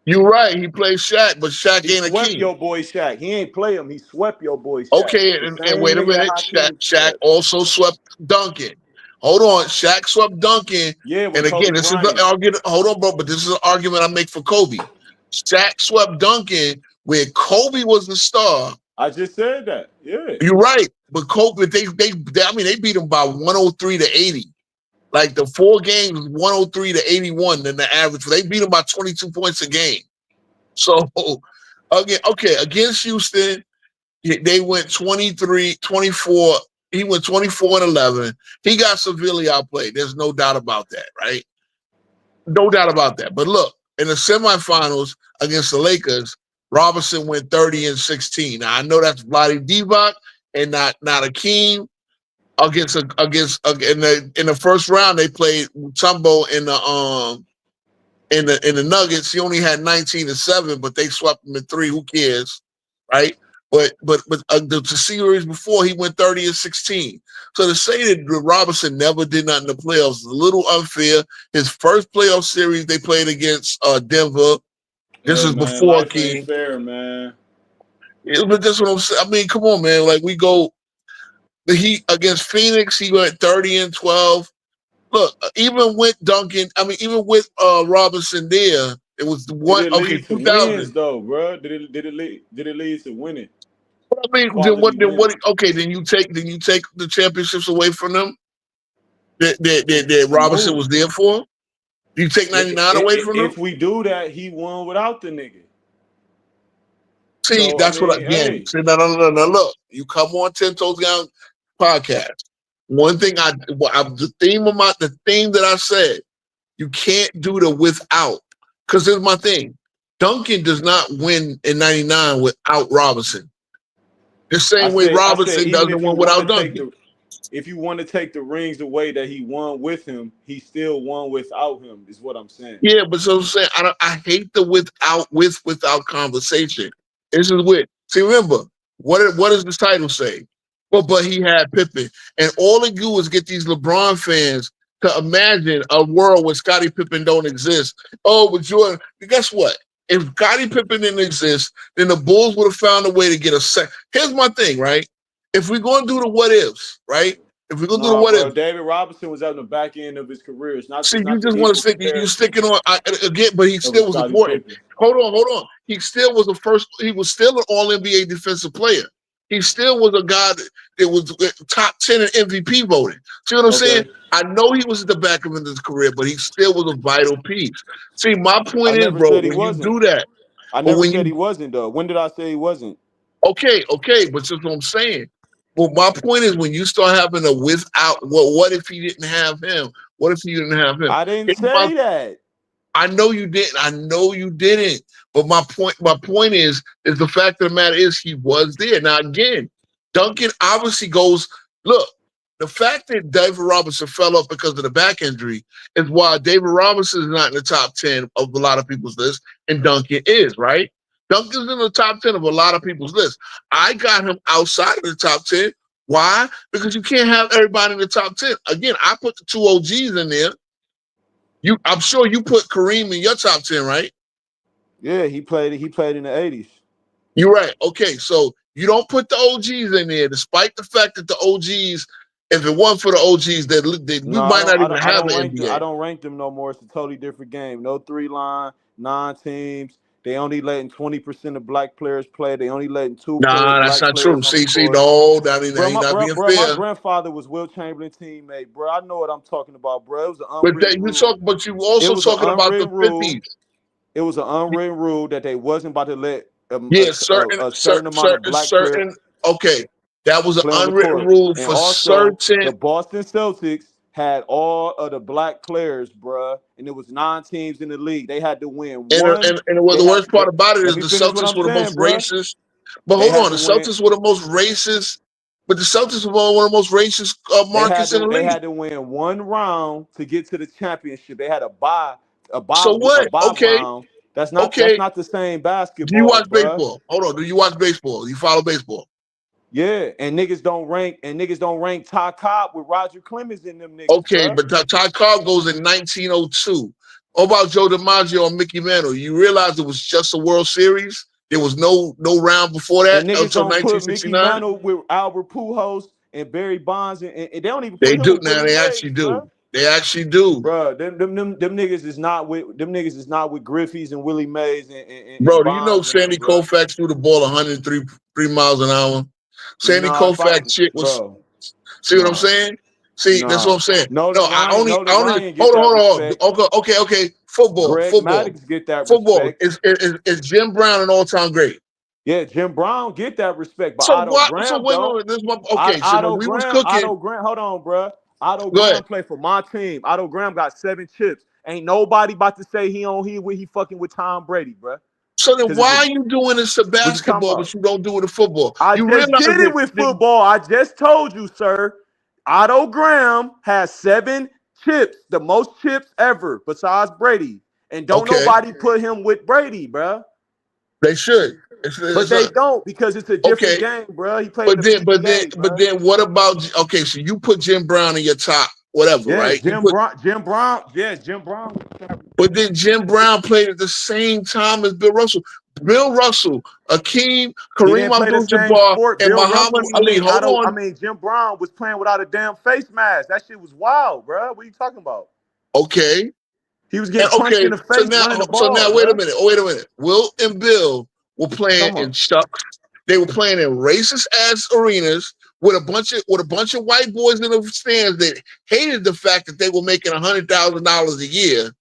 C: You're right. He played Shaq, but Shaq ain't
H: Hakeem.
C: Hakeem.
H: Your boy Shaq. He ain't play him. He swept your boy Shaq.
C: Okay, and wait a minute. Shaq also swept Duncan. Hold on. Shaq swept Duncan.
H: Yeah,
C: and again, this is the argument. Hold on, bro. But this is an argument I make for Kobe. Shaq swept Duncan where Kobe was the star
H: I just said that. Yeah.
C: You're right, but Kobe, they I mean, they beat them by 103 to 80. Like the 4 games, 103 to 81 than the average. They beat them by 22 points a game. So again, okay, against Houston, they went 23, 24. He went 24 and 11. He got severely outplayed. There's no doubt about that, right? No doubt about that. But look, in the semifinals against the Lakers, Robinson went 30 and 16. Now I know that's Vlade Divac and not Hakeem. Against in the first round they played Mutombo in the Nuggets. He only had 19 and 7, but they swept him in 3. Who cares, right? But the series before he went 30 and 16. So to say that Robinson never did nothing in the playoffs is a little unfair. His first playoff series they played against Denver. This is before
H: life
C: Hakeem.
H: ain't fair, man.
C: But that's what I'm saying. I mean, come on, man. Like we go the Heat against Phoenix, he went 30 and 12. Look, even with Duncan, I mean, even with Robinson there, it was one. Okay,
H: Lead to
C: 2000.
H: wins though, bro? Did it lead to winning?
C: I mean, then what? Okay, then you take the championships away from them that Robinson was there for. You take 99 away from them.
H: If we do that, he won without the nigga.
C: See,
H: So,
C: that's what again.
H: hey.
C: See, no. Look, you come on 10 Toes Down podcast. One thing the theme that I said, you can't do the without. Because here's my thing. Duncan does not win in 99 without Robinson. The same way Robinson doesn't win without Duncan.
H: If you want to take the rings away that he won with him, he still won without him, is what I'm saying.
C: Yeah, but so I'm saying I hate the without conversation. This is weird. See, remember, what does the title say? But he had Pippen. And all they do is get these LeBron fans to imagine a world where Scottie Pippen don't exist. Oh, but Jordan, guess what? If Scottie Pippen didn't exist, then the Bulls would have found a way to get a set. Here's my thing, right? If we're going to do the what ifs, right? If we're going to do the what ifs.
H: David Robinson was at the back end of his career. It's not.
C: See, you just want to stick. You're sticking on again, but he still was important. Hold on. He still was the first. He was still an All NBA defensive player. He still was a guy that was top 10 in MVP voting. See what I'm saying? I know he was at the back of his career, but he still was a vital piece. See, my point is, bro, when you do that,
H: I never said he wasn't, though. When did I say he wasn't?
C: Okay, but that's what I'm saying. Well, my point is when you start having a without, well, what if he didn't have him? What if he didn't have him?
H: I didn't say that.
C: I know you didn't. But my point is the fact of the matter is he was there. Now again, Duncan obviously goes, look, the fact that David Robinson fell off because of the back injury is why David Robinson is not in the top 10 of a lot of people's list, and Duncan is, right? Duncan's in the top 10 of a lot of people's list. I got him outside of the top 10. Why? Because you can't have everybody in the top 10. Again, I put the 2 OGs in there. I'm sure you put Kareem in your top 10, right?
H: Yeah, he played in the 80s.
C: You're right. Okay, so you don't put the OGs in there, despite the fact that the OGs, if it wasn't for the OGs, we might not even have an NBA.
H: I don't rank them no more. It's a totally different game. No 3-line, 9 teams. They only letting 20% of black players play. They only letting 2
C: Nah, that's not true. See, no, that ain't not being fair.
H: My grandfather was Will Chamberlain's teammate, bro. I know what I'm talking about, bro. It was an unwritten rule.
C: But you also talking about the 50s.
H: It was an unwritten rule that they wasn't about to let a certain amount of black players.
C: Okay, that was an unwritten rule for certain.
H: The Boston Celtics had all of the black players, bruh, and it was 9 teams in the league. They had to win one.
C: And the worst part about it is the Celtics were the most racist. But hold on, the Celtics were the most racist. But the Celtics were one of the most racist markets in the league.
H: They had to win one round to get to the championship. They had a bye.
C: So what? Okay.
H: Round. That's not the same basketball.
C: Do you watch baseball? Hold on. Do you watch baseball? You follow baseball?
H: Yeah, and niggas don't rank Ty Cobb with Roger Clemens in them niggas.
C: Okay,
H: bro.
C: but Ty Cobb goes in 1902. What about Joe DiMaggio and Mickey Mantle? You realize it was just a World Series? There was no round before that until 1969. Mickey
H: Mantle with Albert Pujols and Barry Bonds, and they don't even.
C: They do now. They actually do. They actually do.
H: Bro, them niggas is not with Griffey's and Willie Mays and
C: Bro, do you know
H: Bonds and them,
C: Sandy
H: bro.
C: Koufax threw the ball 103 miles an hour? Sandy
H: Nah,
C: Koufax shit was.
H: bro.
C: See what I'm
H: Nah,
C: saying? See, that's what
H: nah.
C: I'm saying.
H: Nolan
C: No, I only
H: Ryan get
C: hold
H: that
C: on.
H: respect.
C: Okay. Football.
H: Greg Maddox get that
C: Football.
H: respect.
C: Is Jim Brown an all-time great?
H: Yeah, Jim Brown get that respect, but
C: So
H: Otto
C: what? So
H: Graham
C: wait,
H: don't.
C: this is my, okay. So when we was cooking,
H: Otto Graham, hold on, bro. Otto
C: go
H: Graham
C: ahead.
H: played for my team. Otto Graham got 7 chips. Ain't nobody about to say he fucking with Tom Brady, bro.
C: So then why are you doing this to
H: What you talking
C: basketball,
H: about?
C: but you don't do it to football?
H: I
C: You
H: just
C: realize
H: did it with
C: that
H: football. I just told you, sir. Otto Graham has 7 chips, the most chips ever besides Brady. And don't
C: okay,
H: nobody put him with Brady, bro.
C: they should.
H: But they don't because it's a different game, bro. He played in the PGA,
C: But
H: bro.
C: then what about, okay, so you put Jim Brown in your top, whatever,
H: Yeah,
C: right?
H: Jim Brown. Yes, Jim Brown.
C: But then Jim Brown played at the same time as Bill Russell. Bill Russell, Hakeem,
H: He
C: Kareem
H: didn't play the same
C: Abdul-Jabbar,
H: sport.
C: and
H: Bill
C: Muhammad
H: Russell.
C: Ali. Hold on.
H: Jim Brown was playing without a damn face mask. That shit was wild, bro. What are you talking about?
C: Okay.
H: He was getting punched in the face running the ball.
C: Wait a minute. Will and Bill were playing in chucks. They were playing in racist ass arenas with a bunch of white boys in the stands that hated the fact that they were making $100,000 a year.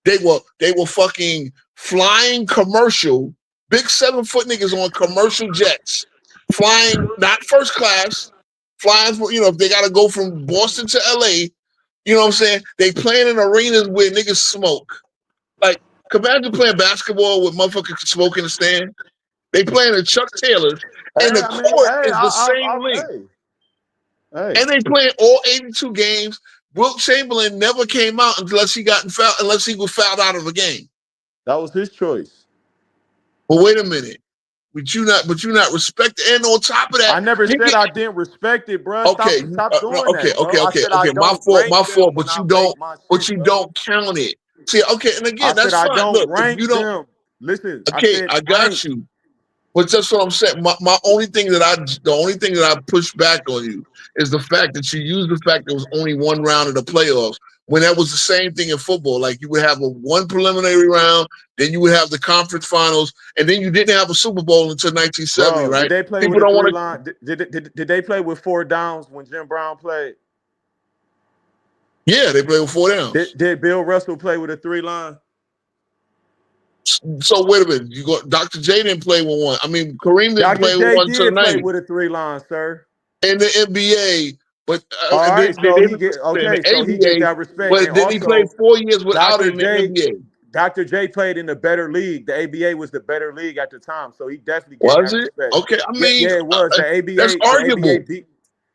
C: They were fucking flying commercial, big 7-foot niggas on commercial jets, flying not first class, flying for, if they gotta go from Boston to LA, you know what I'm saying? They playing in arenas where niggas smoke. Like, imagine playing basketball with motherfuckers smoking the stand. They playing in Chuck Taylor's, and the court is the same length. And they playing all 82 games. Wilt Chamberlain never came out unless he was fouled out of a game.
H: That was his choice.
C: But wait a minute. But you not respect, and on top of that,
H: I never said I didn't respect it, bro.
C: Okay,
H: Stop doing that, bro.
C: okay. My fault. But you don't count it. See, okay, and again, that's fine.
H: I don't
C: Look,
H: rank
C: if you don't,
H: them. Listen,
C: okay, I got you. But that's what I'm saying. The only thing that I push back on you is the fact that you use the fact there was only one round of the playoffs, when that was the same thing in football. Like, you would have one preliminary round, then you would have the conference finals, and then you didn't have a Super Bowl until 1970, right?
H: Did they play
C: People
H: with
C: don't
H: a
C: want
H: line? Did they play with 4 downs when Jim Brown played?
C: Yeah, they played with 4 downs.
H: Did Bill Russell play with a 3-line?
C: So wait a minute. Dr. J didn't play with one. I mean, Kareem didn't play with one until the 90s.
H: Play with a 3-line, sir.
C: In the NBA, but
H: all right, so he get that respect.
C: But then he played 4 years without it in the NBA.
H: Dr. J played in the better league. The ABA was the better league at the time, so he definitely get that respect.
C: Okay, I mean,
H: yeah, it was. The ABA.
C: That's arguable.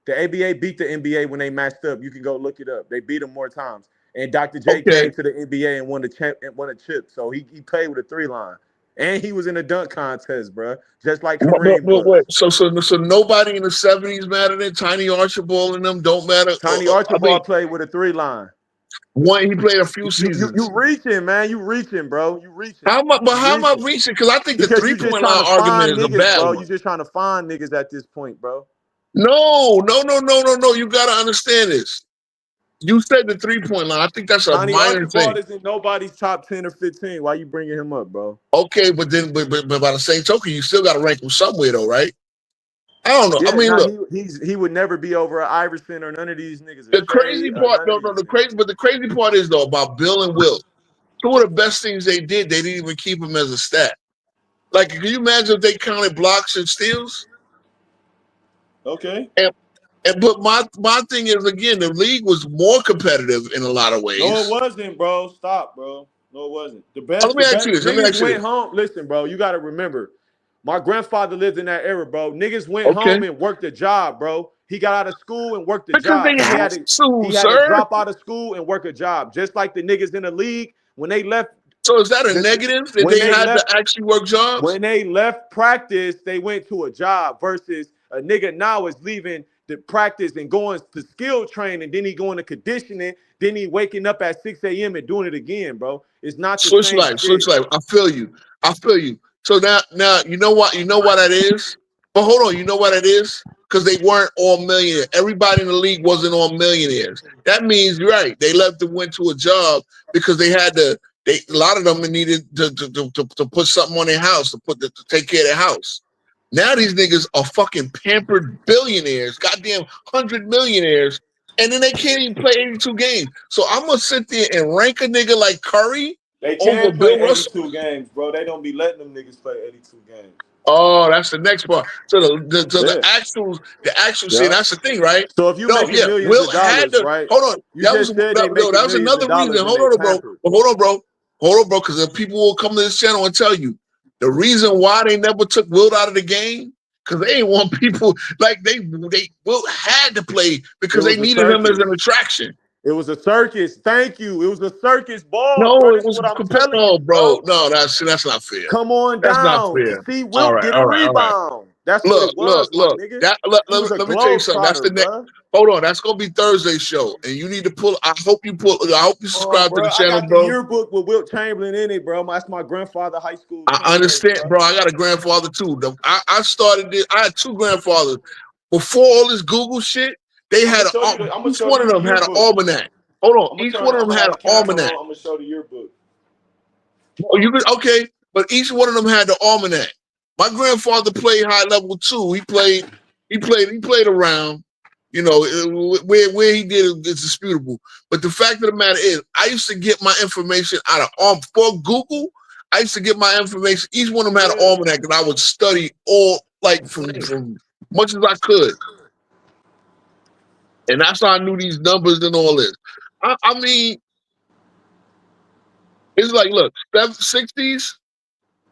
H: The ABA beat the NBA when they matched up. You can go look it up. They beat them more times. And Dr. J came to the NBA and won a chip. So he played with a 3-line. And he was in a dunk contest, bro. Just like Kareem was.
C: So nobody in the 70s mattered. Tiny Archibald and them don't matter.
H: Tiny Archibald played with a 3-line.
C: He played a few seasons.
H: You reaching, man. You reaching, bro. You reaching.
C: How am I reaching? Because I think the 3-point line argument is a bad one.
H: You just trying to find niggas at this point, bro.
C: No. You got to understand this. You said the 3-point line. I think that's a minor thing.
H: Archibald isn't nobody's top 10 or 15. Why you bringing him up, bro?
C: Okay, but by the same token, you still got to rank him somewhere, though, right? I don't know.
H: Yeah,
C: I mean, look,
H: he would never be over Iverson or none of these niggas.
C: The crazy part is, though, about Bill and Wilt. Two of the best things they didn't even keep him as a stat. Like, can you imagine if they counted blocks and steals?
H: Okay.
C: But my thing is, again, the league was more competitive in a lot of ways.
H: No, it wasn't, bro. Stop, bro. No, it wasn't. The best.
C: Let me ask you this.
H: Went home. Listen, bro. You got to remember, my grandfather lived in that era, bro. Niggas went home and worked a job, bro. He got out of school and worked a job. He had to drop out of school and work a job, just like the niggas in the league when they left.
C: So is that a negative that they had to actually work jobs?
H: When they left practice, they went to a job versus a nigga now is leaving the practice and going to skill training, then he going to conditioning, then he waking up at 6 a.m. and doing it again, bro. It's not the
C: switch life. I feel you. So now you know what that is? But hold on, you know what it is? Because they weren't all millionaires. Everybody in the league wasn't all millionaires. That means you're right. They left and went to a job because they had to. A lot of them needed to put something on their house to take care of their house. Now these niggas are fucking pampered billionaires, goddamn 100 millionaires, and then they can't even play 82 games. So I'm gonna sit there and rank a nigga like Curry
H: They
C: over
H: can play
C: Bill Russell.
H: 82 games, bro. They don't be letting them niggas play 82 games.
C: Oh, that's the next part. So the
H: Yeah.
C: actual see,
H: Yeah.
C: that's the thing, right?
H: So if you
C: No,
H: making
C: yeah,
H: millions
C: Will
H: of
C: had
H: dollars,
C: to
H: right?
C: hold on.
H: You just said they making
C: that was
H: millions
C: another
H: of dollars
C: reason.
H: and they
C: Bro.
H: pampered.
C: Hold on, bro, because if people will come to this channel and tell you the reason why they never took Wilt out of the game, because they ain't want people like they Wilt had to play because they
H: was a
C: needed him as
H: circus.
C: an attraction.
H: It was a circus. Thank you. It was a circus ball, bro.
C: No, it
H: This is
C: was
H: what I'm telling
C: no,
H: you,
C: bro.
H: bro.
C: No, that's not fair.
H: Come on
C: That's not
H: down. You
C: fair.
H: see,
C: All
H: Wilt
C: right,
H: get
C: all
H: a
C: right, all right.
H: rebound. That's what it was, my nigga. He was a
C: Let me tell you something. That's the
H: globetrotter,
C: next.
H: bro.
C: Hold on, that's gonna be Thursday's show, and you need to pull. I hope you subscribe to
H: Bro,
C: the
H: I
C: channel,
H: got the
C: bro.
H: yearbook with Wilt Chamberlain in it, bro. That's my grandfather high school
C: I
H: teammate,
C: understand,
H: bro.
C: bro. I got a grandfather too. I started this. I had two grandfathers before all this Google shit. They
H: I'm
C: had
H: gonna show you. I'm gonna
C: each
H: show
C: one
H: you
C: of
H: the
C: them had an
H: yearbook.
C: almanac. Hold on, each one of
H: I'm
C: them
H: gonna
C: had
H: have
C: an
H: the camera
C: almanac.
H: on. I'm gonna show the yearbook.
C: Oh, you could okay, but each one of them had the almanac. My grandfather played high level too. He played around. You know, where he did is disputable. But the fact of the matter is, I used to get my information out of for Google. I used to get my information. Each one of them had an almanac, and I would study all like from much as I could, and that's how I knew these numbers and all this. I mean, it's like, look, 60s.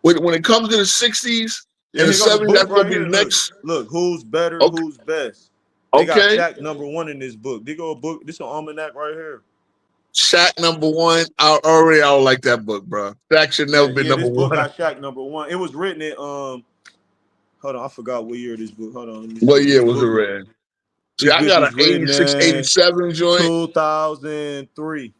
C: When it comes to the 60s
H: Yeah,
C: and the
H: here go the
C: 70s,
H: book
C: that's gonna
H: right
C: be
H: here.
C: the next.
H: Look, who's better,
C: Okay,
H: who's best. They got
C: okay.
H: Shaq #1 in this book. They go a book. This an almanac right here.
C: Shaq #1. I don't like that book, bro. Shaq should never be
H: Yeah.
C: number
H: This book
C: one.
H: got Shaq #1. It was written in Hold on, I forgot what year this book. Hold on, let me
C: What
H: see.
C: year was it read? See,
H: This
C: I
H: bitch
C: got an
H: was written
C: 86,
H: in
C: 87 joint.
H: 2003.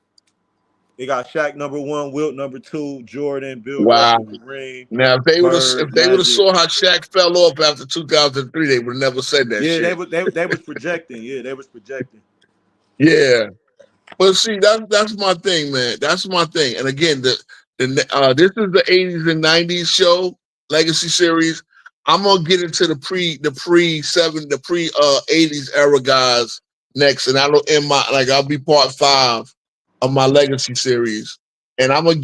H: They got Shaq #1, Wilt #2, Jordan, Bill
C: Wow.
H: Russell, Kareem,
C: Now, if
H: Bird,
C: they would have
H: Magic.
C: saw how Shaq fell off after 2003, they would have never said that
H: Yeah,
C: shit.
H: they was projecting. Yeah, they was projecting.
C: Yeah. But see, that's my thing, man. That's my thing. And again, this is the 80s and 90s show, Legacy series. I'm gonna get into the pre 80s era guys next, and I'll be part 5 of my Legacy series. And I'm gonna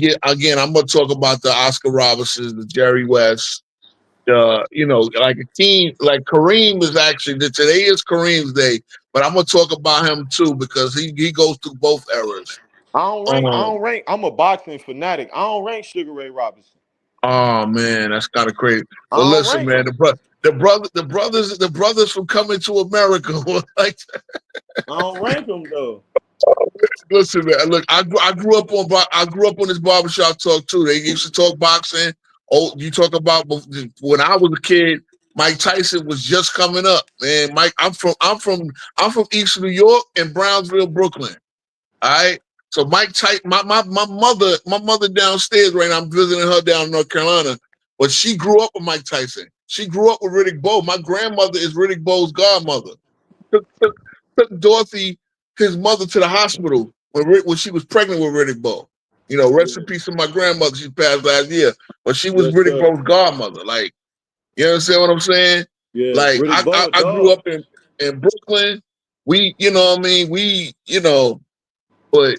C: talk about the Oscar Robertsons, the Jerry West, like Hakeem, like Kareem is actually today is Kareem's day, but I'm gonna talk about him too because he goes through both eras.
H: I don't rank. I'm a boxing fanatic. I don't rank Sugar Ray Robinson.
C: Oh man, that's kind of crazy.
H: I
C: Well,
H: don't
C: listen,
H: rank
C: man,
H: him.
C: the brothers from Coming to America were like,
H: I don't rank him though.
C: listen, man. Look, I grew up on this barbershop talk too. They used to talk boxing. Oh, you talk about when I was a kid. Mike Tyson was just coming up, man. Mike, I'm from East New York and Brownsville, Brooklyn. All right. So Mike Tyson, my mother downstairs right now. I'm visiting her down in North Carolina, but she grew up with Mike Tyson. She grew up with Riddick Bowe. My grandmother is Riddick Bowe's godmother. Took Dorothy, his mother, to the hospital when she was pregnant with Riddick Bowe. Rest in peace to my grandmother. She passed last year, but she was
H: Yes,
C: Riddick
H: sir.
C: Bowe's godmother. Like, you understand what I'm saying?
H: Yeah,
C: Like,
H: Riddick Bowe,
C: I grew
H: dog.
C: up in Brooklyn. We, you know what I mean? But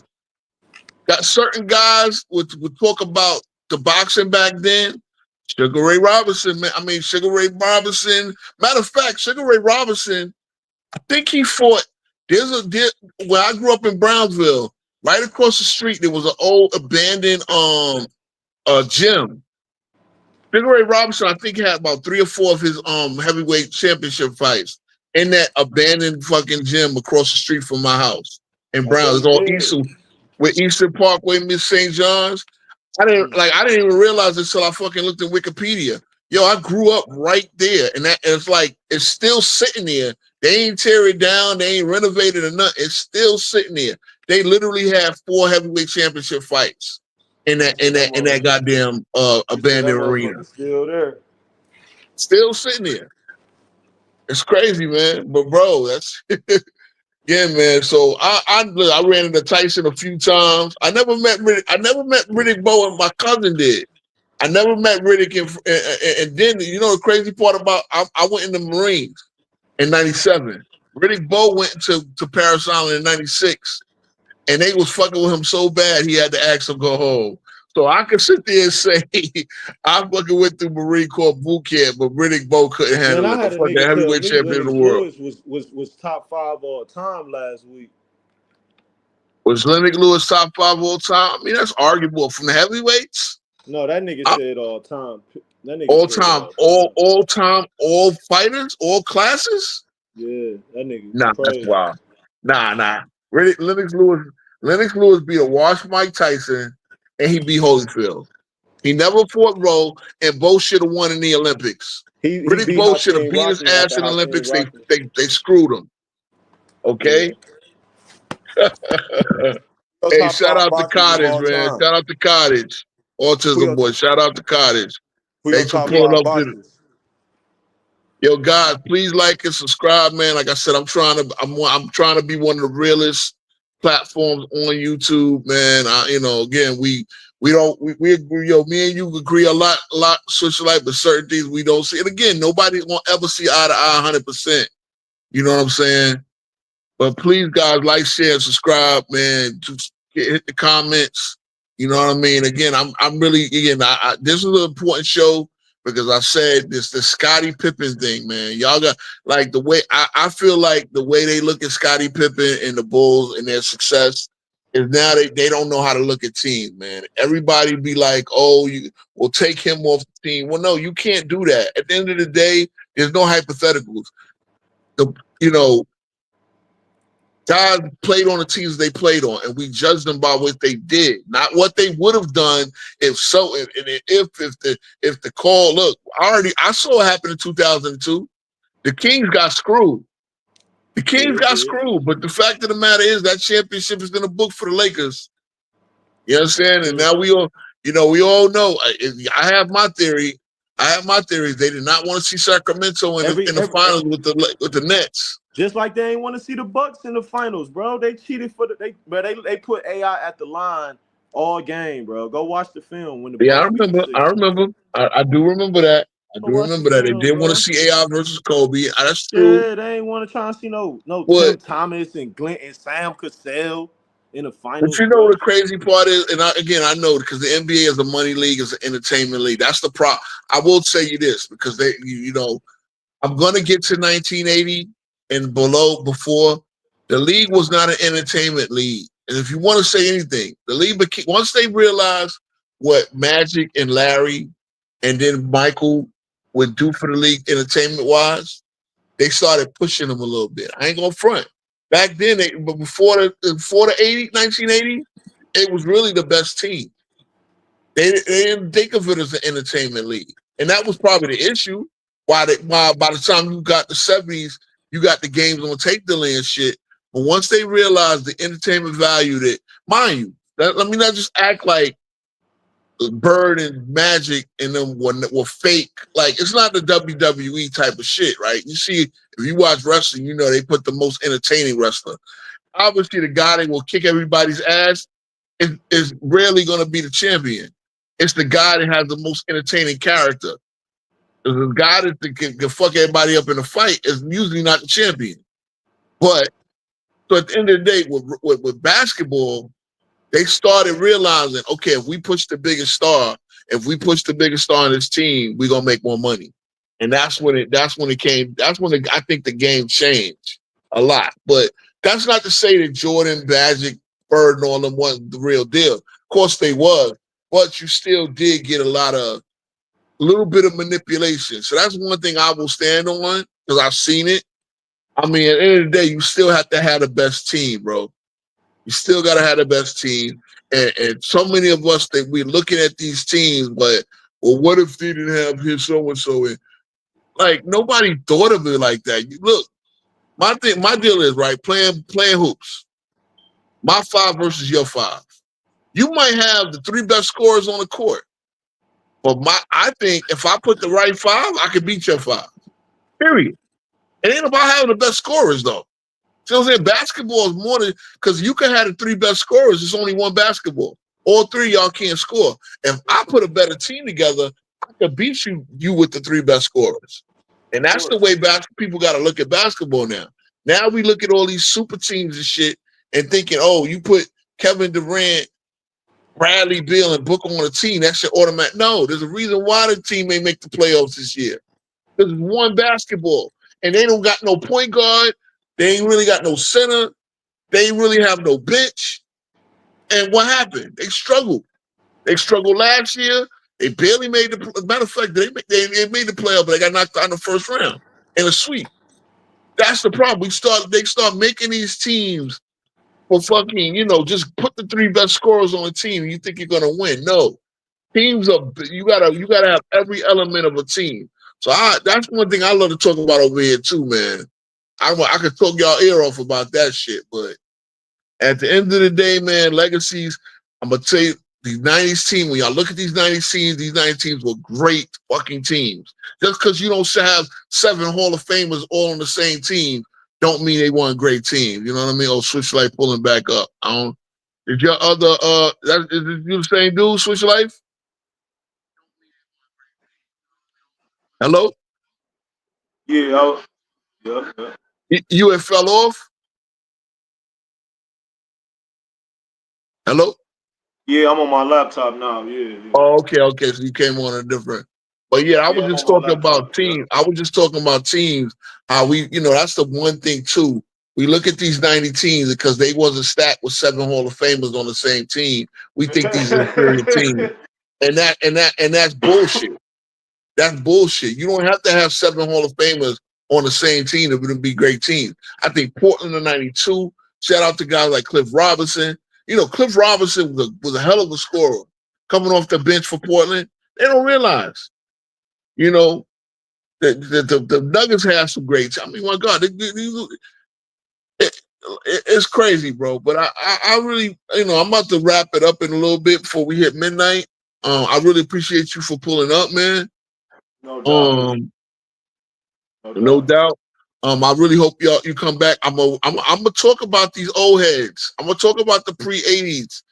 C: got certain guys would talk about the boxing back then. Sugar Ray Robinson, man. I mean, Sugar Ray Robinson. Matter of fact, Sugar Ray Robinson, I think he fought. When I grew up in Brownsville, right across the street, there was an old abandoned gym. Sugar Ray Robinson, I think, had about 3 or 4 of his heavyweight championship fights in that abandoned fucking gym across the street from my house in
H: I bet
C: Browns. It's
H: he
C: all
H: did.
C: Eastern, with Eastern Parkway, Miss St. John's. I didn't even realize it until I fucking looked at Wikipedia. Yo, I grew up right there, and it's still sitting there. They ain't tear it down, they ain't renovated or nothing. It's still sitting there. They literally have 4 heavyweight championship fights in that goddamn abandoned arena.
H: Still there.
C: Still sitting there. It's crazy, man. But bro, that's yeah, man. So I ran into Tyson a few times. I never met Riddick Bowe, and my cousin did. I never met Riddick, and then you know the crazy part about I went in the Marines in '97. Riddick Bowe went to Paris Island in '96, and they was fucking with him so bad he had to ask him to go home. So I could sit there and say I fucking went through Marine Corps boot camp, but Riddick Bowe couldn't
H: Man,
C: handle
H: I
C: it. The
H: had a
C: fucking
H: nigga tell
C: heavyweight
H: me
C: champion of the
H: Lennox
C: world.
H: Lewis was top 5 all time last week.
C: Was Lennox Lewis top 5 all time? I mean, that's arguable. From the heavyweights,
H: No, that nigga said all time. That nigga
C: all
H: said
C: time,
H: all time.
C: all time, all fighters, all classes.
H: Yeah, that nigga
C: Nah, that's
H: crazy.
C: wild. Nah. Lennox Lewis beat a wash Mike Tyson, and he beat Holyfield. He never fought Roe, and both should have won in the Olympics.
H: He
C: Riddick
H: beat
C: Bowe should have
H: Hakeem
C: beat his
H: Rocky
C: ass
H: after
C: in the
H: Hakeem
C: Olympics.
H: Rocky.
C: They screwed him. Okay.
H: Your
C: Hey,
H: top
C: shout
H: 5
C: out to
H: boxers of
C: Cottage,
H: all
C: man.
H: time.
C: Shout out to Cottage.
H: Who
C: Autism
H: your,
C: boy. Shout out to Cottage.
H: who your
C: Thanks for
H: top
C: pulling
H: 5
C: up to the
H: boxers?
C: Yo, guys, please like and subscribe, man. Like I said, I'm trying to be one of the realest platforms on YouTube, man. Again, we agree, me and you agree a lot social life, but certain things we don't see. And again, nobody's gonna ever see eye to eye 100%. You know what I'm saying? But please, guys, like, share, and subscribe, man. Just hit the comments. You know what I mean? Again, I'm really this is an important show because I said the Scottie Pippen thing, man. Y'all got like the way I feel like the way they look at Scottie Pippen and the Bulls and their success is now they don't know how to look at teams, man. Everybody be like, oh, you will take him off the team. Well, no, you can't do that. At the end of the day, there's no hypotheticals. Guys played on the teams they played on, and we judged them by what they did, not what they would have done if the call. Look, I saw what happened in 2002. The Kings got screwed. The Kings got screwed, but the fact of the matter is that championship is in the book for the Lakers. You understand? And now we all know. I have my theory. They did not want to see Sacramento in the finals with the Nets.
H: Just like they ain't want to see the Bucks in the finals, bro. They cheated they put AI at the line all game, bro. Go watch the film when the
C: Yeah,
H: Bucks
C: I remember. I do remember that. They did want to see AI versus Kobe. That's true.
H: Yeah, they ain't want to try and see no
C: But,
H: Tim Thomas and Glenn and Sam Cassell in the
C: but
H: finals.
C: you know the crazy part is, and I know because the NBA is a money league, is an entertainment league. That's the problem. I will say you this because I'm gonna get to 1980 and before. The league was not an entertainment league. And if you want to say anything, the league once they realized what Magic and Larry and then Michael would do for the league entertainment wise, they started pushing them a little bit. I ain't gonna front. Back then, but before the 1980, it was really the best team. They didn't think of it as an entertainment league, and that was probably the issue. Why by the time you got the 70s, you got the games on tape delay and shit. But once they realized the entertainment value that, mind you, let me not just act like Bird and Magic and them were fake. Like, it's not the WWE type of shit, right? You see, if you watch wrestling, you know they put the most entertaining wrestler. Obviously, the guy that will kick everybody's ass is rarely going to be the champion. It's the guy that has the most entertaining character. The guy that can fuck everybody up in a fight is usually not the champion. But so at the end of the day, with basketball, they started realizing, okay, if we push the biggest star in this team, we're gonna make more money. And I think the game changed a lot. But that's not to say that Jordan, Magic, Bird, and all them wasn't the real deal. Of course they was, but you still did get a little bit of manipulation. So that's one thing I will stand on because I've seen it. I mean, at the end of the day, you still have to have the best team, bro. You still got to have the best team. And so many of us that we're looking at these teams, but, well, what if they didn't have his so-and-so in? Like, nobody thought of it like that. Look, my deal is, right, playing hoops. My 5 versus your 5. You might have the 3 best scorers on the court. But I think if I put the right 5, I could beat your 5. Period. It ain't about having the best scorers though. You know what I'm saying? Basketball is more than because you can have the 3 best scorers. It's only one basketball. All 3 of y'all can't score. If I put a better team together, I could beat you with the 3 best scorers. And that's the way people got to look at basketball now. Now we look at all these super teams and shit and thinking, oh, you put Kevin Durant, Bradley Beal, and Booker on a team, that shit automatic. No, there's a reason why the team may make the playoffs this year. Because it's one basketball. And they don't got no point guard. They ain't really got no center. They ain't really have no bench. And what happened? They struggled. They struggled last year. They barely made the matter of fact, they made the playoff, but they got knocked out in the first round in a sweep. That's the problem. They start making these teams for fucking, just put the 3 best scorers on a team and you think you're gonna win. No. Teams are you gotta have every element of a team. So that's one thing I love to talk about over here too, man. I could talk y'all ear off about that shit, but at the end of the day, man, legacies, I'm gonna tell you, these 90s teams, when y'all look at these 90s teams, these 90s teams were great fucking teams. Just because you don't have 7 Hall of Famers all on the same team, don't mean they weren't great teams. You know what I mean? Oh, Switch Life pulling back up. Is your other is you the same dude, Switch Life? Hello?
I: Yeah.
C: You had fell off? Hello?
I: Yeah, I'm on my laptop now. Yeah.
C: Oh, okay. So you came on a different. But yeah, I was
I: I'm
C: just
I: on my
C: talking about
I: laptop.
C: teams. I was just talking about teams. How we, that's the one thing too. We look at these 90 teams because they wasn't stacked with 7 Hall of Famers on the same team. We think these are inferior teams, and that's bullshit. That's bullshit. You don't have to have 7 Hall of Famers on the same team if it be great teams. I think Portland in '92. Shout out to guys like Cliff Robinson. Cliff Robinson was a hell of a scorer coming off the bench for Portland. They don't realize, the Nuggets have some greats. I mean, my God, it's crazy, bro. But I really, I'm about to wrap it up in a little bit before we hit midnight. I really appreciate you for pulling up, man.
I: No doubt.
C: No doubt. I really hope you come back. I'm gonna talk about these old heads. I'm gonna talk about the pre-80s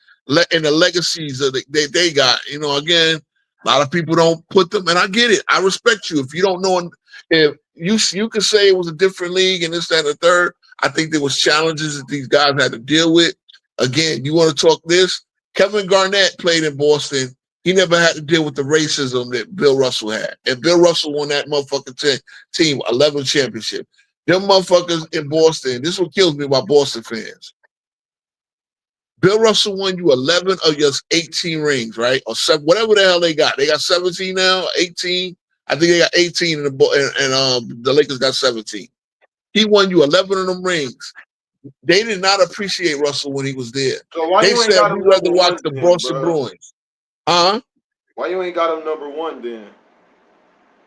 C: and the legacies that they got. Again, a lot of people don't put them, and I get it. I respect you. If you don't know, if you could say it was a different league and this, that, and the third. I think there was challenges that these guys had to deal with. Again, you want to talk this? Kevin Garnett played in Boston. He never had to deal with the racism that Bill Russell had. And Bill Russell won that motherfucking team 11 championships. Them motherfuckers in Boston, this is what kills me about Boston fans. Bill Russell won you 11 of your 18 rings, right? Or 7, whatever the hell they got. They got 17 now, 18. I think they got 18 and the Lakers got 17. He won you 11 of them rings. They did not appreciate Russell when he was there.
I: So why
C: they
I: you ain't
C: said
I: got him
C: we'd rather
I: number
C: watch
I: one
C: the
I: then,
C: Boston
I: bro?
C: Bruins. Huh?
I: Why you ain't got him number 1 then?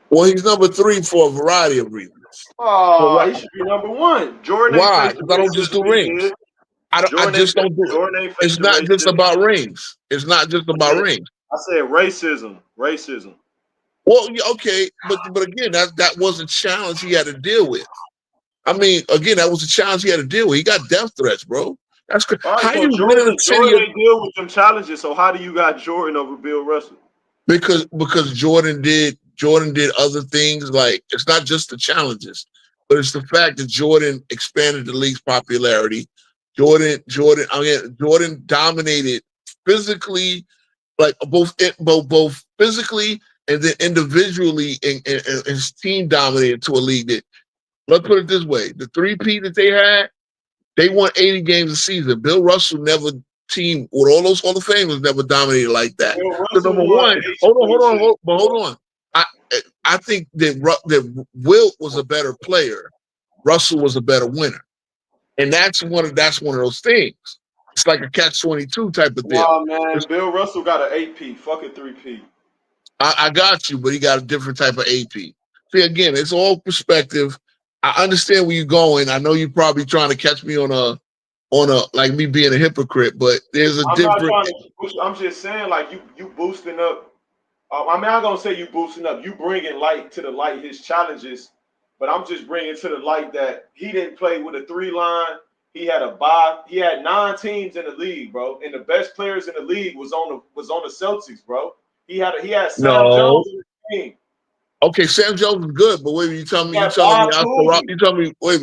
C: Well, he's number 3 for a variety of reasons.
I: Oh, he should be number 1. Jordan ain't
C: Why?
I: face the
C: Because I don't just do
I: racism he
C: rings.
I: did.
C: I just don't do it.
I: Jordan ain't face
C: It's
I: the
C: not just
I: racism.
C: about rings. It's not just about rings.
I: I said racism.
C: Well, okay, but again, that was a challenge he had to deal with. I mean, again, that was a challenge he had to deal with. He got death threats, bro. That's crazy.
I: All right,
C: How
I: so
C: you win a
I: Jordan
C: 10-year?
I: ain't deal with them challenges. So how do you got Jordan over Bill Russell?
C: Because Jordan did other things. Like, it's not just the challenges, but it's the fact that Jordan expanded the league's popularity. Jordan dominated physically, like both physically and then individually, and his team dominated to a league that, let's put it this way, the 3P that they had, they won 80 games a season. Bill Russell never team with all those Hall of Famers never dominated like that.
I: Bill
C: So
I: Russell
C: number
I: won
C: one,
I: 8
C: hold on. I think that Wilt was a better player. Russell was a better winner, and that's one of those things. It's like a catch-22 type of deal.
I: Nah, man, Bill Russell got an 8P. Fuck it, 3P.
C: I got you, but he got a different type of AP. See, again, it's all perspective. I understand where you're going. I know you're probably trying to catch me on a like me being a hypocrite, but there's a
I: I'm not
C: different.
I: trying to push. I'm just saying, like you boosting up. I mean, I'm gonna say you boosting up. You bringing light to the light his challenges but I'm just bringing to the light that he didn't play with a 3-line. He had a bye. He had 9 teams in the league, bro, and the best players in the league was on the Celtics, bro. He had Sam
C: No.
I: Jones in the team.
C: Okay, Sam Jones was good, but wait, you telling me
I: He had Bob Cousy.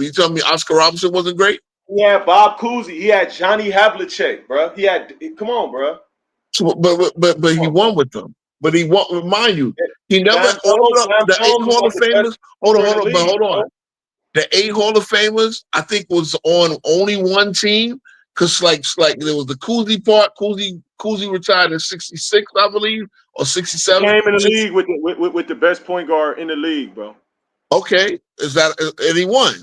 C: you telling me Oscar Robertson wasn't great?
I: He had Bob Cousy. He had Johnny Havlicek, bro. Come on, bro.
C: So, but he won with them. But he won. Remind you, he never
I: Sam
C: all
I: Jones,
C: the 8
I: was
C: Hall
I: one
C: of
I: of the best
C: Famers. Hold
I: in the
C: on, but
I: league,
C: hold on.
I: bro.
C: The 8 Hall of Famers, I think, was on only one team because like there was the Cousy part. Cousy retired in '66, I believe, or
I: He
C: '67.
I: came in the league with the best point guard in the league, bro.
C: Okay, and he won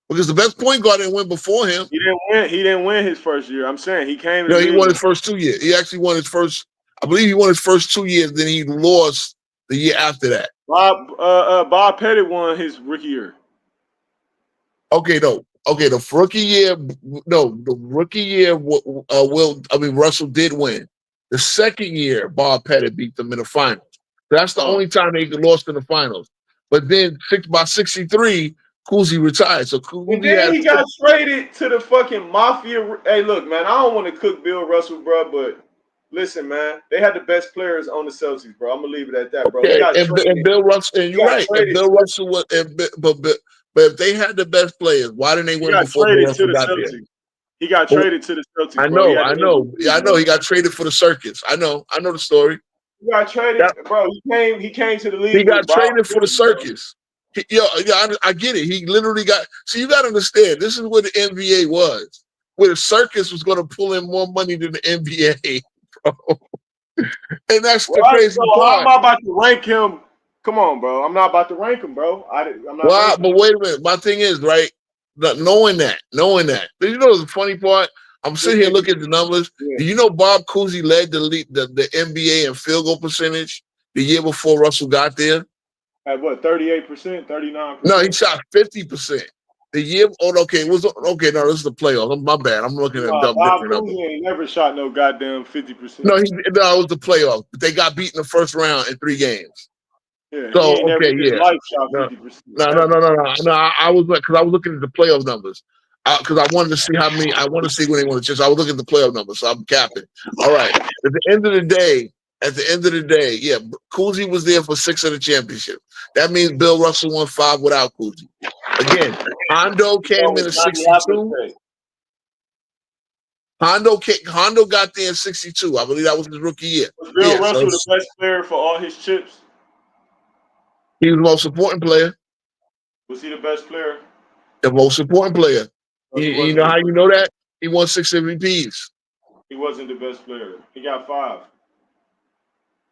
C: because the best point guard didn't win before him.
I: He didn't win. He didn't win his first year. I'm saying he came in
C: No,
I: the
C: he
I: league.
C: won his first 2 years. He actually won his first. I believe he won his first 2 years. Then he lost the year after that.
I: Bob Pettit won his rookie year.
C: Okay, no. Okay, the rookie year. No, the rookie year. Russell did win. The second year, Bob Pettit beat them in the finals. That's the only time they lost in the finals. But then by '63, Cousy retired. So
I: And
C: Cousy
I: then
C: had
I: he got traded to the fucking Mafia. Hey, look, man, I don't want to cook Bill Russell, bro, but listen, man, they had the best players on the Celtics, bro. I'm gonna leave it at that, bro. He
C: okay,
I: got traded.
C: and Bill Russell. And
I: He
C: you're
I: got
C: right. And
I: traded.
C: Bill Russell was. But if they had the best players, why didn't they
I: He
C: win
I: got
C: before Bill
I: traded to
C: Russell
I: the
C: got there?
I: Celtics. He got
C: But
I: traded to the Celtics,
C: I
I: bro. He
C: know,
I: had
C: I
I: the
C: know,
I: MVP,
C: yeah, I know.
I: bro.
C: He got traded for the circus. I know the story.
I: He got traded,
C: That,
I: bro. He came to the
C: he
I: league with
C: got
I: Bob
C: traded for the
I: Cousy, bro.
C: circus. I get it. He literally got. So you got to understand. This is what the NBA was. Where the circus was going to pull in more money than the NBA, bro. And that's the
I: Right,
C: crazy
I: so how am
C: part.
I: I about to rank him? Come on, bro. I'm not about to rank him, bro. I'm not
C: Wow,
I: ranking
C: but
I: him.
C: wait a minute. My thing is right. Knowing that. You know the funny part. I'm sitting here looking at the numbers.
I: Yeah.
C: Do you know Bob Cousy led the NBA in field goal percentage the year before Russell got there?
I: At what, 38%, 39%?
C: No, he shot 50%. The year, okay, it was okay. No, this is the playoffs. My bad. I'm looking at
I: Bob
C: different numbers.
I: Cousy ain't never shot no goddamn 50%.
C: No, it was the playoffs. But they got beat in the first round in 3 games.
I: Yeah, he
C: So
I: ain't never
C: okay,
I: in his
C: yeah.
I: life shot
C: No,
I: 50%.
C: no. I was because I was looking at the playoff numbers because I wanted to see how many. I want to see when they want to change. I was looking at the playoff numbers, so I'm capping. All right. At the end of the day, yeah, Cousy was there for 6 of the championship. That means Bill Russell won 5 without Cousy. Again, Hondo came in at 62. Hondo got there in 62. I believe that was his rookie year.
I: Was Bill
C: Yeah,
I: Russell
C: so
I: the best player for all his chips?
C: he was the most important player.
I: Was he the best player?
C: The most important player.
I: No, he
C: You
I: wasn't.
C: know how you know that? He won 6 MVPs.
I: He wasn't the best player. He got 5.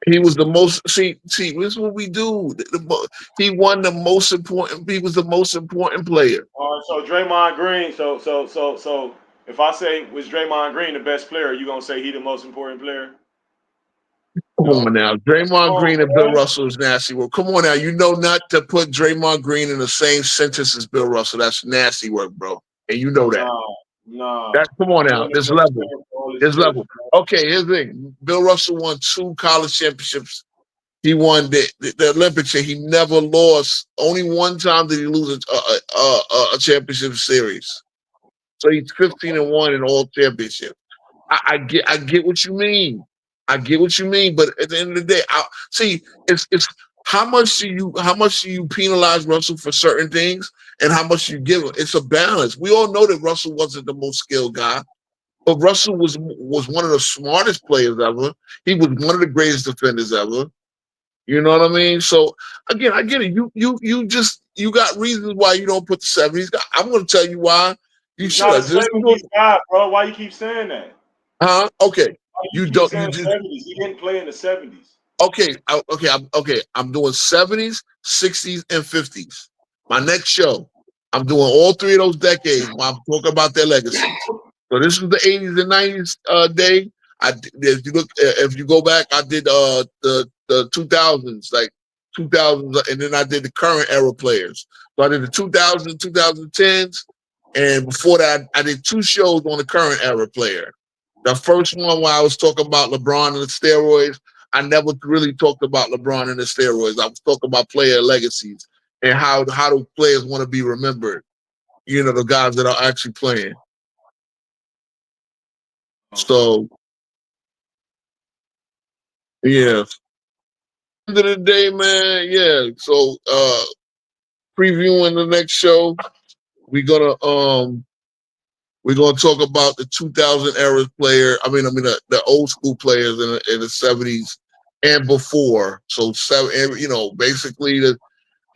C: He was the most. See. This is what we do. He won the most important. He was the most important player.
I: So Draymond Green. So if I say was Draymond Green the best player, you gonna say he the most important player?
C: Come on now, Draymond Green and Bill
I: man.
C: Russell is nasty work. Come on now, you know not to put Draymond Green in the same sentence as Bill Russell. That's nasty work, bro, and you know that.
I: Nah.
C: Come on now.
I: He
C: There's
I: wasn't the
C: level.
I: best player for all his
C: There's
I: chips,
C: level.
I: man.
C: Okay, here's the thing. Bill Russell won 2 college championships. He won the Olympics. He never lost. Only one time did he lose a championship series. So he's 15-1 in all championships. I get what you mean. I get what you mean. But at the end of the day, it's how much do you penalize Russell for certain things and how much you give him? It's a balance. We all know that Russell wasn't the most skilled guy. But Russell was one of the smartest players ever. He was one of the greatest defenders ever. You know what I mean? So again, I get it. You got reasons why you don't put the 70s. I'm going to tell you why you
I: He's
C: should.
I: not a 70s guy, bro. Why you keep saying that?
C: Huh? Okay.
I: Why
C: You
I: keep
C: don't.
I: saying
C: You just
I: 70s. He didn't play in the 70s.
C: okay. I'm doing 70s, 60s, and 50s. My next show, I'm doing all 3 of those decades while I'm talking about their legacies. So this is the 80s and 90s day. If you go back, I did the 2000s, like 2000s, and then I did the current era players. So I did the 2000s, 2010s, and before that, I did 2 shows on the current era player. The first one where I was talking about LeBron and the steroids, I never really talked about LeBron and the steroids. I was talking about player legacies. and how do players want to be remembered. You know, the guys that are actually playing. So yeah. End of the day, man. Yeah. So previewing the next show, we're gonna talk about the 2000 era player. I mean the old school players in the 70s and before. So basically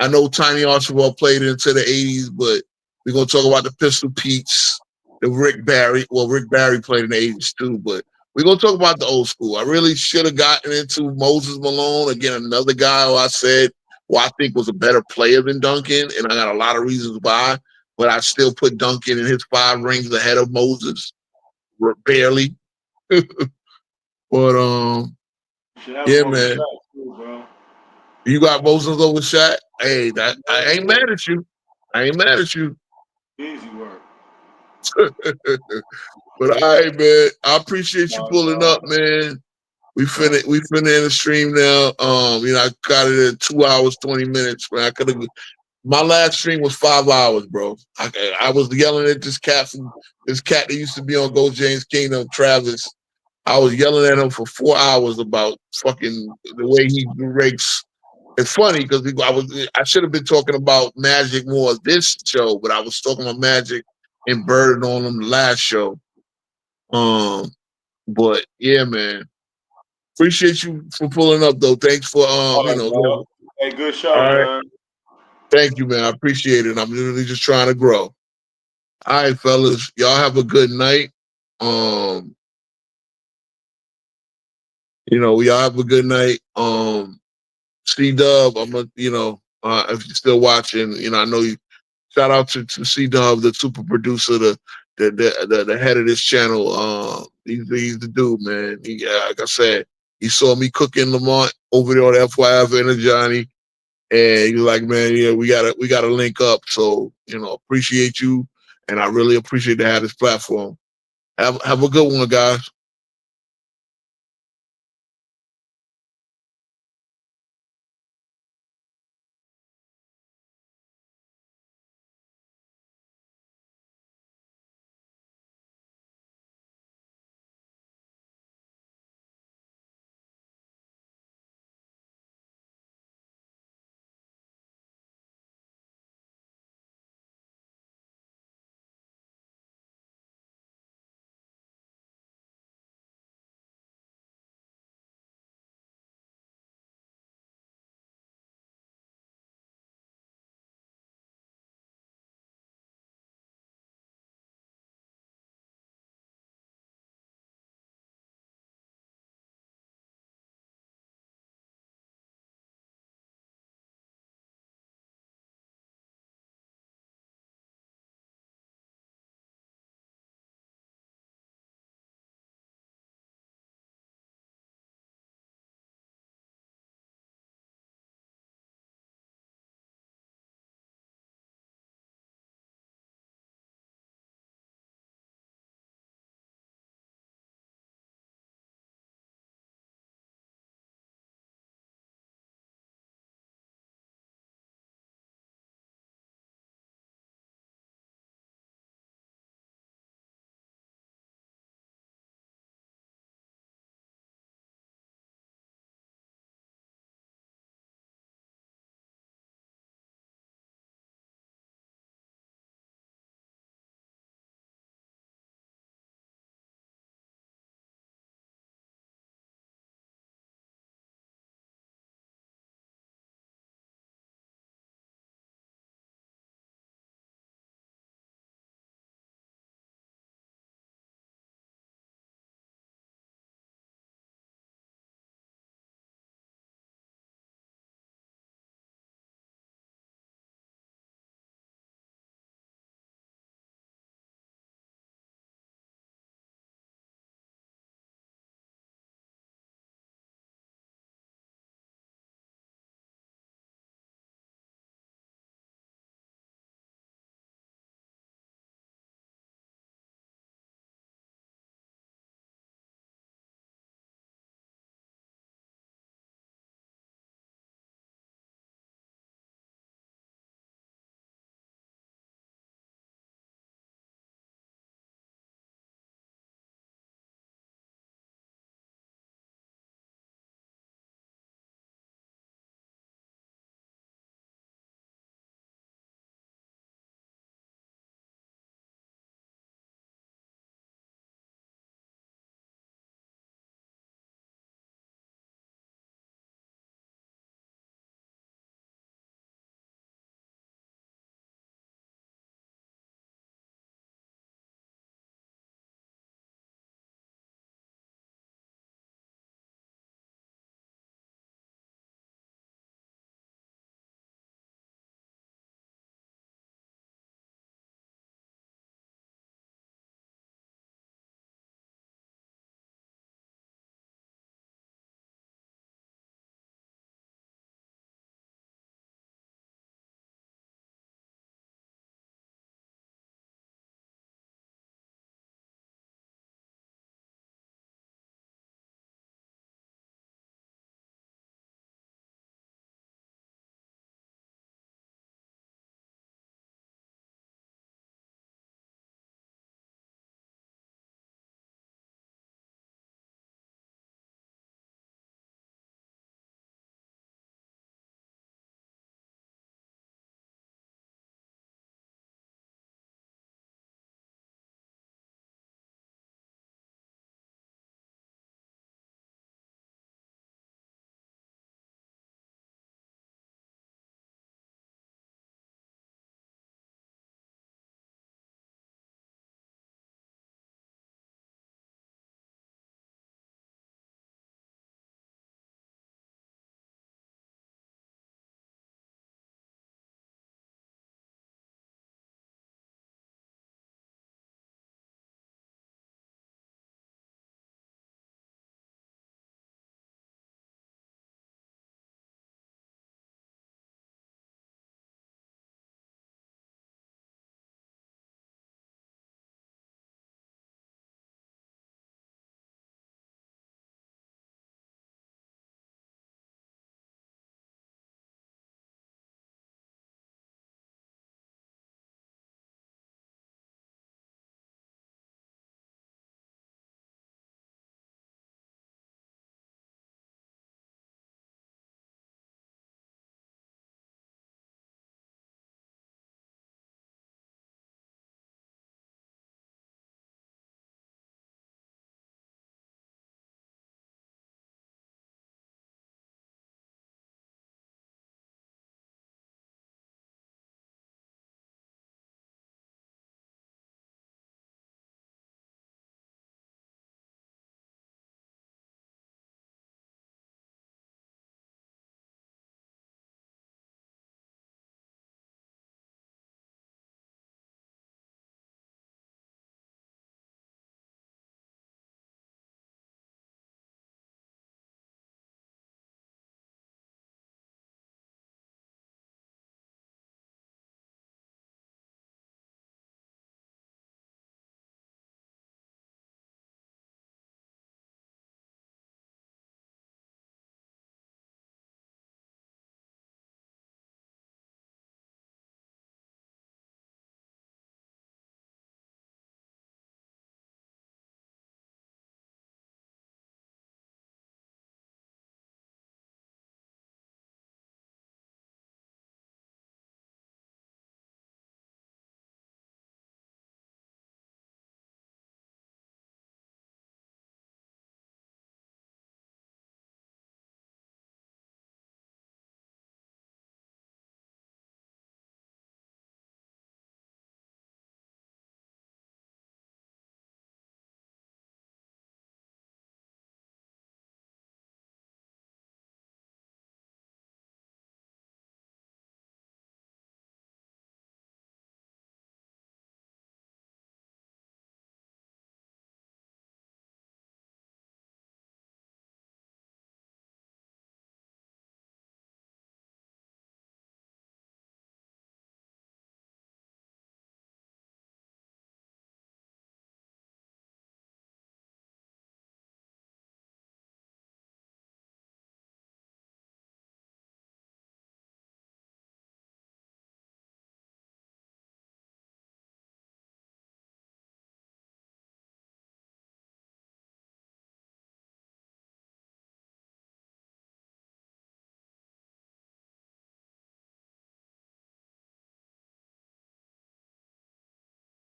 C: I know Tiny Archibald played into the 80s, but we're gonna talk about the Pistol Pete's, the Rick Barry. Well, Rick Barry played in the 80s too, but we're gonna talk about the old school. I really should have gotten into Moses Malone, again, another guy who I think was a better player than Duncan, and I got a lot of reasons why, but I still put Duncan in his 5 rings ahead of Moses, barely. But yeah, man.
I: Too, bro.
C: You got Moses over Shaq? Hey, I ain't mad at you. I ain't mad at you.
I: Easy work.
C: But all right, man. I appreciate you pulling up, man. We finna end the stream now. I got it at 2 hours, 20 minutes, man. I could have. My last stream was 5 hours, bro. I was yelling at this cat that used to be on Go James Kingdom, Travis. I was yelling at him for 4 hours about fucking the way he rakes. It's funny because I should have been talking about Magic more this show, but I was talking about Magic and Bird on him the last show. But yeah, man. Appreciate you for pulling up though. Thanks for
I: Hey, good show,
C: all right.
I: man.
C: Thank you, man. I appreciate it. I'm literally just trying to grow. All right, fellas. Y'all have a good night. We all have a good night. C-Dub, if you're still watching, I know you. Shout out to C-Dub, the super producer, the head of this channel. He's the dude, man. Like I said, he saw me cooking Lamont over there on FYF and Johnny, and he was like, man, yeah, we gotta link up. So appreciate you, and I really appreciate to have this platform. Have a good one, guys.